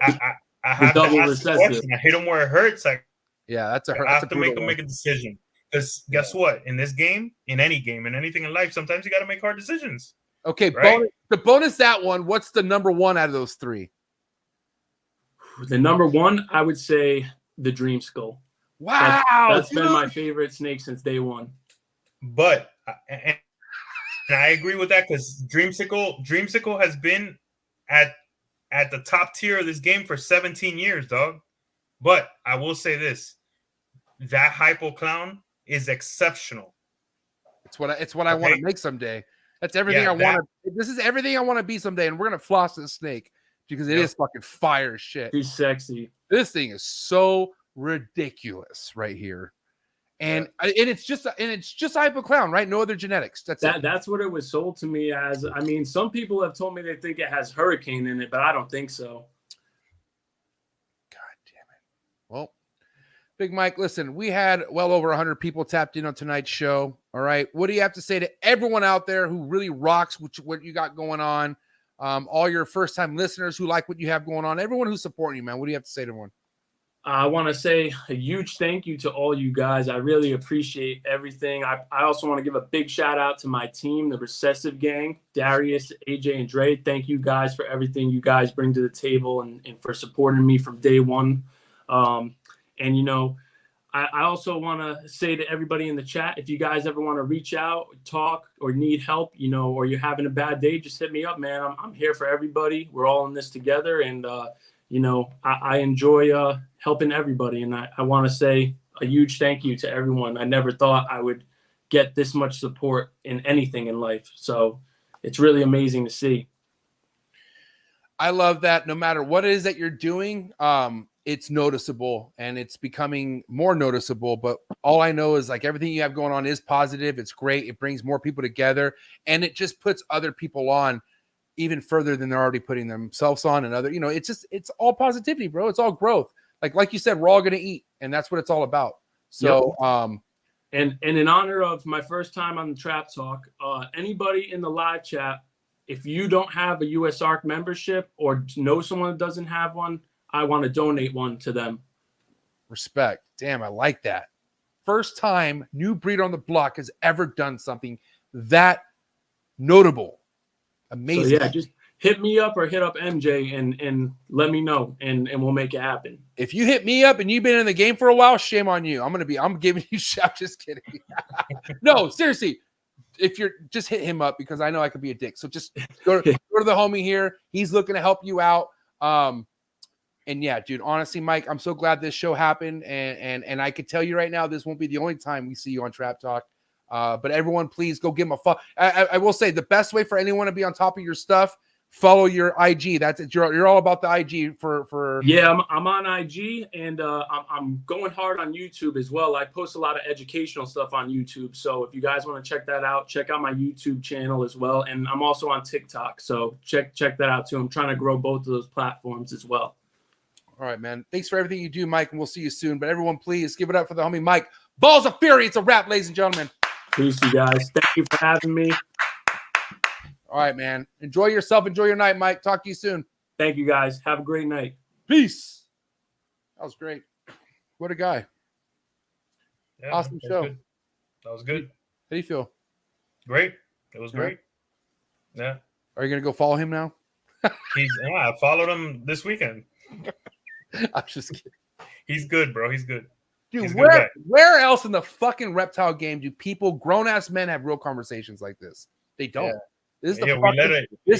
have to ask the question. I hit him where it hurts. Like, yeah, that's a hurt. I have to make a decision. Because guess what? In this game, in any game, in anything in life, sometimes you got to make hard decisions. Okay, right? bonus that one. What's the number one out of those three? The number one, I would say the Dream Skull. Wow, that's been my favorite snake since day one. But and I agree with that because Dreamsicle has been at the top tier of this game for 17 years, dog. But I will say this: that hypo clown is exceptional. It's what I want to make someday. That's everything I want to. This is everything I want to be someday, and we're gonna floss this snake because it is fucking fire as shit. He's sexy. This thing is so ridiculous right here. And it's just Hypoclown, right? No other genetics. That's what it was sold to me as. I mean, some people have told me they think it has hurricane in it, but I don't think so. God damn it. Well, Big Mike, listen, we had well over 100 people tapped in on tonight's show. All right. What do you have to say to everyone out there who really rocks what you got going on? All your first-time listeners who like what you have going on, everyone who's supporting you, man. What do you have to say to everyone? I want to say a huge thank you to all you guys. I really appreciate everything. I also want to give a big shout out to my team, the Recessive Gang, Darius, AJ, and Dre. Thank you guys for everything you guys bring to the table and for supporting me from day one. And, you know, I also want to say to everybody in the chat, if you guys ever want to reach out, talk, or need help, you know, or you're having a bad day, just hit me up, man. I'm here for everybody. We're all in this together. And, you know, I enjoy helping everybody. And I want to say a huge thank you to everyone. I never thought I would get this much support in anything in life. So it's really amazing to see. I love that. No matter what it is that you're doing, it's noticeable and it's becoming more noticeable. But all I know is like everything you have going on is positive. It's great. It brings more people together and it just puts other people on even further than they're already putting themselves on, and other, you know, it's all positivity, bro. It's all growth. Like you said, we're all going to eat, and that's what it's all about. So, and in honor of my first time on the Trap Talk, anybody in the live chat, if you don't have a US ARC membership or know someone that doesn't have one, I want to donate one to them. Respect. Damn, I like that. First time New Breeder on the Block has ever done something that notable. Amazing. So yeah, just hit me up or hit up MJ and let me know and we'll make it happen. If you hit me up and you've been in the game for a while, shame on you. I'm giving you shout. Just kidding. No, seriously. If you're just hit him up because I know I could be a dick. So just go to the homie here. He's looking to help you out. And yeah, dude, honestly, Mike, I'm so glad this show happened. And I could tell you right now, this won't be the only time we see you on Trap Talk. But everyone, please go give him a follow. I will say the best way for anyone to be on top of your stuff, follow your IG. That's it. You're all about the IG for. Yeah, I'm on IG and I'm going hard on YouTube as well. I post a lot of educational stuff on YouTube. So if you guys want to check that out, check out my YouTube channel as well. And I'm also on TikTok. So check that out too. I'm trying to grow both of those platforms as well. All right, man. Thanks for everything you do, Mike, and we'll see you soon. But everyone, please give it up for the homie Mike. Balls of Fury. It's a wrap, ladies and gentlemen. Peace, you guys. Thank you for having me. All right, man. Enjoy yourself. Enjoy your night, Mike. Talk to you soon. Thank you, guys. Have a great night. Peace. That was great. What a guy. Yeah, awesome show. Good. That was good. How do you feel? Great. It was great. Yeah. Are you going to go follow him now? I followed him this weekend. I'm just kidding. He's good, bro. He's good. Dude, where else in the fucking reptile game do people, grown-ass men, have real conversations like this? They don't. Yeah. This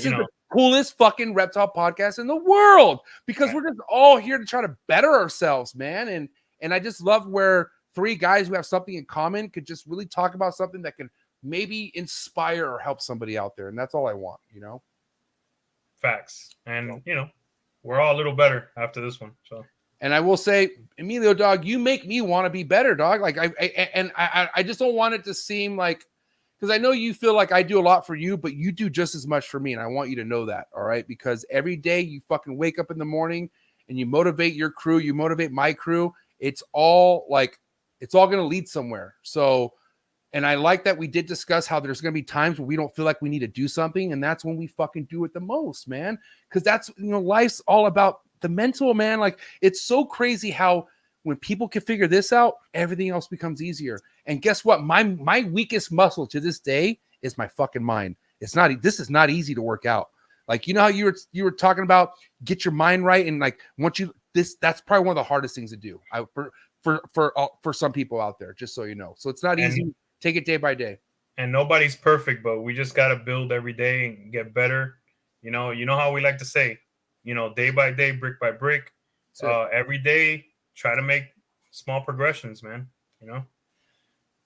is the coolest fucking reptile podcast in the world because we're just all here to try to better ourselves, man. And I just love where three guys who have something in common could just really talk about something that can maybe inspire or help somebody out there. And that's all I want, you know? Facts. And, you know, we're all a little better after this one, so. And I will say, Emilio, dog, you make me want to be better, dog. Like I just don't want it to seem like, because I know you feel like I do a lot for you, but you do just as much for me. And I want you to know that. All right. Because every day you fucking wake up in the morning and you motivate your crew, you motivate my crew. It's all going to lead somewhere. So, and I like that we did discuss how there's going to be times where we don't feel like we need to do something. And that's when we fucking do it the most, man. Because that's, you know, life's all about the mental, man. Like, it's so crazy how when people can figure this out, everything else becomes easier. And guess what? My weakest muscle to this day is my fucking mind. This is not easy to work out. Like, you know how you were talking about get your mind right. And like, that's probably one of the hardest things to do for some people out there, just so you know. So it's not easy. Take it day by day. And nobody's perfect, but we just got to build every day and get better. You know how we like to say, you know, day by day, brick by brick, every day, try to make small progressions, man. You know,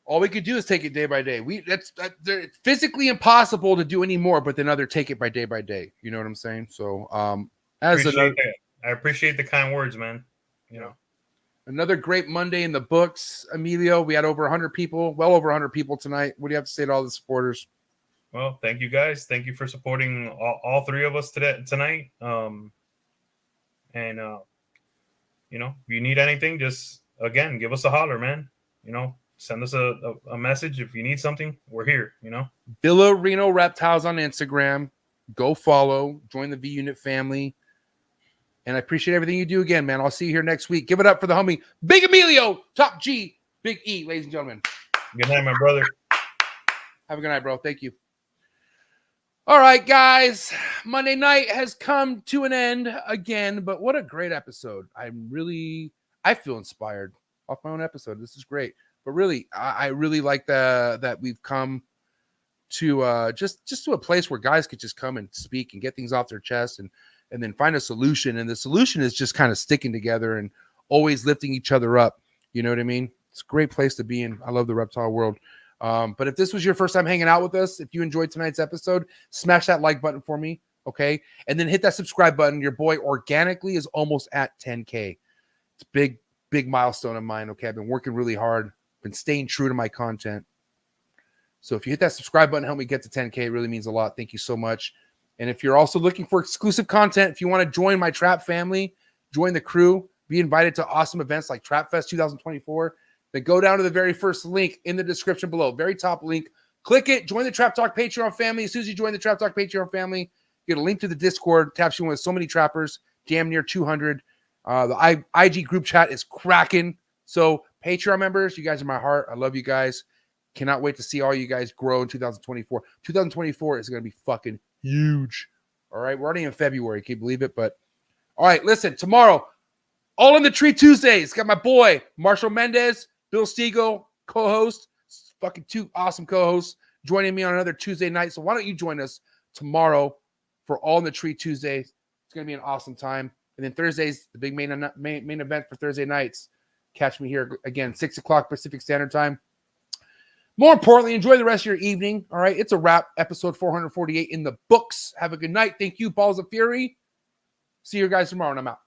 all we could do is take it day by day. It's physically impossible to do any more, but then take it by day. You know what I'm saying? So, I appreciate the kind words, man. You know, Another great Monday in the books, Emilio. We had over 100 people, well over 100 people tonight. What do you have to say to all the supporters? Well, thank you guys. Thank you for supporting all three of us tonight. You know, if you need anything, just again give us a holler, man. You know, send us a message if you need something. We're here. You know, Villa Reno Reptiles on Instagram. Go follow, join the V Unit family. And I appreciate everything you do again, man. I'll see you here next week. Give it up for the homie Big Emilio, Top G, Big E, ladies and gentlemen. good night, my brother. Have a good night, bro. Thank you. All right, guys. Monday night has come to an end again, but what a great episode. I feel inspired off my own episode. This is great. But really, I really like that we've come to just to a place where guys could just come and speak and get things off their chest and then find a solution. And the solution is just kind of sticking together and always lifting each other up. You know what I mean? It's a great place to be in. I love the reptile world. But if this was your first time hanging out with us, if you enjoyed tonight's episode, smash that like button for me, okay? And then hit that subscribe button. Your boy organically is almost at 10K. It's a big milestone of mine, okay? I've been working really hard, been staying true to my content. So if you hit that subscribe button, help me get to 10K. It really means a lot. Thank you so much. And if you're also looking for exclusive content, if you want to join my Trap family, join the crew, be invited to awesome events like Trap Fest 2024, then go down to the very first link in the description below, very top link. Click it, join the Trap Talk Patreon family. As soon as you join the Trap Talk Patreon family, you get a link to the Discord, taps you in with so many trappers, damn near 200. The IG group chat is cracking. So Patreon members, you guys are my heart. I love you guys. Cannot wait to see all you guys grow in 2024. 2024 is going to be fucking huge. All right, we're already in February. Can you believe it? But all right, listen, tomorrow, All in the Tree Tuesdays. Got my boy, Marshall Mendez, Bill Stiegel, co-host, fucking two awesome co-hosts joining me on another Tuesday night. So why don't you join us tomorrow for All in the Tree Tuesdays? It's going to be an awesome time. And then Thursdays, the big main event for Thursday nights. Catch me here again, 6 o'clock Pacific Standard Time. More importantly, enjoy the rest of your evening. All right, it's a wrap. Episode 448 in the books. Have a good night. Thank you, Balls of Fury. See you guys tomorrow, and I'm out.